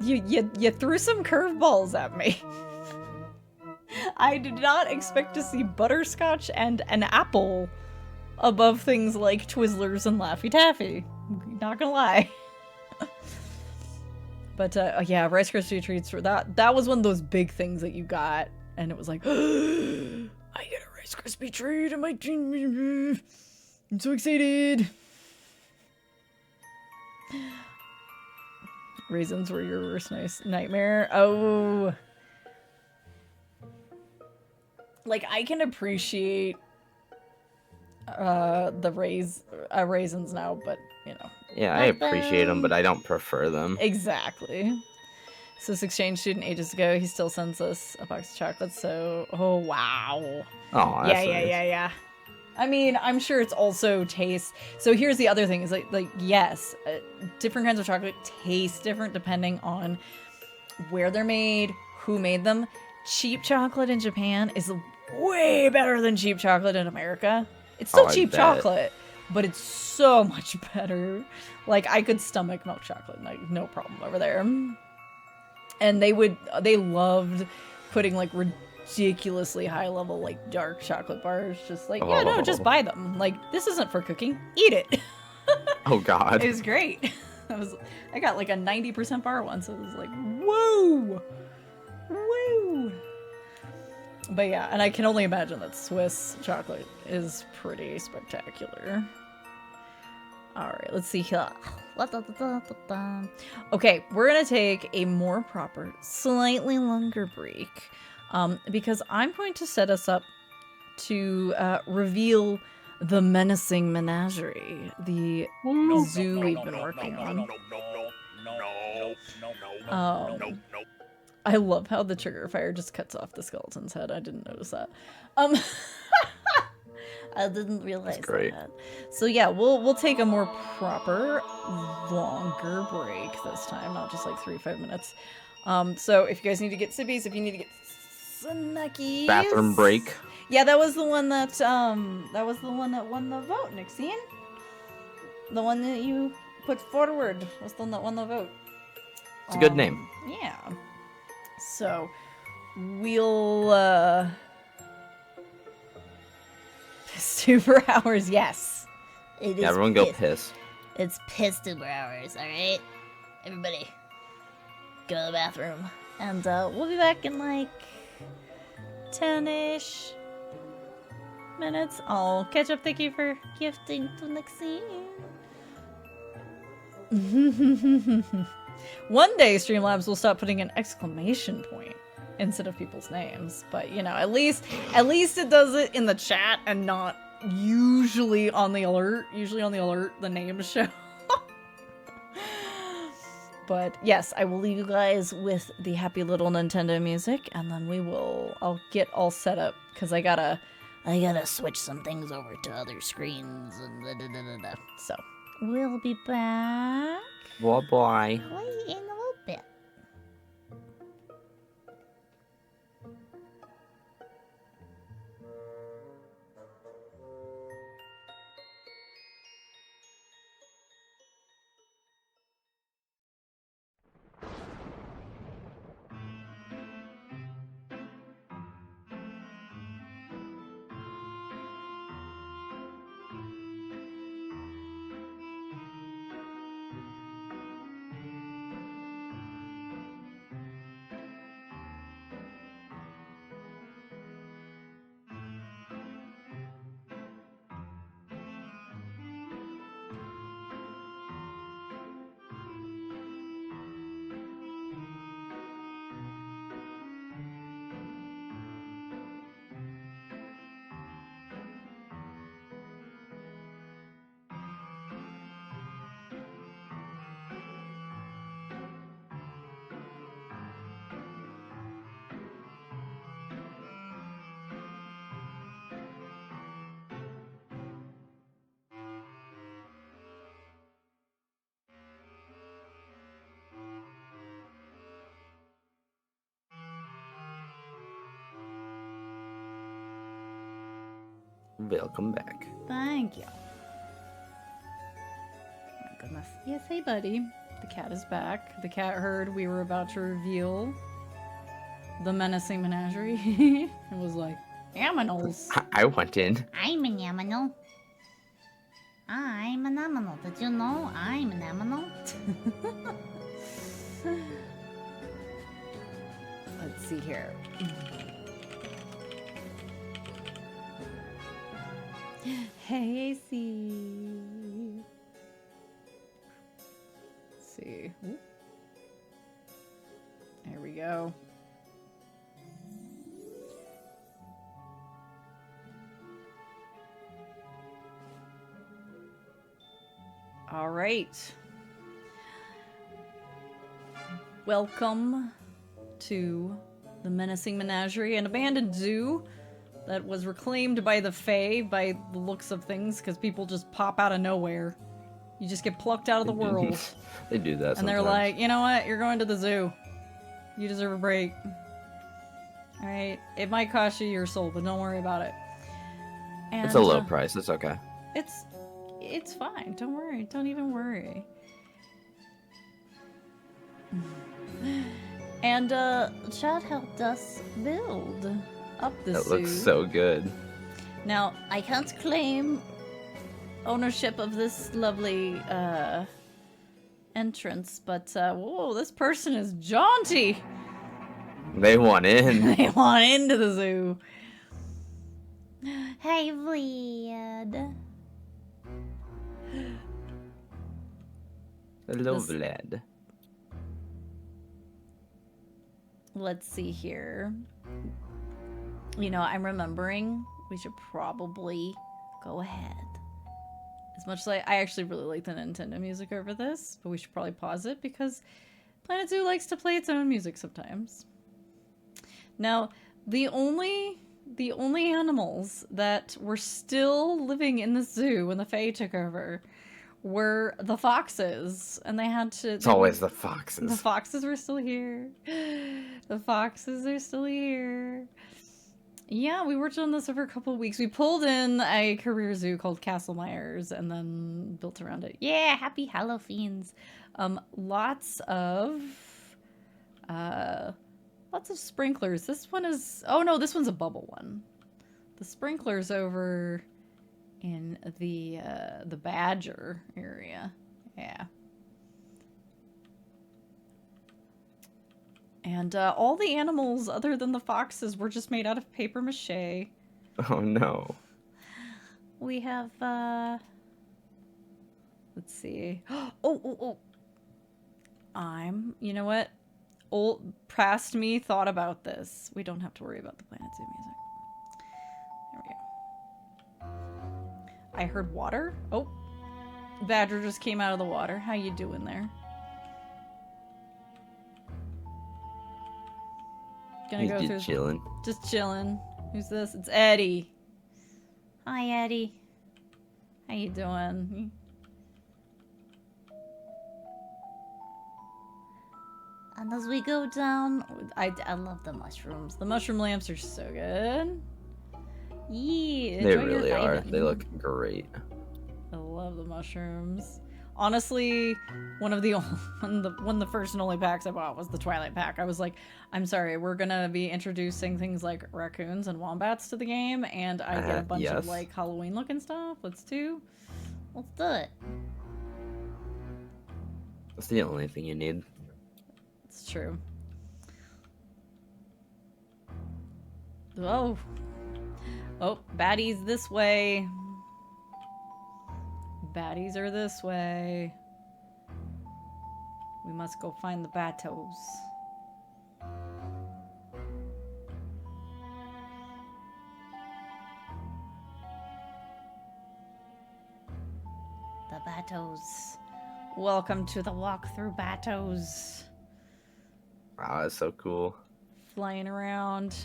you threw some curveballs at me. I did not expect to see butterscotch and an apple above things like Twizzlers and Laffy Taffy. Not gonna lie. But yeah, Rice Krispie treats were that was one of those big things that you got, and it was like, I get a Rice Krispie treat in my dream. I'm so excited. Raisins were your worst nightmare. Oh. Like, I can appreciate the raisins now, but, you know. Yeah, I appreciate them, but I don't prefer them. Exactly. So this exchange student ages ago, he still sends us a box of chocolates, so... Oh, wow. Oh, that's nice. Yeah. I mean, I'm sure it's also taste. So here's the other thing, is like yes, different kinds of chocolate taste different depending on where they're made, who made them. Cheap chocolate in Japan is way better than cheap chocolate in America. It's still cheap chocolate, but it's so much better. Like, I could stomach milk chocolate, like, no problem over there. And they loved putting, like, ridiculously high level, like, dark chocolate bars. Just like, yeah, no, just buy them. Like, this isn't for cooking. Eat it. Oh, God. It was great. I got, like, a 90% bar once. So it was like, whoa! Woo! But yeah, and I can only imagine that Swiss chocolate is pretty spectacular. Alright, let's see here. Okay, we're gonna take a more proper, slightly longer break. Because I'm going to set us up to reveal the Menacing Menagerie, the zoo we've been working on. I love how the trigger fire just cuts off the skeleton's head. I didn't notice that. I didn't realize that. So yeah, we'll take a more proper, longer break this time, not just like 3-5 minutes. So if you guys need to get sippies, if you need to get snackies, bathroom break. Yeah, that was the one that won the vote, Nixine. The one that you put forward was the one that won the vote. It's a good name. Yeah. So we'll piss tuber hours, yes. It is Everyone go piss. It's piss tuber hours, alright? Everybody, go to the bathroom. And we'll be back in like 10-ish minutes. I'll catch up. Thank you for gifting to Nixie. One day Streamlabs will stop putting an exclamation point instead of people's names, but you know, at least it does it in the chat and not usually on the alert. Usually on the alert the names show. But yes, I will leave you guys with the happy little Nintendo music, and then I'll get all set up because I gotta switch some things over to other screens and So we'll be back. Bye-bye. In a little bit. Welcome back. Thank you. My goodness. Yes, hey, buddy. The cat is back. The cat heard we were about to reveal the Menacing Menagerie. It was like, aminals. I went in. I'm an animal. I'm an animal. Did you know I'm an animal? Let's see here. Hey, AC. Let's see. Oop. There we go. All right. Welcome to the Menacing Menagerie, an abandoned zoo that was reclaimed by the Fae by the looks of things, because people just pop out of nowhere. You just get plucked out of the world. They do that And they're sometimes. like, you know what? You're going to the zoo. You deserve a break. Alright? It might cost you your soul, but don't worry about it. And, It's a low price. It's okay. It's fine. Don't worry. Don't even worry. And Chad helped us build up the That zoo. looks so good. Now, I can't claim ownership of this lovely entrance, but whoa, this person is jaunty. They want in. They want into the zoo. Hey, Vlad. Hello, This- Vlad. Let's see here. You know, I'm remembering we should probably go ahead. As much as I actually really like the Nintendo music over this, but we should probably pause it because Planet Zoo likes to play its own music sometimes. Now, the only animals that were still living in the zoo when the Fae took over were the foxes, and they had to. It's always the foxes. The foxes were still here. The foxes are still here. Yeah, we worked on this over a couple of weeks. We pulled in a career zoo called Castle Myers and then built around it. Yeah, happy Hallowfiends. Lots of sprinklers. This one is, oh no, this one's a bubble one. The sprinklers over in the Badger area. Yeah. And all the animals other than the foxes were just made out of paper mache. Oh no. We have let's see. Oh. You know what? Old past me thought about this. We don't have to worry about the Planet Zoo music. There we go. I heard water. Oh. Badger just came out of the water. How you doing there? Gonna He's go just through. chilling. Just chilling. Who's this? It's Eddie. Hi, Eddie. How you doing? And as we go down, I love the mushrooms. The mushroom lamps are so good. Yeah, They enjoy your really are. item. They look great. I love the mushrooms. Honestly, one of the one of the first and only packs I bought was the Twilight pack. I was like, I'm sorry, we're gonna be introducing things like raccoons and wombats to the game, and I get a bunch of yes. like Halloween looking stuff. Let's do it. That's the only thing you need. It's true. Oh, baddies this way. Baddies are this way. We must go find the Batos. The Batos. Welcome to the walkthrough, Batos. Wow, that's so cool. Flying around.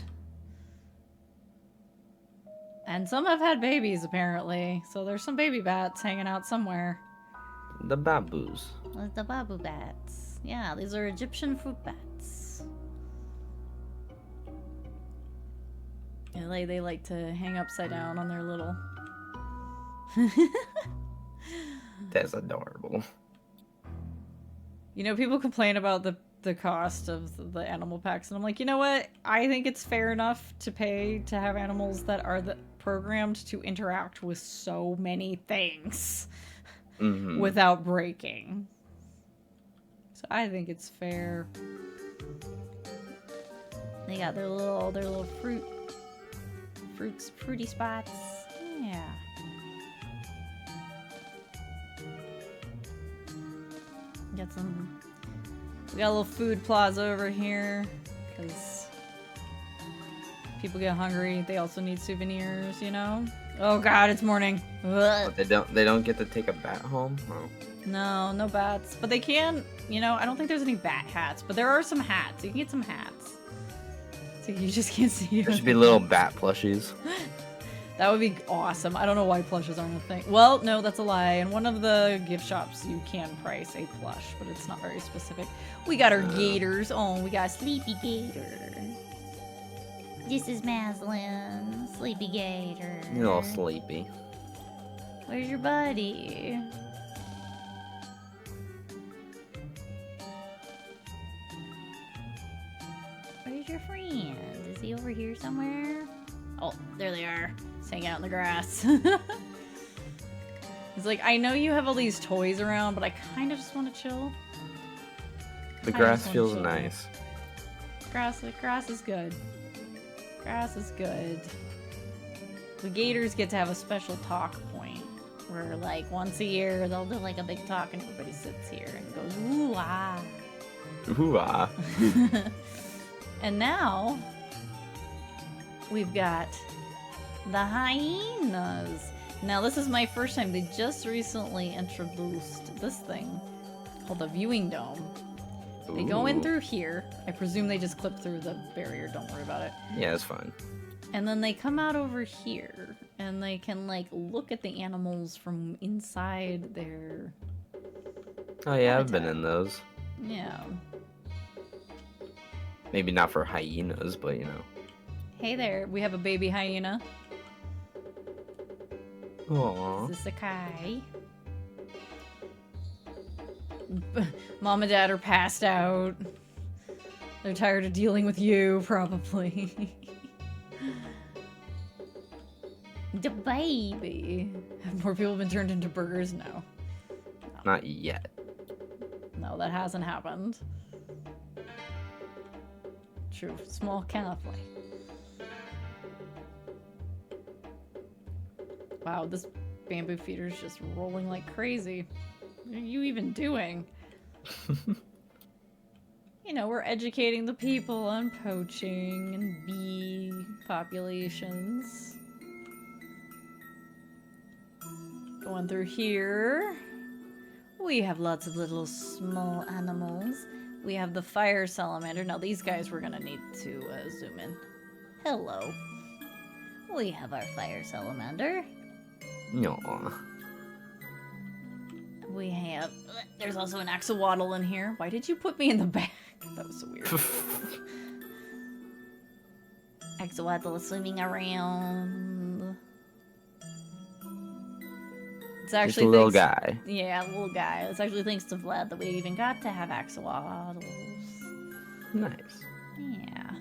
And some have had babies, apparently. So there's some baby bats hanging out somewhere. The baboos. The babu bats. Yeah, these are Egyptian fruit bats. Yeah, they like to hang upside down on their little That's adorable. You know, people complain about the cost of the animal packs, and I'm like, you know what? I think it's fair enough to pay to have animals that are programmed to interact with so many things without breaking. So I think it's fair. They got their little fruity spots. Yeah. We got a little food plaza over here because people get hungry. They also need souvenirs, you know. Oh God, it's morning. Ugh. But they don't get to take a bat home. Oh. No bats, but they can. You know, I don't think there's any bat hats, but there are some hats. You can get some hats. So you just can't see. There should be little bat plushies. That would be awesome. I don't know why plushes aren't a thing. Well, no, that's a lie. In one of the gift shops, you can price a plush, but it's not very specific. We got our gators. Oh, we got Sleepy Gator. This is Maslin. Sleepy Gator. You're all sleepy. Where's your buddy? Where's your friend? Is he over here somewhere? Oh, there they are. Just hanging out in the grass. He's like, I know you have all these toys around, but I kind of just want to chill. The grass feels nice. Grass is good. Grass is good. The gators get to have a special talk point where, like, once a year they'll do like a big talk and everybody sits here and goes, ooh ah. Ooh ah. And now we've got the hyenas. Now this is my first time. They just recently introduced this thing called a viewing dome. They go in through here. I presume they just clip through the barrier. Don't worry about it. Yeah, it's fine. And then they come out over here and they can like look at the animals from inside their Oh yeah, I've been habitat. in those. Yeah. Maybe not for hyenas, but you know. Hey there, we have a baby hyena. Aww. This is Sakai. Mom and Dad are passed out. They're tired of dealing with you, probably. The baby. Have more people been turned into burgers? No. Not yet. No, that hasn't happened. True. Small cannot fly. Wow, this bamboo feeder is just rolling like crazy. What are you even doing? You know, we're educating the people on poaching and bee populations. Going through here. We have lots of little small animals. We have the fire salamander. Now these guys we're gonna need to zoom in. Hello. We have our fire salamander. No. We have... There's also an axolotl in here. Why did you put me in the back? That was so weird. Axolotl is swimming around. It's actually just a little guy. Yeah, a little guy. It's actually thanks to Vlad that we even got to have axolotls. Nice. Yeah.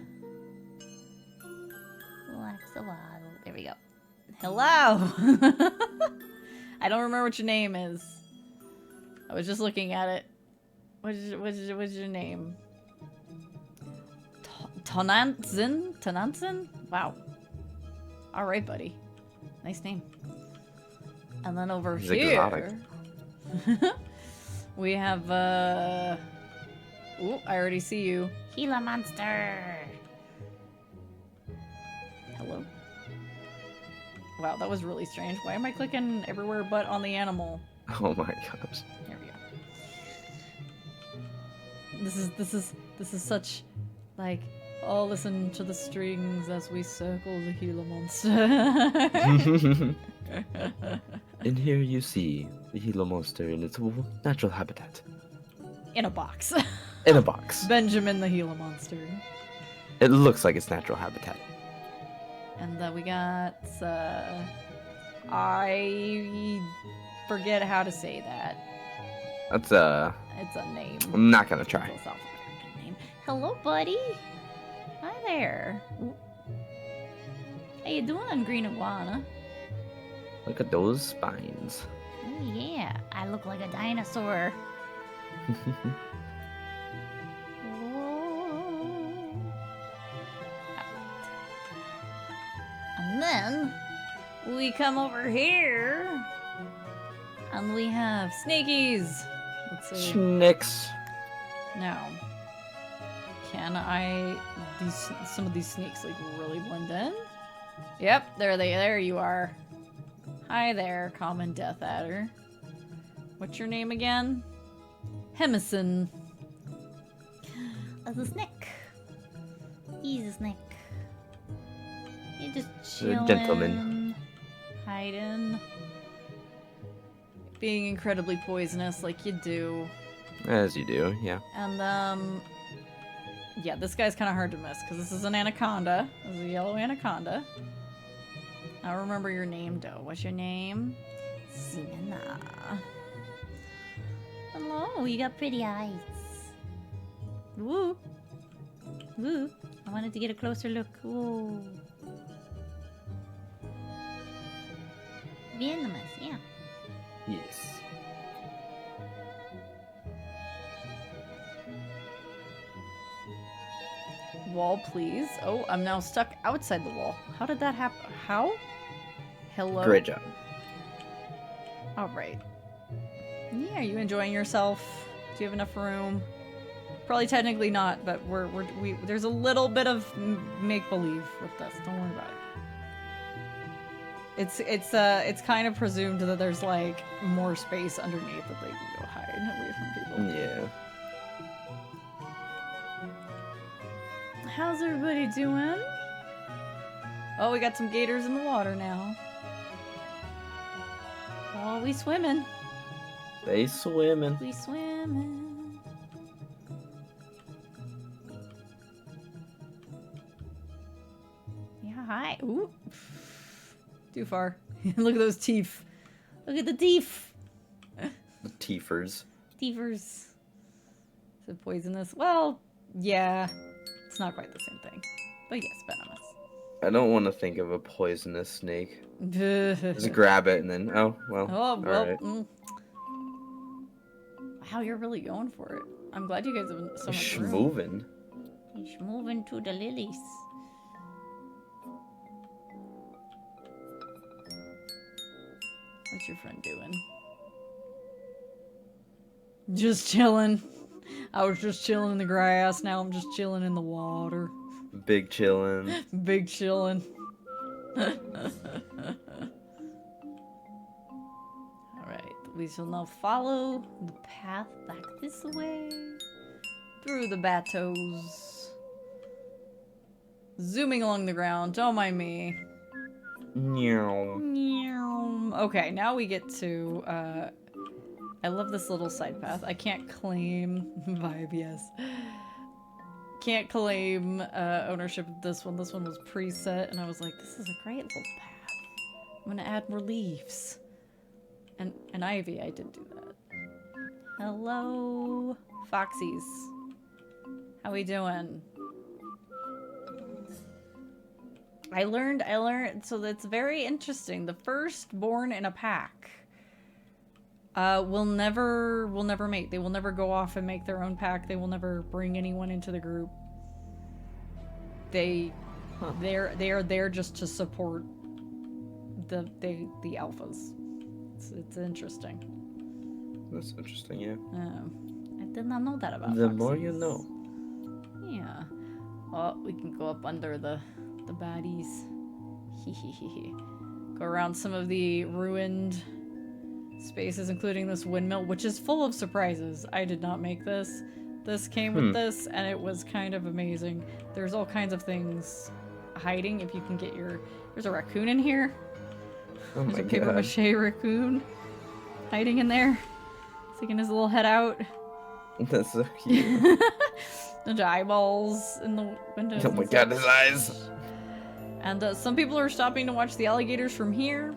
Little axolotl. There we go. Hello! I don't remember what your name is. I was just looking at it. What's your name? Tonantzin? Tonantzin? Wow. Alright, buddy. Nice name. And then over He's here... we have, Ooh, I already see you. Gila monster! Hello. Wow, that was really strange. Why am I clicking everywhere but on the animal? Oh my gosh. Here we go. This is such, like, oh, listen to the strings as we circle the Gila monster. And here you see the Gila monster in its natural habitat. In a box. In a box. Benjamin the Gila monster. It looks like its natural habitat. And we got I forget how to say that. That's It's a name. I'm not gonna try. It's a South American name. Hello, buddy. Hi there. Ooh. How you doing, green iguana? Look at those spines. Oh yeah, I look like a dinosaur. And then we come over here and we have snakies. Let's see. Snicks. Now, can some of these snakes like really blend in? Yep, there you are. Hi there, common death adder. What's your name again? Hemison. As a snake. He's a snake. You're just chilling. Gentleman. Hiding. Being incredibly poisonous like you do. As you do, yeah. And, yeah, this guy's kind of hard to miss because this is an anaconda. This is a yellow anaconda. I don't remember your name, though. What's your name? Sienna. Hello, you got pretty eyes. Woo. Woo. I wanted to get a closer look. Ooh. Vietnamese, yeah. Yes. Wall, please. Oh, I'm now stuck outside the wall. How did that happen? How? Hello? Great job. Alright. Yeah, are you enjoying yourself? Do you have enough room? Probably technically not, but there's a little bit of make-believe with this. Don't worry about it. It's kind of presumed that there's like more space underneath that they can go hide away from people. Yeah. How's everybody doing? Oh, we got some gators in the water now. Oh, we swimming. They swimming. We swimming. Yeah, hi. Ooh. Too far. Look at those teeth. Look at the teeth. The teefers. Teefers. Is it poisonous? Well, yeah. It's not quite the same thing. But yes, venomous. I don't want to think of a poisonous snake. Just grab it and then, oh, well. Oh, well. Alright. Wow, you're really going for it. I'm glad you guys have so much room. Moving. He's moving to the lilies. What's your friend doing? Just chilling. I was just chilling in the grass. Now I'm just chilling in the water. Big chillin'. Big chilling. Alright, we shall now follow the path back this way. Through the bateaus. Zooming along the ground. Don't mind me. Meow. Meow. Okay, now we get to, I love this little side path. I can't claim vibe, yes. Can't claim ownership of this one. This one was preset, and I was like, this is a great little path. I'm gonna add more leaves. And ivy, I did do that. Hello, Foxies. How we doing? I learned, so that's very interesting. The firstborn in a pack will never mate. They will never go off and make their own pack. They will never bring anyone into the group. They are there just to support the alphas. It's interesting. That's interesting, yeah. I did not know that about The foxes. more you know. Yeah. Oh, we can go up under the baddies. Go around some of the ruined spaces, including this windmill, which is full of surprises. I did not make this. This came with this, and it was kind of amazing. There's all kinds of things hiding if you can get your... There's a raccoon in here. Oh There's my a paper god. mache raccoon hiding in there, sticking his little head out. That's so cute. There's eyeballs in the windows. Oh my god, his eyes. And some people are stopping to watch the alligators from here.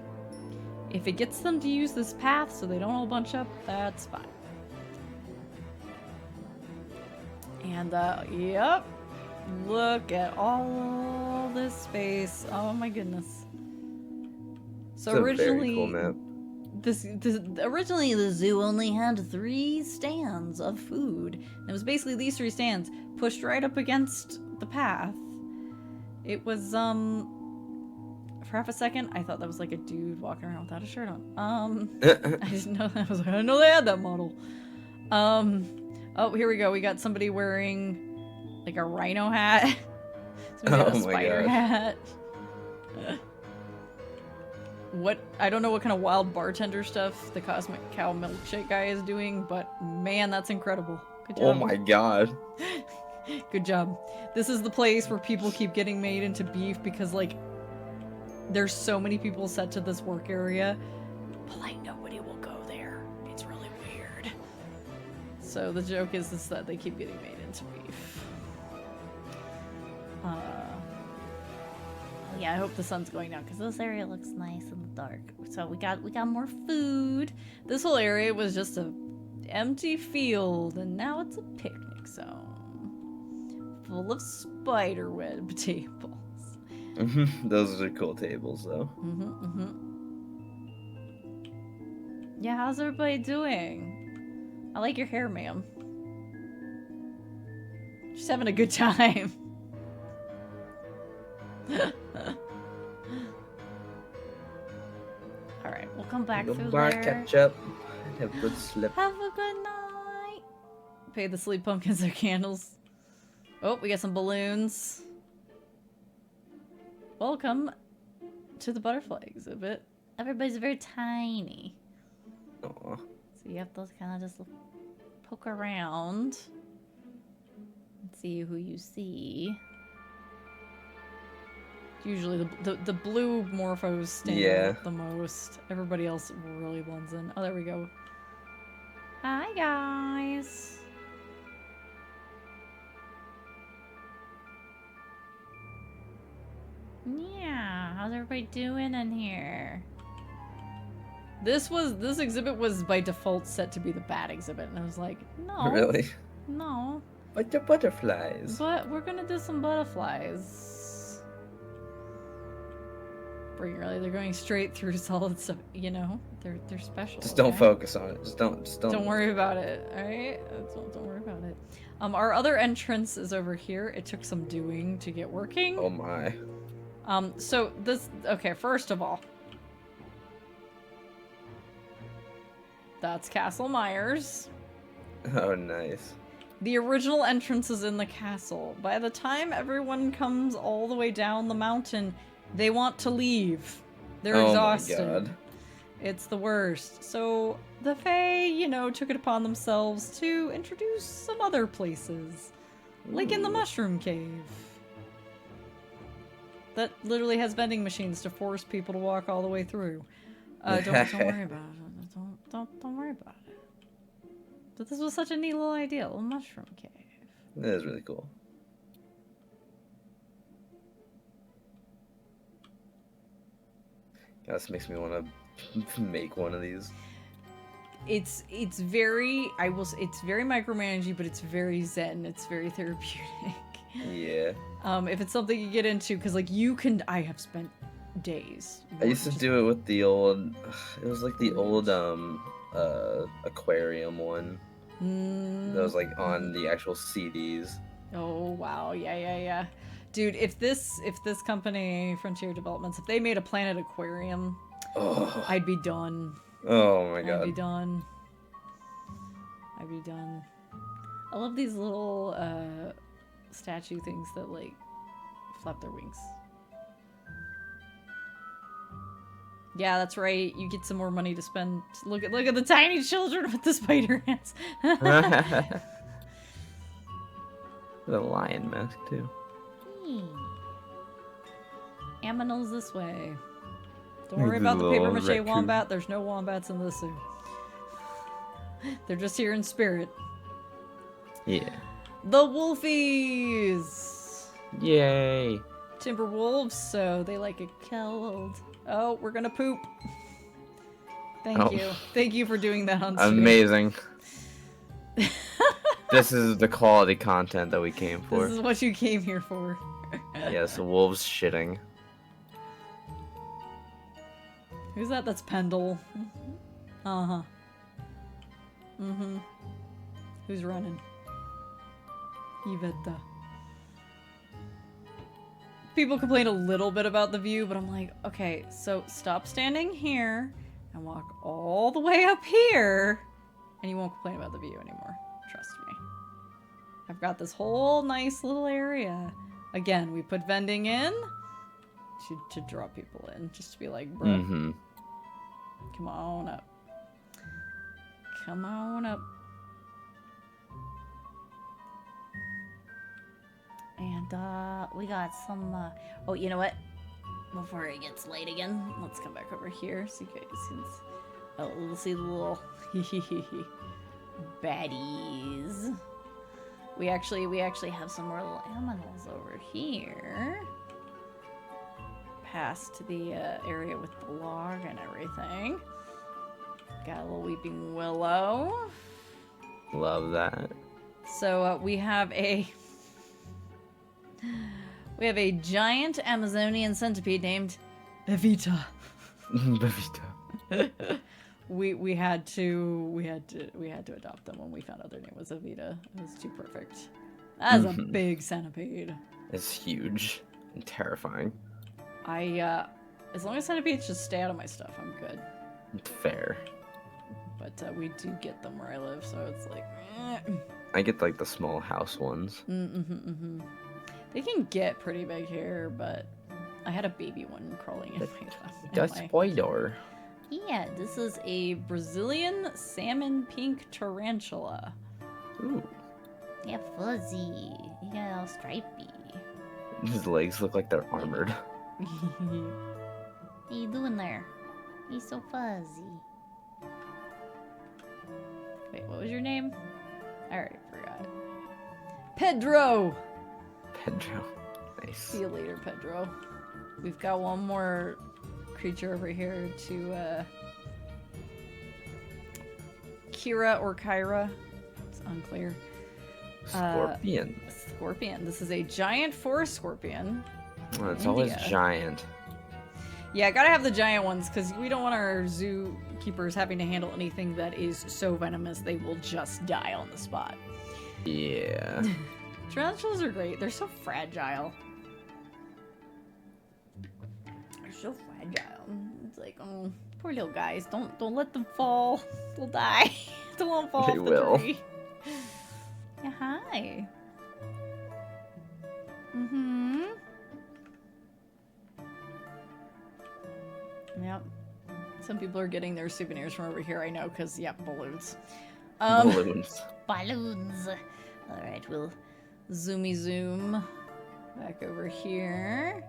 If it gets them to use this path so they don't all bunch up, that's fine. And, yep. Look at all this space. Oh my goodness. So It's a originally, very cool map. originally the zoo only had 3 stands of food. And it was basically these 3 stands pushed right up against the path. It was, for half a second, I thought that was like a dude walking around without a shirt on. I didn't know that. I was like, I didn't know they had that model. Oh, here we go. We got somebody wearing like a rhino hat. Somebody had a spider hat. What? I don't know what kind of wild bartender stuff the Cosmic Cow Milkshake guy is doing, but man, that's incredible. Good job. Oh my god. Good job. This is the place where people keep getting made into beef because, like, there's so many people set to this work area, but, like, nobody will go there. It's really weird. So the joke is that they keep getting made into beef. Yeah, I hope the sun's going down because this area looks nice in the dark. So we got more food. This whole area was just a empty field, and now it's a picnic zone full of spider web tables. Those are cool tables, though. Yeah, how's everybody doing? I like your hair, ma'am. Just having a good time. Alright, we'll come back through Bar, there. catch up. Have a good sleep. Have a good night. Pay the sleep pumpkins their candles. Oh, we got some balloons. Welcome to the butterfly exhibit. Everybody's very tiny. Aw. So you have to kind of just poke around and see who you see. Usually the blue morphos stand out the most. Everybody else really blends in. Oh, there we go. Hi, guys. Yeah, how's everybody doing in here? This exhibit was by default set to be the bat exhibit, and I was like, no. Really? No. But the butterflies. But we're gonna do some butterflies. Bring early, they're going straight through solid stuff. You know, they're special. Just don't okay? focus on it. Just don't. Don't worry about it. All right, don't worry about it. Our other entrance is over here. It took some doing to get working. Oh my. So this. Okay, first of all, that's Castle Myers. Oh, nice. The original entrance is in the castle. By the time everyone comes all the way down the mountain, they want to leave. They're exhausted. Oh my god. It's the worst. So the Fae, you know, took it upon themselves to introduce some other places. Like in the Mushroom Cave. That literally has vending machines to force people to walk all the way through. Don't worry about it. Don't worry about it. But this was such a neat little idea, a little mushroom cave. That is really cool. God, this makes me want to make one of these. It's very, I will say, it's very micromanaging, but it's very zen. It's very therapeutic. Yeah. If it's something you get into, because like I have spent days. I used to do it with the old. It was like the old aquarium one. That was like on the actual CDs. Oh wow, yeah. Dude, if this company, Frontier Developments, if they made a Planet Aquarium, I'd be done. Oh my god. I'd be done. I love these little statue things that like flap their wings. Yeah, that's right. You get some more money to spend. Look at the tiny children with the spider hands. The lion mask too. Aminals this way. Don't worry about the paper mache raccoon. wombat. There's no wombats in this zoo. They're just here in spirit. Yeah. The Wolfies! Yay. Timber wolves, so they like it cold. Oh, we're gonna poop. Thank you. Thank you for doing that on stream. Amazing. This is the quality content that we came for. This is what you came here for. Yes, wolves shitting. Who's that? That's Pendle. Uh-huh. Mm-hmm. Who's running? Iveta. People complain a little bit about the view, but I'm like, okay, so stop standing here and walk all the way up here, and you won't complain about the view anymore. Trust me. I've got this whole nice little area. Again, we put vending in to draw people in, just to be like, bro, come on up. Come on up. And, we got some, oh, you know what? Before it gets late again, let's come back over here so you guys can, oh, we'll see the little baddies. We actually have some more little animals over here. Past the, area with the log and everything. Got a little weeping willow. Love that. So, we have a giant Amazonian centipede named Evita. Bevita. we had to adopt them when we found out their name was Evita. It was too perfect. That's a big centipede. It's huge and terrifying. As long as centipedes just stay out of my stuff, I'm good. Fair. But we do get them where I live, so it's like. I get like the small house ones. They can get pretty big here, but I had a baby one crawling in my. That's spider. Yeah, this is a Brazilian salmon pink tarantula. Ooh. Yeah, fuzzy. You got all stripey. His legs look like they're armored. What you doing there? He's so fuzzy. Wait, what was your name? I already forgot. Pedro! Pedro. Nice. See you later, Pedro. We've got one more creature over here to, Kira or Kyra. It's unclear. Scorpion. Scorpion. This is a giant forest scorpion. Oh, it's always giant. Yeah, gotta have the giant ones, because we don't want our zookeepers having to handle anything that is so venomous they will just die on the spot. Yeah. Tarantulas are great. They're so fragile. They're so fragile. It's like, oh, poor little guys. Don't let them fall. They'll die. They won't fall They off will. the tree. Yeah, hi. Yep. Some people are getting their souvenirs from over here, I know, because, yeah, balloons. Balloons. Balloons. Alright, we'll zoom back over here.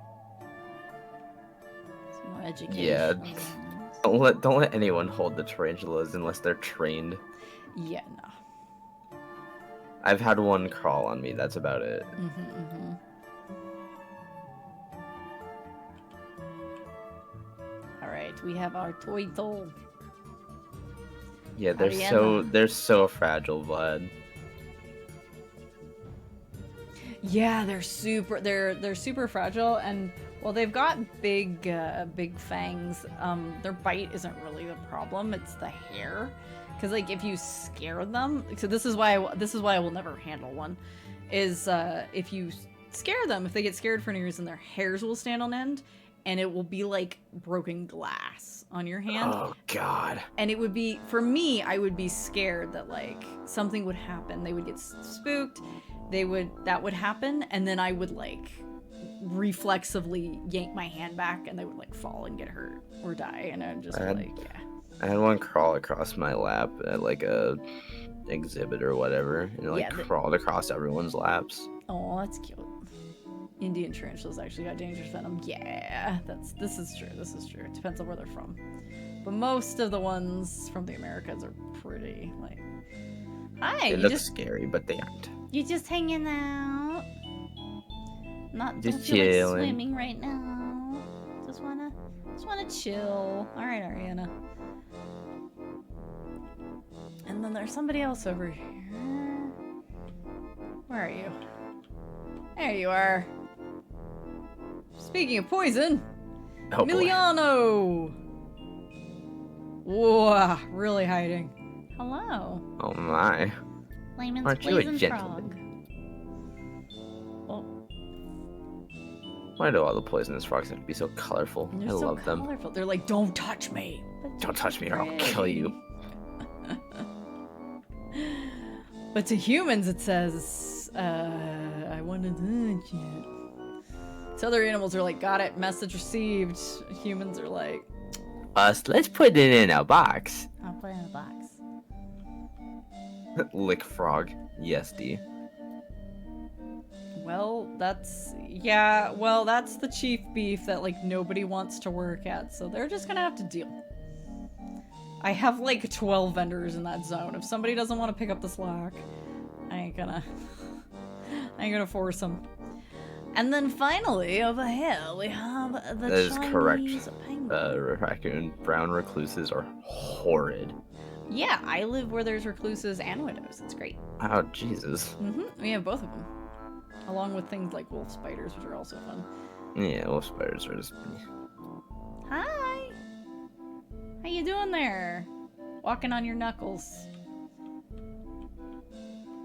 Some more education. Yeah. Don't let anyone hold the tarantulas unless they're trained. Yeah, no. I've had one crawl on me, that's about it. Alright, we have our turtle. Yeah, they're Ariana. so fragile, bud. Yeah, they're super fragile, and well, they've got big fangs. Their bite isn't really the problem; it's the hair. Because like if you scare them, so this is why I will never handle one. Is if you scare them, if they get scared for any reason, their hairs will stand on end, and it will be like broken glass on your hand. Oh God. And it would be, for me, I would be scared that like something would happen. They would get spooked. That would happen, and then I would like reflexively yank my hand back, and they would like fall and get hurt or die, and I'd just be like, yeah. I had one crawl across my lap at like a exhibit or whatever, and it like crawled across everyone's laps. Oh, that's cute. Indian tarantulas actually got dangerous venom. Yeah, this is true. It depends on where they're from, but most of the ones from the Americas are pretty like. Hi. They look scary, but they aren't. You just hanging out? Not Just don't feel like chilling. swimming right now. Just wanna chill. All right, Ariana. then there's somebody else over here. Where are you? There you are. Speaking of poison, Oh, boy. Emiliano! Whoa, really hiding. Hello. Oh my. Layman's Aren't you a poison gentleman? frog. Oh, Why do all the poisonous frogs have to be so colorful? they're I so love them. colorful. They're like, don't touch me. But Don't touch me or I'll pretty. kill you. But to humans, it says, I want to touch you. To other animals are like, got it, message received. Humans are like, Let's put it in a box. I'll put it in a box. Lick frog. Yes, D. Well, that's the chief beef that like nobody wants to work at, so they're just gonna have to deal. I have like 12 vendors in that zone. If somebody doesn't want to pick up the slack, I ain't gonna force them. And then finally, over here, we have the That is Chinese correct. penguin. Raccoon brown recluses are horrid. Yeah, I live where there's recluses and widows. It's great. Oh, Jesus. We have both of them. Along with things like wolf spiders, which are also fun. Yeah, wolf spiders are just... Hi! How you doing there? Walking on your knuckles.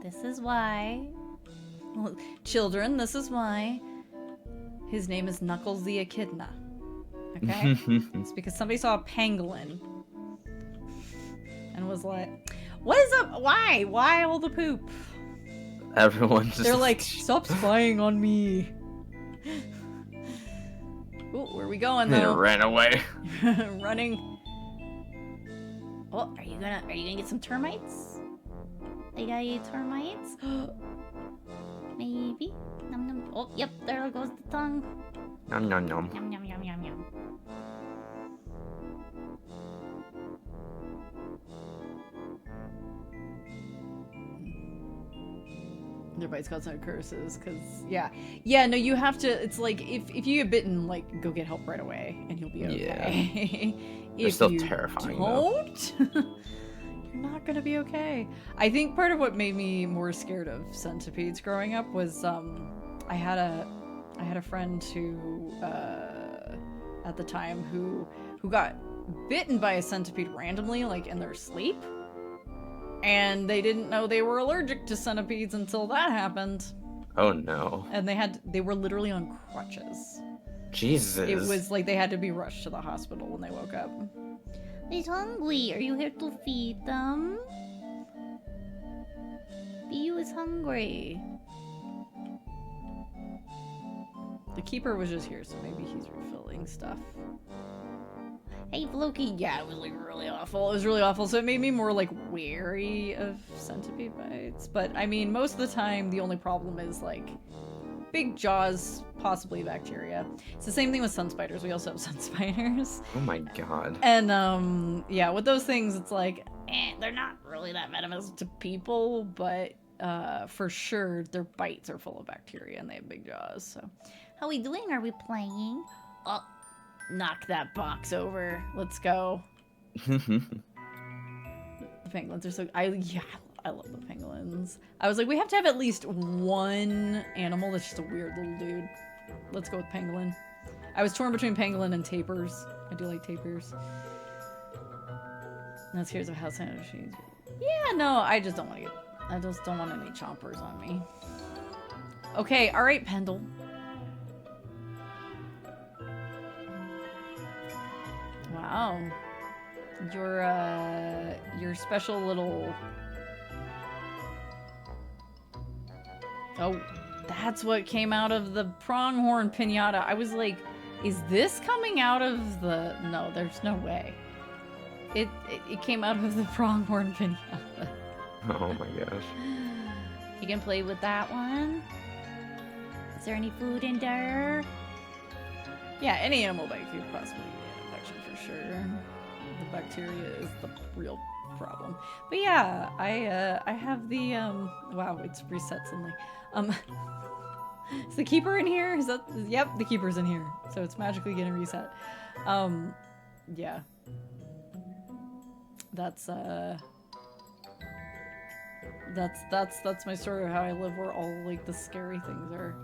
This is why... Well, children, this is why his name is Knuckles the Echidna. Okay? It's because somebody saw a pangolin and was like, what is up? Why? Why all the poop? Everyone just... They're like, stop spying on me. Ooh, where are we going They though? ran away. Running. Oh, are you gonna get some termites? They got you termites? Maybe. Nom, nom. Oh, yep, there goes the tongue. Nom nom nom. Yum yum yum yum yum. Everybody's got some curses, cause yeah, no, you have to. It's like if you get bitten, like go get help right away, and you'll be okay. They're if still you terrifying, though. don't, you're not gonna be okay. I think part of what made me more scared of centipedes growing up was I had a friend who at the time who got bitten by a centipede randomly, like in their sleep. And they didn't know they were allergic to centipedes until that happened. Oh no. And they were literally on crutches. Jesus. It was like they had to be rushed to the hospital when they woke up. He's hungry. Are you here to feed them? Biu is hungry. The keeper was just here, so maybe he's refilling stuff. Hey, Floki. Yeah, it was like really awful. It was really awful. So it made me more like wary of centipede bites. But I mean, most of the time, the only problem is like big jaws, possibly bacteria. It's the same thing with sun spiders. We also have sun spiders. Oh my god. And yeah, with those things, it's like they're not really that venomous to people, but for sure their bites are full of bacteria and they have big jaws. So, how we doing? Are we playing? Oh. Knock that box over. Let's go. The penguins are so... I love the penguins. I was like, we have to have at least one animal that's just a weird little dude. Let's go with pangolin. I was torn between pangolin and tapirs. I do like tapirs. That's here's a house energy. Yeah, no, I just don't want any chompers on me. Okay, alright, Pendle. Wow. Your special little... Oh, that's what came out of the pronghorn pinata. I was like, is this coming out of the... No, there's no way. It came out of the pronghorn pinata. Oh my gosh. You can play with that one. Is there any food in there? Yeah, any animal bite could possibly be an infection for sure. The bacteria is the real problem. But yeah, I have the wow, it's reset suddenly. Is the keeper in here? Is that... Yep, the keeper's in here. So it's magically getting reset. Yeah. That's That's my story of how I live, where all like the scary things are.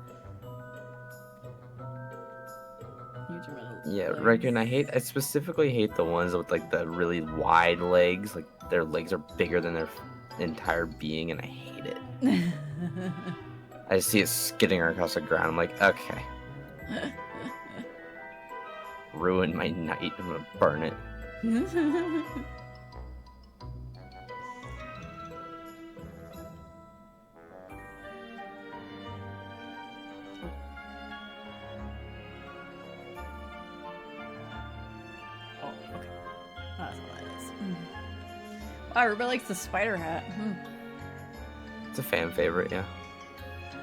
Huge amount of Yeah, legs. Reckon, I specifically hate the ones with like the really wide legs. Like their legs are bigger than their entire being, and I hate it. I see it skidding across the ground. I'm like, okay. Ruin my night. I'm gonna burn it. Oh, okay. That's all that is. Wow, everybody likes the spider hat. It's a fan favorite, yeah.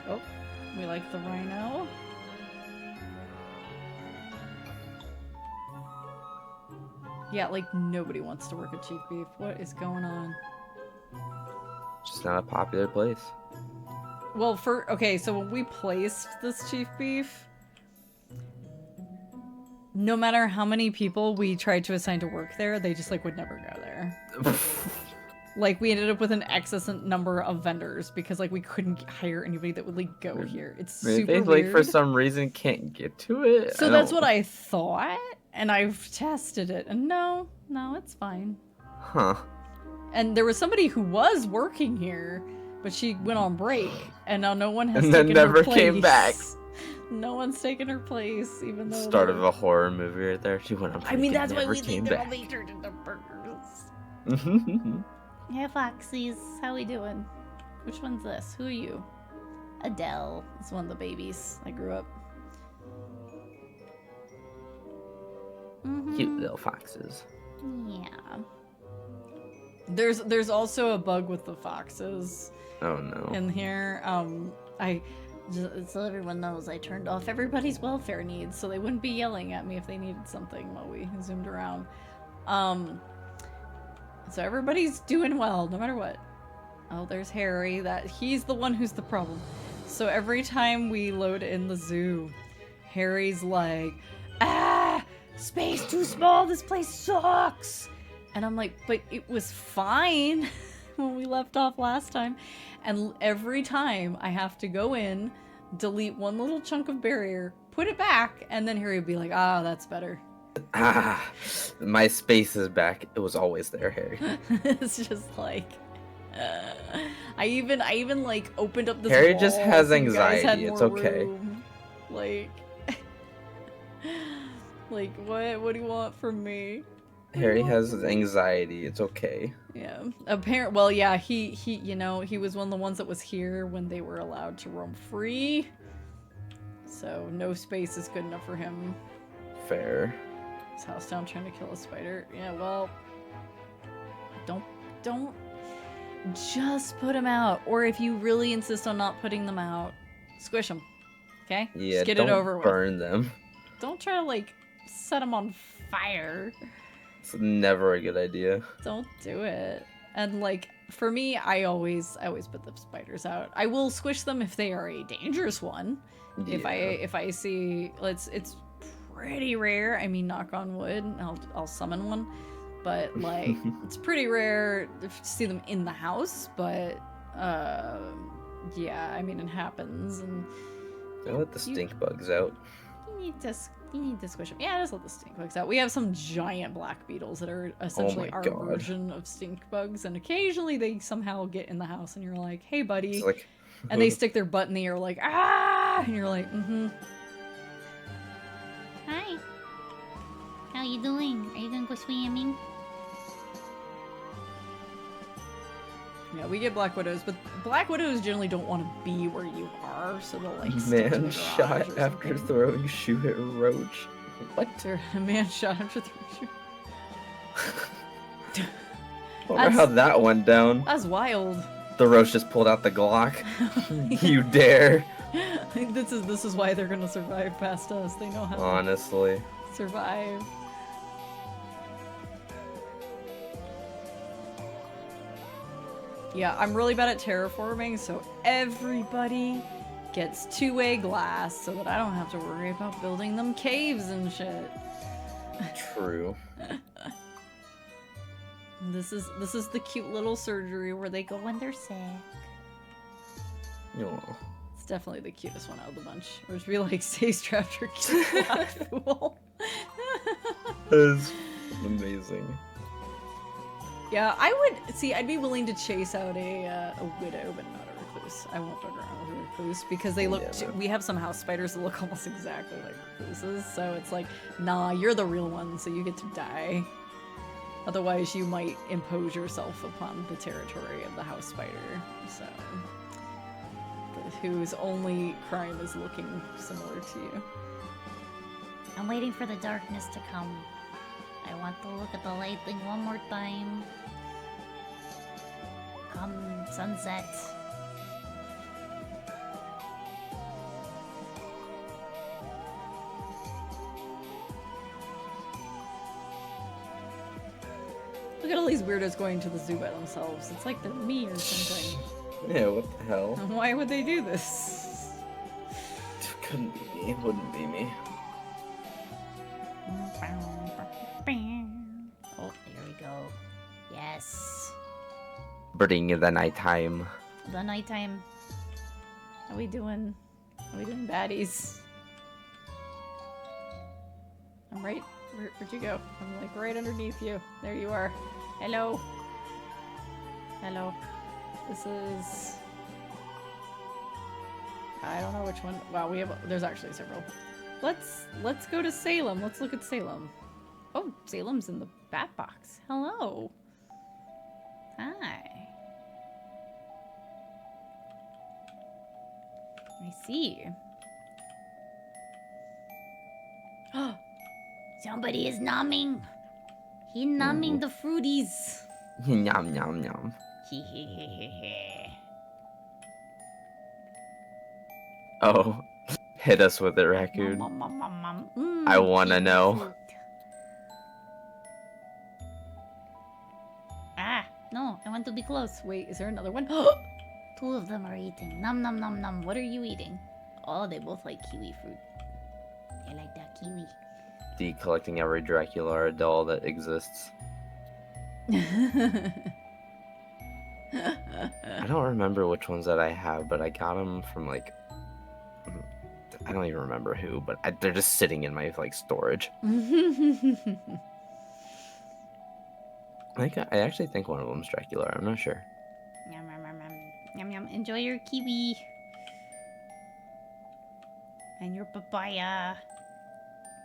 Oh, we like the rhino. Yeah, like nobody wants to work at Chief Beef. What is going on? Just not a popular place. Well, okay, so when we placed this Chief Beef, no matter how many people we tried to assign to work there, they just like would never go there. Like we ended up with an excessive number of vendors because like we couldn't hire anybody that would like go here. It's super They weird. like for some reason can't get to it. So that's what I thought, and I've tested it, and no, it's fine. Huh. And there was somebody who was working here, but she went on break, and now no one has And taken then never her place. came back. No one's taken her place, even though Start of a horror movie right there. She went on break. I mean, and that's why never we came think they're back. all turned into burgers. Hey, Foxies, how we doing? Which one's this? Who are you? Adele. It's one of the babies. I grew up. Cute little foxes. Yeah. There's also a bug with the foxes Oh no. in here. So everyone knows I turned off everybody's welfare needs, so they wouldn't be yelling at me if they needed something while we zoomed around. So everybody's doing well, no matter what. Oh, there's Harry. He's the one who's the problem. So every time we load in the zoo, Harry's like, space too small, this place sucks. And I'm like, but it was fine when we left off last time. And every time I have to go in, delete one little chunk of barrier, put it back, and then Harry would be like, that's better. My space is back. It was always there, Harry. It's just like, I even like opened up this Harry wall just has so you guys had anxiety, it's more okay. room. Like, what do you want from me? Harry has anxiety. It's okay. Yeah. Well, yeah, he he was one of the ones that was here when they were allowed to roam free. So no space is good enough for him. Fair. His house down trying to kill a spider. Yeah, well, don't just put him out. Or if you really insist on not putting them out, squish them. Okay? Yeah, just get don't it over with. burn them. Don't try to like set them on fire. It's never a good idea. Don't do it. And like for me, I always put the spiders out. I will squish them if they are a dangerous one. Yeah. If I see it's pretty rare. I mean, knock on wood, I'll summon one. But like it's pretty rare to see them in the house, but yeah, I mean it happens and Don't let the stink bugs out. you need to squish them. Yeah, just let the stink bugs out. We have some giant black beetles that are essentially our God. version of stink bugs, and occasionally they somehow get in the house, and you're like, "Hey, buddy," It's like, and they stick their butt in the air, like, "Ah!" and you're like, "Mm-hmm." Hi. How you doing? Are you gonna go swimming? Yeah, we get black widows, but black widows generally don't want to be where you are, so they'll like stick to man the garage shot or after something. throwing shoot at roach. What? A man shot after throwing shoot. Wonder how that went down. That's wild. The roach just pulled out the Glock. You dare? This is why they're gonna survive past us. They know how Honestly. to survive. Yeah, I'm really bad at terraforming, so everybody gets two-way glass so that I don't have to worry about building them caves and shit. True. This is the cute little surgery where they go when they're sick. Aw. It's definitely the cutest one out of the bunch. Or just be like, stay strapped or cute black fool. That is amazing. Yeah, I would see. I'd be willing to chase out a widow, but not a recluse. I won't fuck around with a recluse because they look. Yeah, We have some house spiders that look almost exactly like recluses, so it's like, nah, you're the real one, so you get to die. Otherwise, you might impose yourself upon the territory of the house spider. So, whose only crime is looking similar to you. I'm waiting for the darkness to come. I want to look at the light thing one more time. Come, sunset. Look at all these weirdos going to the zoo by themselves. It's like they're me or something. Yeah, what the hell? Why would they do this? Couldn't be me. Wouldn't be me. Oh, there we go. Yes. Bring the nighttime. The nighttime. How we doing? How we doing, baddies? I'm right. Where'd you go? I'm like right underneath you. There you are. Hello. Hello. This is. I don't know which one. Wow, there's actually several. Let's go to Salem. Let's look at Salem. Oh, Salem's in the bat box. Hello. Hi. I see. Somebody is numbing. He numbing the fruities. Yum yum yum. Oh, hit us with it, raccoon. I wanna know. Ah, no, I want to be close. Wait, is there another one? Two of them are eating. Num num num num. What are you eating? Oh, they both like kiwi fruit. They like that kiwi. Decollecting every Dracula doll that exists. I don't remember which ones that I have, but I got them from like I don't even remember who, but they're just sitting in my like storage. I actually think one of them's Dracula. I'm not sure. Yum yum yum yum yum yum. Enjoy your kiwi and your papaya.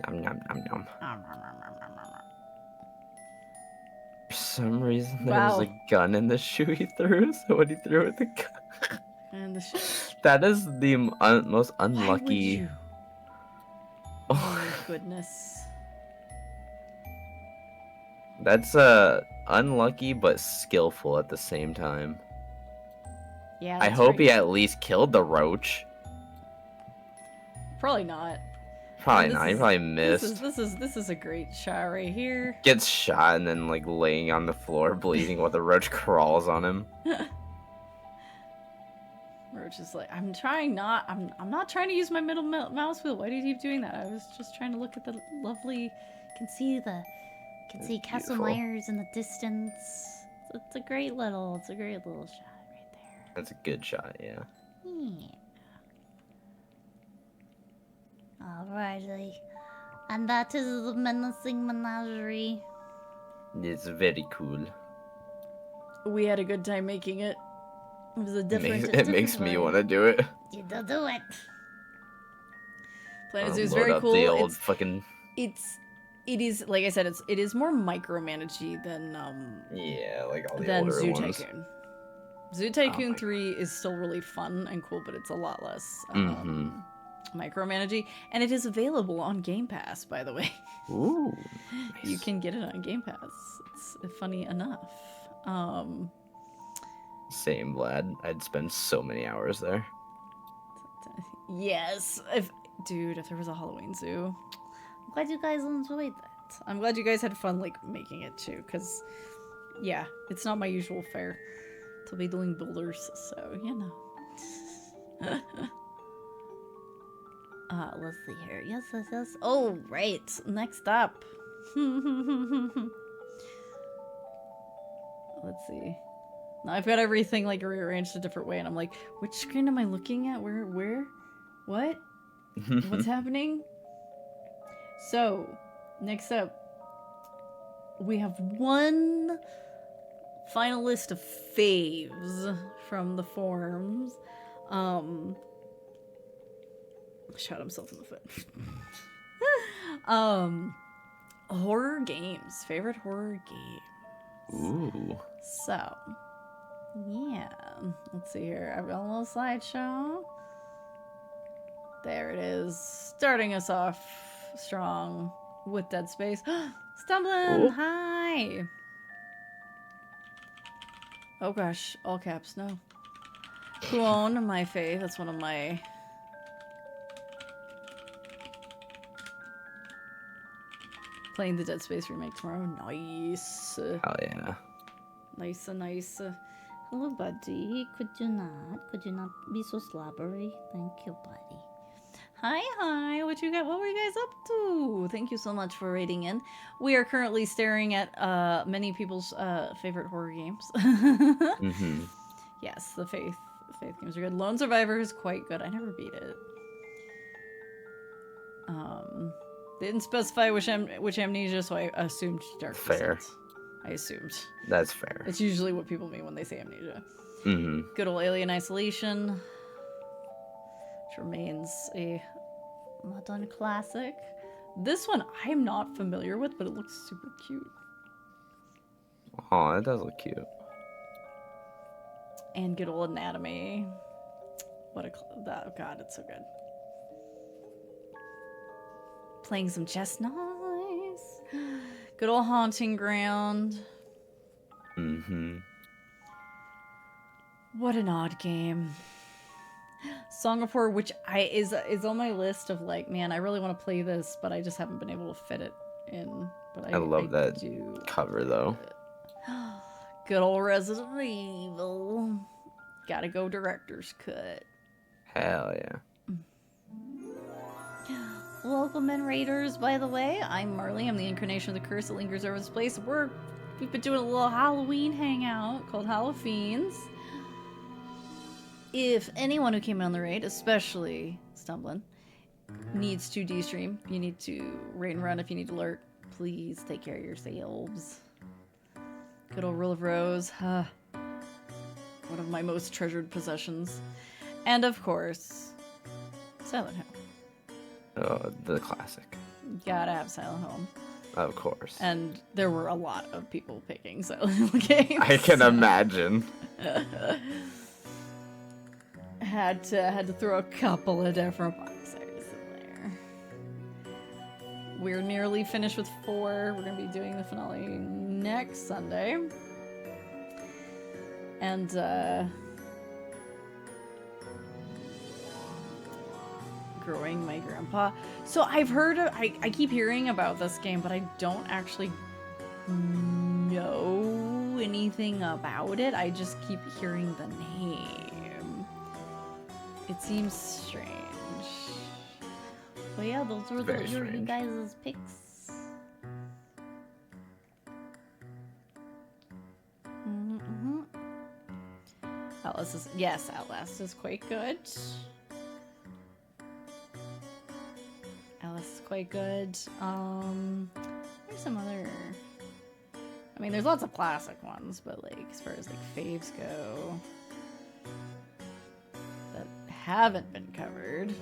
Yum yum yum yum. Nom, nom, nom, nom, nom, nom. For some reason, there Wow. was a gun in the shoe he threw, so when he threw it, the gun. And the shit. That is the most Why would unlucky. you? Oh my goodness. That's unlucky but skillful at the same time. Yeah. I that's hope right. he at least killed the roach. Probably not. Probably This not. He is- probably missed. This is a great shot right here. Gets shot and then like laying on the floor bleeding while the roach crawls on him. Roach is like, I'm not trying to use my middle mouse wheel. Why do you keep doing that? I was just trying to look at the lovely. Can see Castle beautiful. Myers in the distance. It's a great little shot right there. That's a good shot, yeah. Yeah. Alrighty. And that is the Menacing Menagerie. It's very cool. We had a good time making it. It was a different. It makes me want to do it. You do it. Planet I'll Zoo is load very up cool. The old fucking It is like I said. It is more micromanagey than yeah, like all the than older Zoo ones. Tycoon. Zoo Tycoon my 3 is still really fun and cool, but it's a lot less micromanagey, and it is available on Game Pass. By the way, Ooh, you nice. can get it on Game Pass. It's funny enough. Same, Vlad. I'd spend so many hours there. Yes, if there was a Halloween zoo. I'm glad you guys enjoyed that. I'm glad you guys had fun like making it too, because yeah, it's not my usual fare to be doing builders, so you know. Let's see here. Yes. Oh, right. Next up. Let's see. Now I've got everything like rearranged a different way, and I'm like, which screen am I looking at? Where? What? What's happening? So, next up, we have one final list of faves from the forums. Shot himself in the foot. Horror games. Favorite horror game. Ooh. So, yeah. Let's see here. I've got a little slideshow. There it is. Starting us off strong with Dead Space. Stumbling! Ooh. Hi! Oh gosh, all caps, no. Who owned my fave? That's one of my... Playing the Dead Space remake tomorrow. Nice. Hell yeah. Nice. Hello, buddy. Could you not be so slobbery? Thank you, buddy. Hi. What you got? What were you guys up to? Thank you so much for rating in. We are currently staring at many people's favorite horror games. Mm-hmm. Yes, the faith games are good. Lone Survivor is quite good. I never beat it. They didn't specify which amnesia, so I assumed Dark Fair. Descent. I assumed. That's fair. It's usually what people mean when they say amnesia. Mm-hmm. Good old Alien Isolation, which remains a modern classic. This one I'm not familiar with, but it looks super cute. Oh, that does look cute. And good old Anatomy. Oh god, it's so good. Playing some chess, nice. Good old Haunting Ground. Mm-hmm. What an odd game. Song of Horror, which is on my list of like, man, I really want to play this, but I just haven't been able to fit it in. But I love that do cover though. Good old Resident Evil. Gotta go director's cut. Hell yeah. Welcome in, Raiders, by the way. I'm Marley. I'm the incarnation of the curse that lingers over this place. We've been doing a little Halloween hangout called Hallowfiends. If anyone who came on the raid, especially Stumbling, needs to de-stream, you need to raid and run if you need to lurk, please take care of yourselves. Good old Rule of Rose. One of my most treasured possessions. And of course, Silent Hill. Oh, the classic. Gotta have Silent Hill. Of course. And there were a lot of people picking Silent Hill games. I can imagine. Had to throw a couple of different boxers in there. We're nearly finished with 4. We're gonna be doing the finale next Sunday. And growing my grandpa. So I've heard I keep hearing about this game, but I don't actually know anything about it. I just keep hearing the name. It seems strange. But yeah, those were your guys' picks. Outlast is quite good. Outlast is quite good. There's some other. I mean, there's lots of classic ones, but like as far as like faves go, that haven't been covered,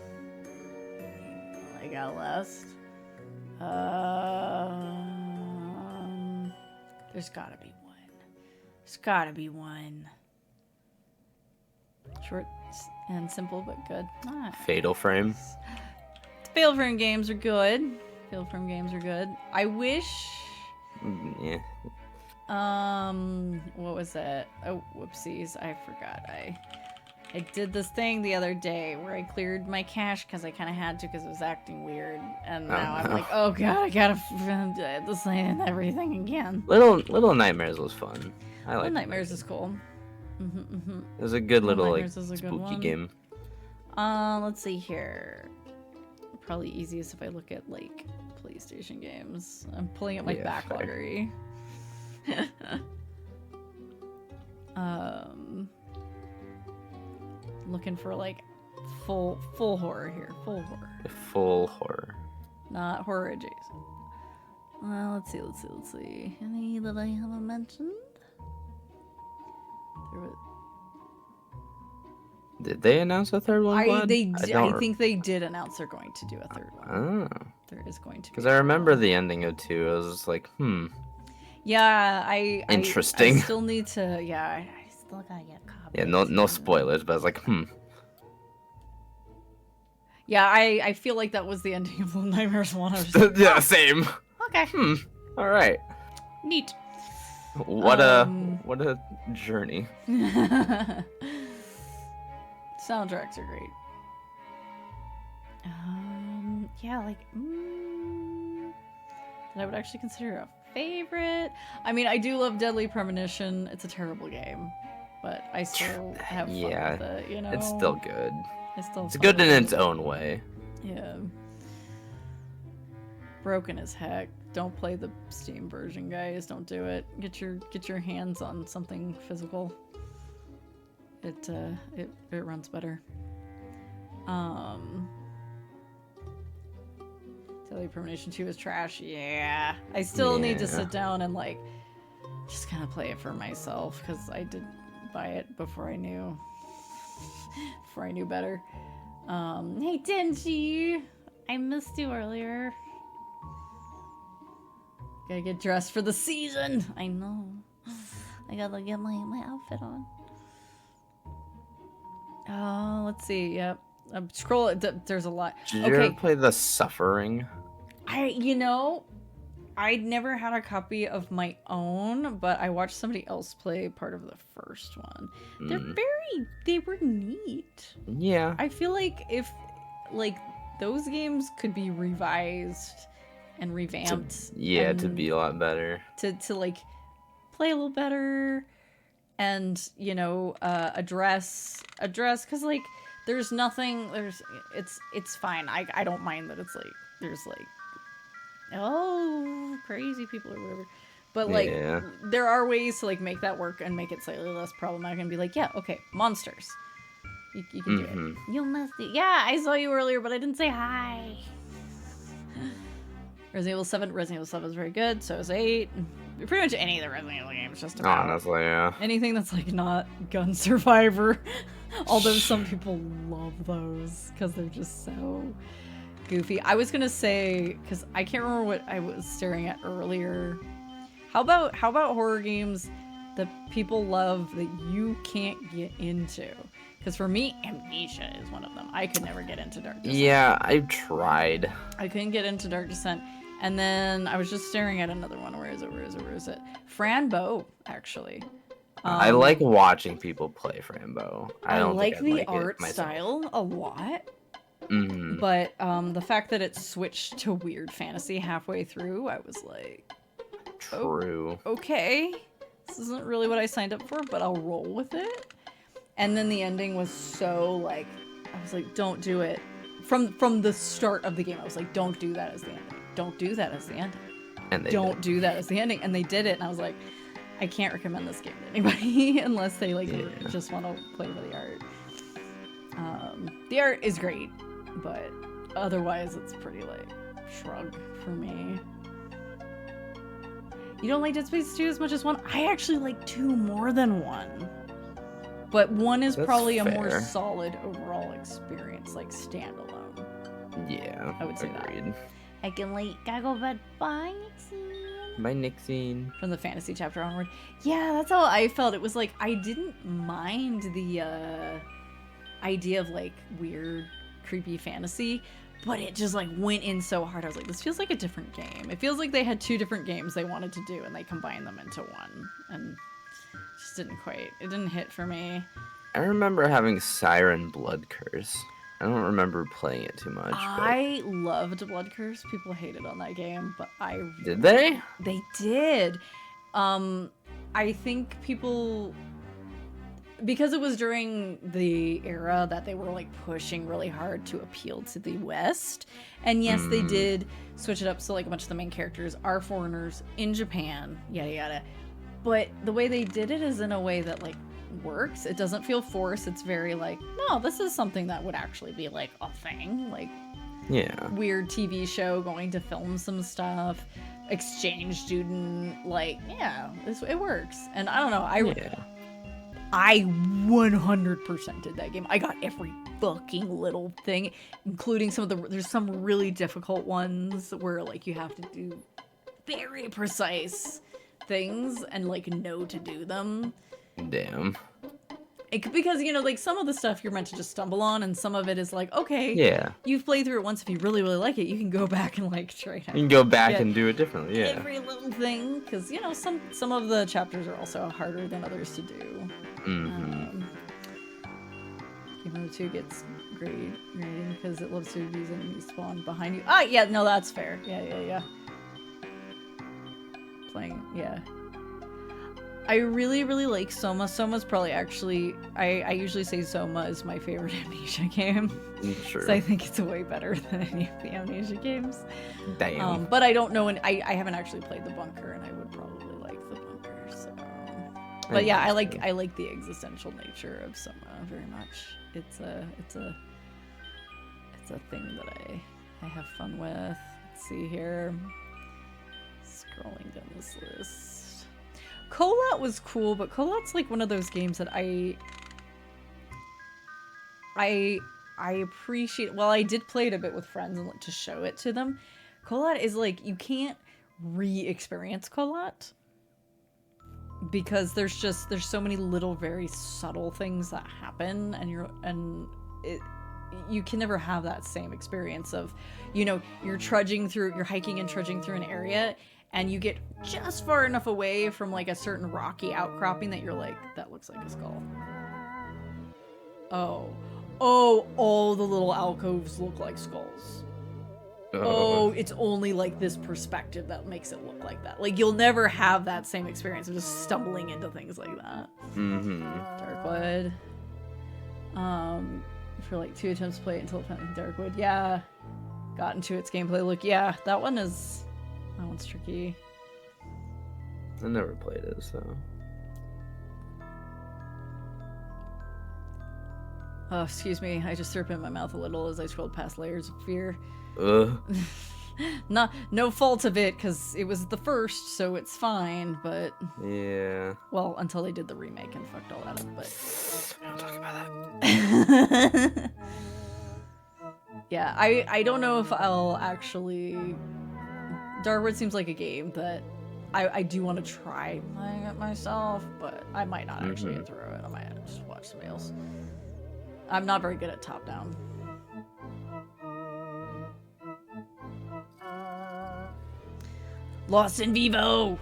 like Outlast. There's gotta be one. There's gotta be one. Short and simple, but good. Nice. Fatal Frame. Fatal Frame games are good. Fatal Frame games are good. I wish. Yeah. What was it? Oh, whoopsies. I forgot. I did this thing the other day where I cleared my cache because I kind of had to because it was acting weird. And now I'm like, oh god, I gotta do this and everything again. Little Nightmares was fun. I like Little Nightmares is cool. It was a good little like spooky game. Let's see here. Probably easiest if I look at like PlayStation games. I'm pulling up my backlog already. Looking for like full horror here. Full horror. Full horror. Not horror adjacent. Let's see. Any that I haven't mentioned? Did they announce a third one? Vlad? I think they did announce they're going to do a third one. Oh. There is going to be. Because I remember the ending of 2. I was just like, Yeah, Interesting. I still need to. Yeah, I still gotta get copies. Yeah, no spoilers, but I was like, Yeah, I feel like that was the ending of Little Nightmares 1. I was just, yeah, same. okay. All right. Neat. What a journey. Soundtracks are great. Yeah, like that I would actually consider a favorite. I mean, I do love Deadly Premonition. It's a terrible game, but I still have fun with it, you know? It's still good. It's good in its own way. Yeah. Broken as heck. Don't play the Steam version, guys. Don't do it. Get your hands on something physical. It runs better. Deadly Premonition 2 is trash. Yeah. I still need to sit down and like just kind of play it for myself because I did buy it before I knew better. Hey Denji, I missed you earlier. Gotta get dressed for the season. I know. I gotta get my outfit on. Oh, let's see. Yep. Scroll. There's a lot. Did you ever play The Suffering? I'd never had a copy of my own, but I watched somebody else play part of the first one. They were neat. Yeah. I feel like if, like, those games could be revised and revamped. To be a lot better. To like, play a little better and, address, because, like, it's fine. I don't mind that it's, like, there's, like, crazy people or whatever. But, like, there are ways to, like, make that work and make it slightly less problematic and be like, yeah, okay, monsters. You can do it. You must do. Yeah, I saw you earlier, but I didn't say hi. Resident Evil 7 is very good, so is 8. Pretty much any of the Resident Evil games, just about. Honestly, yeah. Anything that's, like, not Gun Survivor. Although some people love those, because they're just so goofy. I was gonna say, because I can't remember what I was staring at earlier. How about horror games that people love that you can't get into? Because for me, Amnesia is one of them. I could never get into Dark Descent. Yeah, I've tried. I couldn't get into Dark Descent. And then I was just staring at another one. Where is it? Franbo, actually. I like watching people play Franbo. I like the art style a lot. But the fact that it switched to weird fantasy halfway through, I was like... True. Okay. This isn't really what I signed up for, but I'll roll with it. And then the ending was so, like... I was like, don't do it. From the start of the game, I was like, don't do that as the ending. Don't do that as the ending. And they don't do that as the ending. And they did it, and I was like... I can't recommend this game to anybody unless they just want to play for the art. The art is great, but otherwise it's pretty like shrug for me. You don't like Dead Space 2 as much as 1? I actually like 2 more than 1. But 1 is probably a more solid overall experience, like standalone. Yeah, I would say agreed. that. I can gotta go bed. Bye, Nixie. By Nixie. From the fantasy chapter onward. Yeah, that's how I felt. It was like, I didn't mind the idea of like weird, creepy fantasy, but it just like went in so hard. I was like, this feels like a different game. It feels like they had 2 different games they wanted to do and they combined them into one. And it didn't hit for me. I remember having Siren Blood Curse. I don't remember playing it too much. I loved Blood Curse. People hated on that game, but Did they? They did. I think people... Because it was during the era that they were, like, pushing really hard to appeal to the West. And yes, they did switch it up so, like, a bunch of the main characters are foreigners in Japan, yada yada. But the way they did it is in a way that, like, works. It doesn't feel forced. It's very like, no, this is something that would actually be like a thing. Like, Yeah. weird TV show going to film some stuff, exchange student, like, yeah, it works. And I don't know, I 100% did that game. I got every fucking little thing, including there's some really difficult ones where like you have to do very precise things and like know to do them. Damn. Because, you know, like some of the stuff you're meant to just stumble on, and some of it is like, okay, Yeah. you've played through it once. If you really, really like it, you can go back and like try to You can go back get and do it differently. Yeah. every little thing. Because, you know, some of the chapters are also harder than others to do. Mm-hmm. Game Mode 2 gets great rating because it loves to these enemies spawn behind you. Ah, yeah, no, that's fair. Yeah. Playing, yeah. I really, really like Soma. Soma's probably actually, I usually say Soma is my favorite Amnesia game. Sure. So I think it's way better than any of the Amnesia games. Damn. But I don't know, and I haven't actually played the Bunker, and I would probably like the Bunker. So, but yeah, I like the existential nature of Soma very much. It's a thing that I have fun with. Let's see here. Scrolling down this list. Colette was cool, but Colette's like one of those games that I appreciate. Well, I did play it a bit with friends and to show it to them. Colette is like, you can't re-experience Colette because there's so many little very subtle things that happen, and you can never have that same experience of, you know, you're hiking and trudging through an area, and you get just far enough away from like a certain rocky outcropping that you're like, that looks like a skull. Oh, all the little alcoves look like skulls. Oh, it's only like this perspective that makes it look like that. Like, you'll never have that same experience of just stumbling into things like that. Mm-hmm. Darkwood. For like 2 attempts to play it until found Darkwood. Yeah. Got into its gameplay look. Yeah, that one's tricky. I never played it, so. Oh, excuse me. I just threw up in my mouth a little as I scrolled past layers of fear. Ugh. No fault of it, because it was the first, so it's fine, but... Yeah. Well, until they did the remake and fucked all that up, but... We don't talk about that. Yeah, I don't know if I'll actually... Darkwood seems like a game that I do want to try playing it myself, but I might not actually get through it. I might just watch somebody else. I'm not very good at top-down. Lost in Vivo!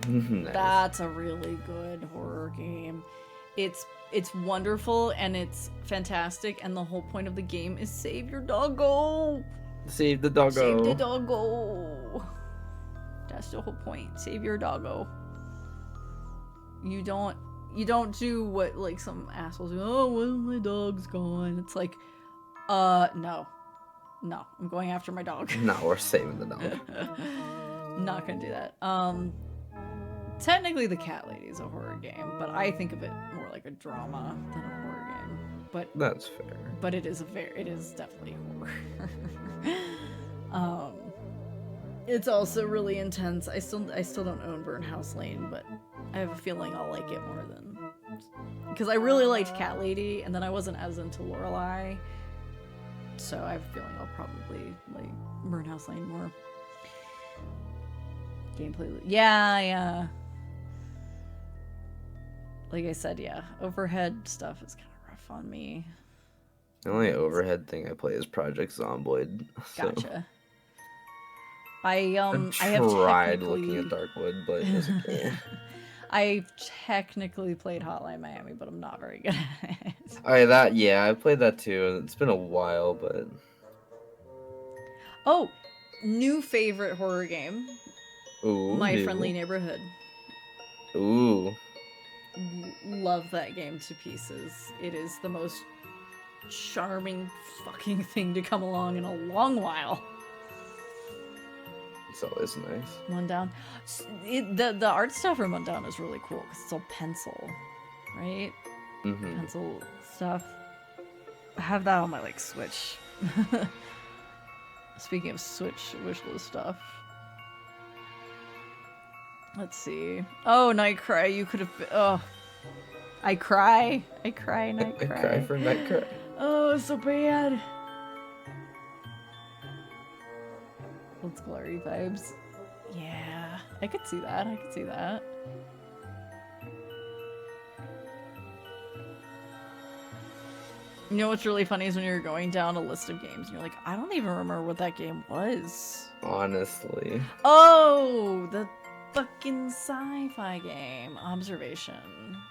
Nice. That's a really good horror game. It's wonderful and it's fantastic, and the whole point of the game is save your doggo! Save the doggo. Save the doggo! That's the whole point. Save your doggo. You don't do what like some assholes do. Oh, well, my dog's gone. It's like, no, I'm going after my dog. No, we're saving the dog. Not gonna do that. Technically, The Cat Lady is a horror game, but I think of it more like a drama than a horror game. But that's fair. But it is definitely horror. It's also really intense. I still don't own Burnhouse Lane, but I have a feeling I'll like it more than, because I really liked Cat Lady, and then I wasn't as into Lorelei, so I have a feeling I'll probably like Burnhouse Lane more. Gameplay, yeah. Like I said, yeah, overhead stuff is kind of rough on me. The only overhead thing I play is Project Zomboid. So. Gotcha. I have tried looking at Darkwood, but it wasn't cool. I technically played Hotline Miami, but I'm not very good at it. I played that too. It's been a while, but... Oh, new favorite horror game. Ooh. My Friendly Neighborhood. Ooh. Love that game to pieces. It is the most charming fucking thing to come along in a long while. It's always nice. One Down. The art style from One Down is really cool because it's all pencil. right? Mm-hmm. Pencil stuff. I have that on my like Switch. Speaking of Switch wishlist stuff. Let's see. Oh, Nightcry, you could have been. Oh. I cry, Nightcry. I cry for Nightcry. Oh, so bad. Let's glory vibes. Yeah, I could see that. You know what's really funny is when you're going down a list of games and you're like, I don't even remember what that game was. Honestly. Oh, the fucking sci-fi game. Observation.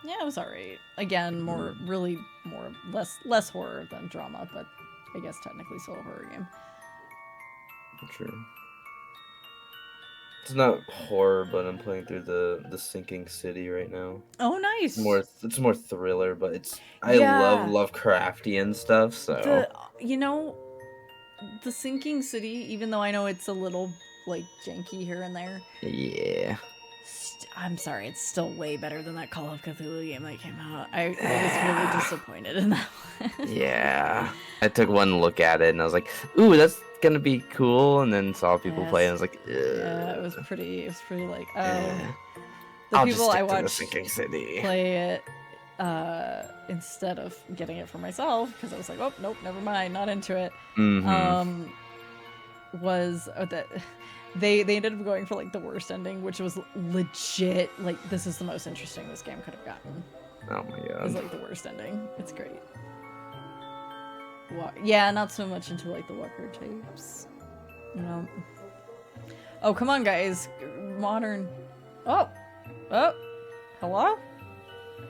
Yeah, it was alright. Again, less horror than drama, but I guess technically still a horror game. True. It's not horror, but I'm playing through the Sinking City right now. Oh, nice. It's more thriller, but I Yeah. love Lovecraftian stuff, so The Sinking City, even though I know it's a little like janky here and there, yeah. I'm sorry, it's still way better than that Call of Cthulhu game that came out. I was really disappointed in that one. Yeah. I took one look at it and I was like, ooh, that's gonna be cool, and then saw people play and I was like, ugh. Yeah, it was pretty like, oh. Yeah. The I'll people just I stick to the watched Sinking City. play it instead of getting it for myself, because I was like, oh, nope, never mind, not into it. Mm-hmm. Was that they ended up going for like the worst ending, which was legit like, this is the most interesting this game could have gotten. Oh my It was god. like the worst ending. It's great. Yeah, not so much into like the Walker tapes. You know. Oh, come on, guys. Modern. Oh. Hello?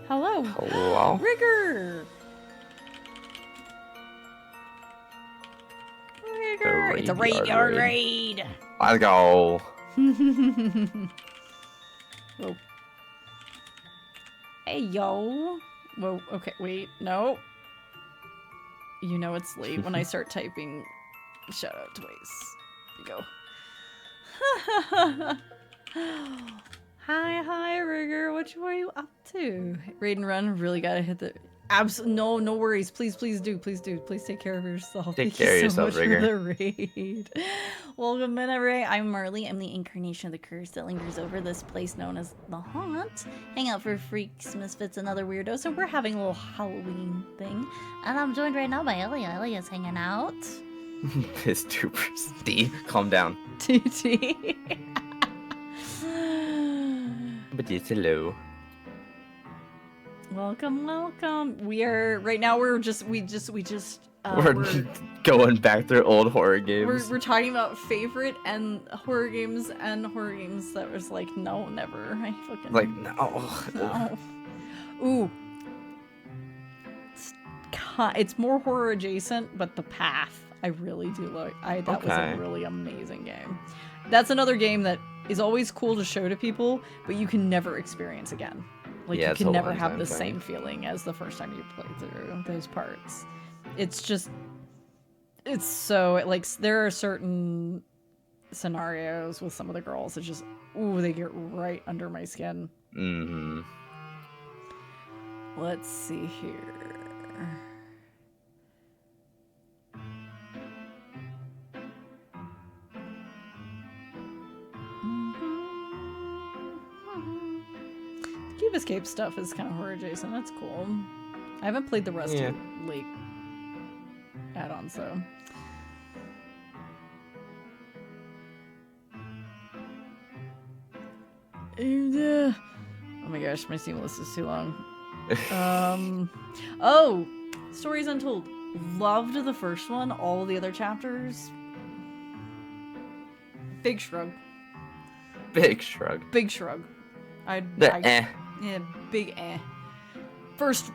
Hello? Rigger! It's a graveyard raid! Let's go. Whoa. Hey, yo. Whoa, okay, wait, no. You know it's late when I start typing shout out twice. Here you go. Hi, Rigger. What are you up to? Raid and run. Really gotta hit the. No worries. Please do. Please take care of yourself. Take Thank care of you so yourself, much Rigger. for the raid. Welcome, Menagerie. I'm Marley. I'm the incarnation of the curse that lingers over this place known as the Haunt. Hang out for freaks, misfits, and other weirdos. So we're having a little Halloween thing, and I'm joined right now by Ellie. Ellie's hanging out. VTuber D. Calm down. TT. But yes, hello. Welcome. We are right now. We're going back through old horror games. we're talking about favorite and horror games that was like, no, never. I fucking Like, no. no. Ooh, it's more horror adjacent, but The Path I really do like. That was a really amazing game. That's another game that is always cool to show to people, but you can never experience again. Like, Yeah, you it's a can never have one-time the thing. same feeling as the first time you played through those parts. It's so, like, there are certain scenarios with some of the girls that just, ooh, they get right under my skin. Mm-hmm. Let's see here. Cube Escape stuff is kind of horror adjacent. That's cool. I haven't played the rest of late add-ons though. And, oh my gosh, my Steam list is too long. Oh, Stories Untold. Loved the first one. All the other chapters. Big shrug. Big shrug. Yeah, big eh. First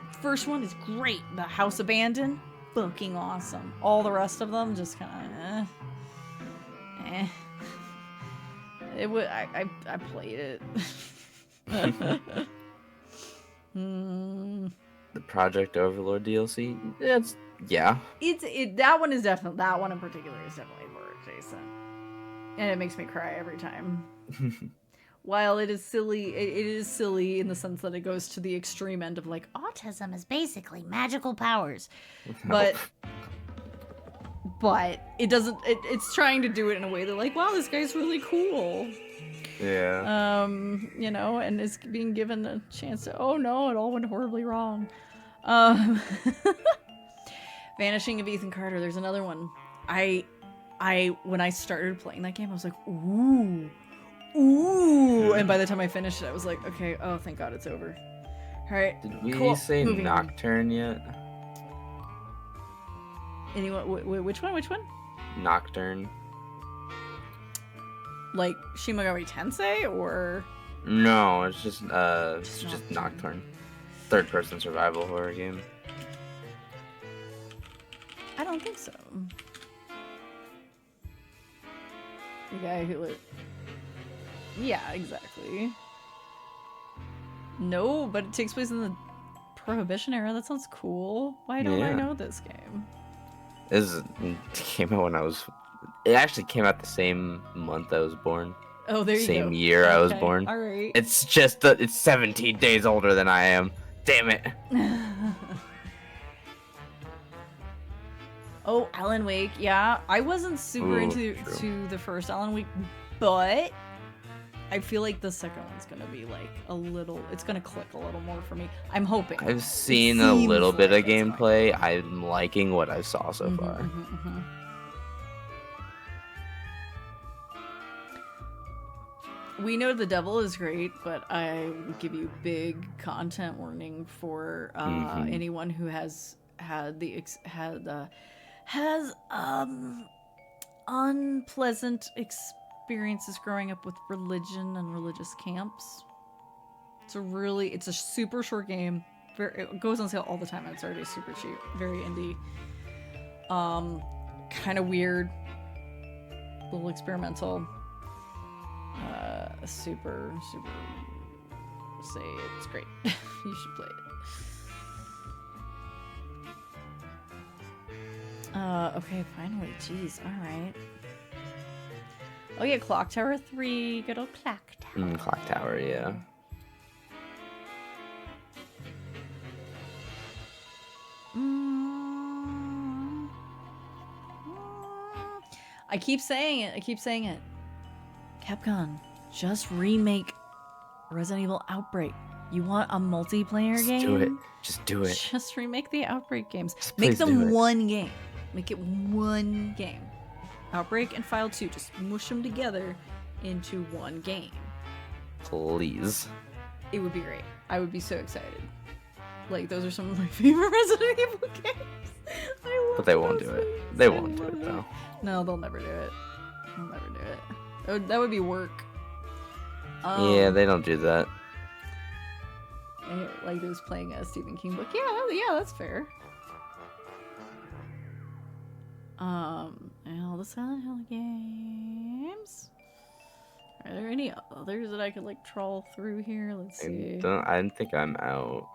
one is great. The House Abandoned, fucking awesome. All the rest of them just kind of eh. It would. I played it. The Project Overlord DLC. Yeah. That one in particular is definitely horror adjacent, and it makes me cry every time. while it is silly, it is silly in the sense that it goes to the extreme end of like autism is basically magical powers, but it doesn't. It's trying to do it in a way that like, wow, this guy's really cool. Yeah. You know, and is being given a chance to. Oh no, it all went horribly wrong. Vanishing of Ethan Carter. There's another one. When I started playing that game, I was like, ooh. And by the time I finished it, I was like, okay, oh, thank God it's over. All right, Did we cool. say Moving on. Nocturne yet? Anyone? Which one? Which one? Nocturne. Like Shimogami Tensei or? No, it's just Nocturne. Nocturne. Third-person survival horror game. I don't think so. The guy who like. Yeah, exactly. No, but it takes place in the Prohibition era. That sounds cool. Why don't I Yeah. know this game? It came out when I was. It actually came out the same month I was born. Oh, there you go. Same year I was Okay, born. All right. It's just it's 17 days older than I am. Damn it. Oh, Alan Wake. Yeah, I wasn't super Ooh, into true. the first Alan Wake, but I feel like the second one's gonna be like a little. It's gonna click a little more for me. I'm hoping. I've seen a seems little bit like of it's gameplay. I'm liking what I saw so Mhm, far. mhm, mhm. We know the devil is great, but I give you big content warning for Mhm. anyone who has had unpleasant experiences growing up with religion and religious camps. It's a super short game. It goes on sale all the time and it's already super cheap. Very indie. Kind of weird. A little experimental. Super say it's great. You should play it. Okay, finally. Jeez, alright. Oh yeah, Clock Tower 3. Good old Clock Tower. Clock Tower, yeah. I keep saying it. Capcom, just remake Resident Evil Outbreak. You want a multiplayer Just game? do it. Just do it. Just remake the Outbreak games. Just Make please do them it. one game. Make it one game. Outbreak and File 2. Just mush them together into one game. Please. It would be great. I would be so excited. Like, those are some of my favorite Resident Evil games. I love But they won't those do it. games. They I won't do love it, though. No, they'll never do it. They'll never do it. That would be work. Yeah, they don't do that. Like it was playing a Stephen King book. Yeah, that's fair. And all the Silent Hill games. Are there any others that I could like trawl through here? Let's see. I think I'm out.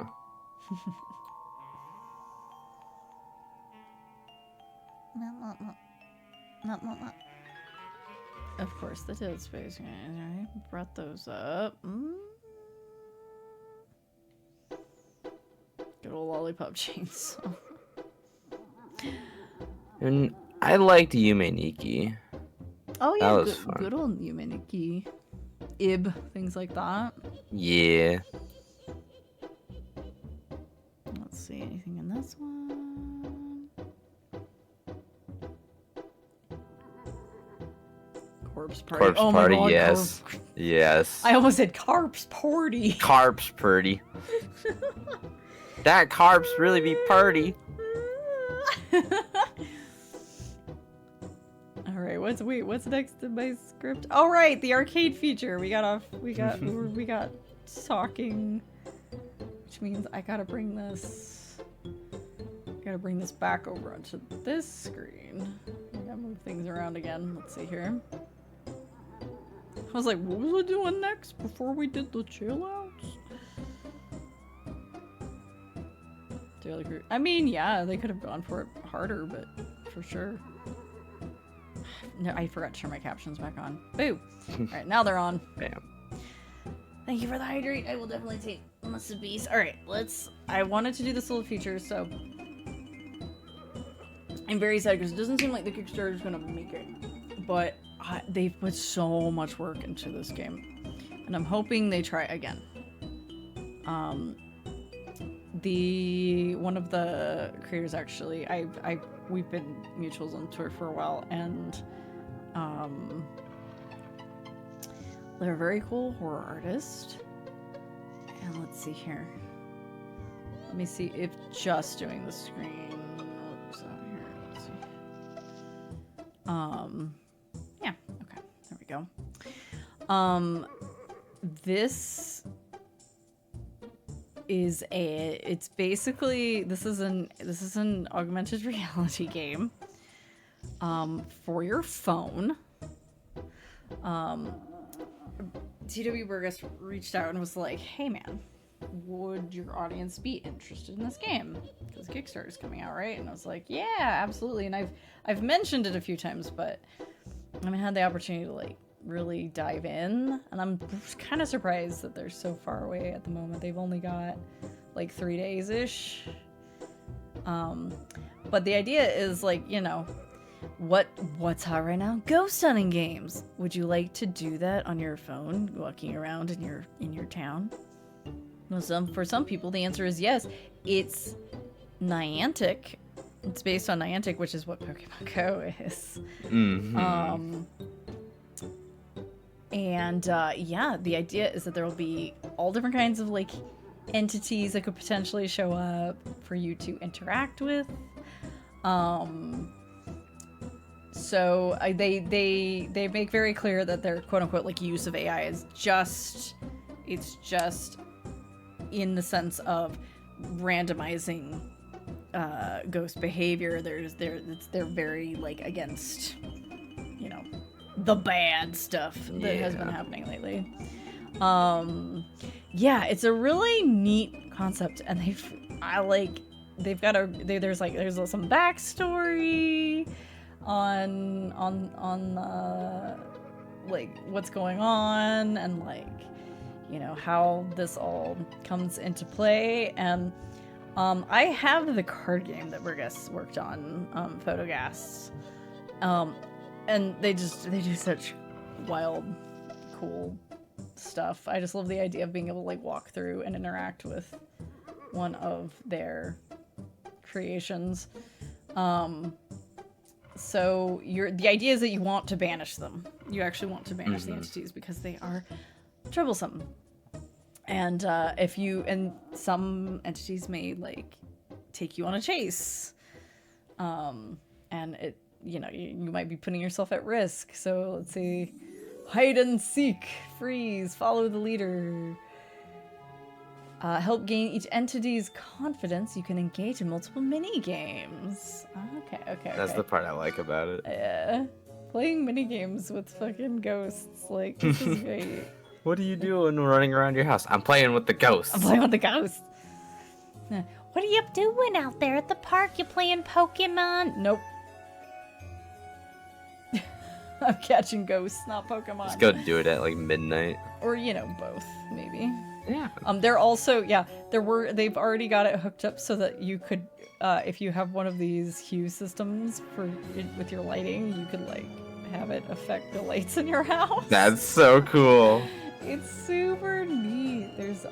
Of course, the Dead Space games. I brought those up. Good old Lollipop Chainsaw. And I liked Yume Nikki. Oh yeah, That was fun. good old Yumeniki. Ib, things like that. Yeah. Let's see, anything in this one? Corpse Party. Corpse oh Party, my God, yes. Yes. I almost said Corpse Party. Carp's pretty. That carp's really be party. All right, what's next in my script? All right, the arcade feature. We got talking, which means I gotta bring this back over onto this screen. I gotta move things around again. Let's see here. I was like, what was I doing next before we did the chill outs? Daily Crew. I mean, yeah, they could have gone for it harder, but for sure. No, I forgot to turn my captions back on. Boo! Alright, now they're on. Bam. Thank you for the hydrate. I will definitely take must bees. All right, I wanted to do this little feature, so I'm very sad because it doesn't seem like the Kickstarter is gonna make it, but they've put so much work into this game, and I'm hoping they try again. One of the creators actually, we've been mutuals on Twitter for a while, and they're a very cool horror artist. And let's see here. Let me see if just doing the screen works out here. Let's see. Yeah, okay. There we go. This is it's basically this is an augmented reality game for your phone. TW Burgess reached out and was like, hey man, would your audience be interested in this game? Because Kickstarter is coming out, right? And I was like, yeah, absolutely. And I've mentioned it a few times, but I haven't had the opportunity to like really dive in, and I'm kind of surprised that they're so far away at the moment. They've only got like 3 days ish. But the idea is like, you know, what's hot right now? Ghost hunting games. Would you like to do that on your phone, walking around in your town? Well, for some people, the answer is yes. It's Niantic. It's based on Niantic, which is what Pokemon Go is. Mm-hmm. Yeah, the idea is that there will be all different kinds of like entities that could potentially show up for you to interact with. So they make very clear that their quote unquote like use of AI is just in the sense of randomizing ghost behavior. They're very like against, you know, the bad stuff that has been happening lately. Yeah, it's a really neat concept, and there's some backstory on like what's going on, and like, you know, how this all comes into play. And I have the card game that Burgess worked on, Photogast, and they do such wild, cool stuff. I just love the idea of being able to like walk through and interact with one of their creations. So the idea is that you want to banish them. You actually want to banish the entities because they are troublesome. And some entities may like take you on a chase. And it, you know, you might be putting yourself at risk. So let's see, hide and seek, freeze, follow the leader. Help gain each entity's confidence. You can engage in multiple mini games. Okay. That's the part I like about it. Yeah, playing mini games with fucking ghosts, like, this is great. What are you doing running around your house? I'm playing with the ghosts. What are you doing out there at the park? You playing Pokemon? Nope. I'm catching ghosts, not Pokemon. Just go do it at like midnight. Or, you know, both, maybe. Yeah. They're also, they've already got it hooked up so that you could, if you have one of these hue systems with your lighting, you could like have it affect the lights in your house. That's so cool. It's super neat. There's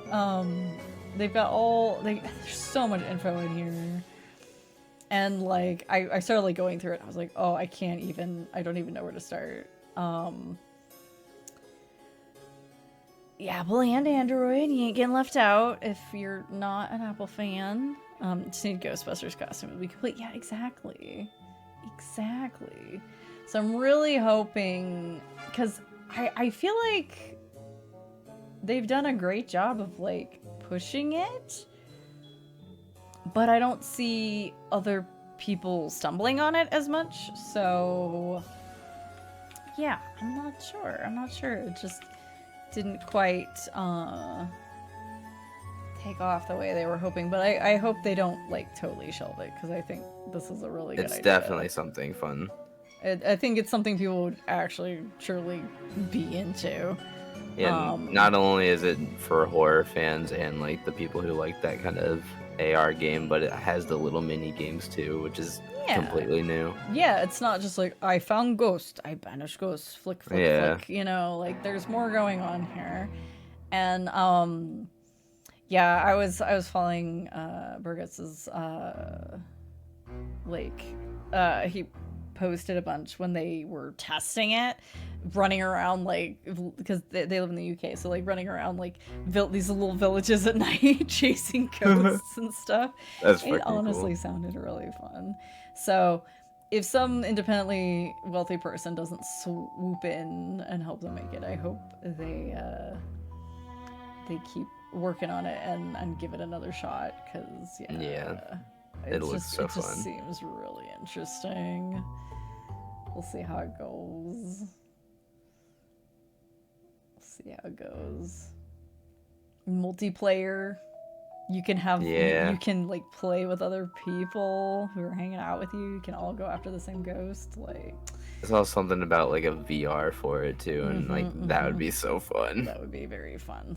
they've got there's so much info in here. And like I started like going through it. I was like, oh, I don't even know where to start. Apple and Android, you ain't getting left out if you're not an Apple fan. Just need Ghostbusters costume to be complete. Yeah, exactly. So I'm really hoping, because I feel like they've done a great job of like pushing it, but I don't see other people stumbling on it as much. So yeah, I'm not sure. It just didn't quite take off the way they were hoping, but I hope they don't like totally shelve it, because I think this is a really good idea. It's definitely something fun. I think it's something people would actually truly be into. Yeah, not only is it for horror fans and like the people who like that kind of AR game, but it has the little mini games too, which is completely new. Yeah, it's not just like I found ghost, I banished ghost, flick flick flick, you know, like there's more going on here. And yeah, I was following Burgess's he posted a bunch when they were testing it, running around like, because they live in the UK, so like running around like these little villages at night chasing ghosts and stuff. That's it honestly sounded really fun. So if some independently wealthy person doesn't swoop in and help them make it, I hope they keep working on it and give it another shot, because it looks so it fun. just seems really interesting. We'll see how it goes. Multiplayer. You can have you can like play with other people who are hanging out with you. You can all go after the same ghost. Like, there's also something about like a VR for it too, and like that would be so fun. That would be very fun.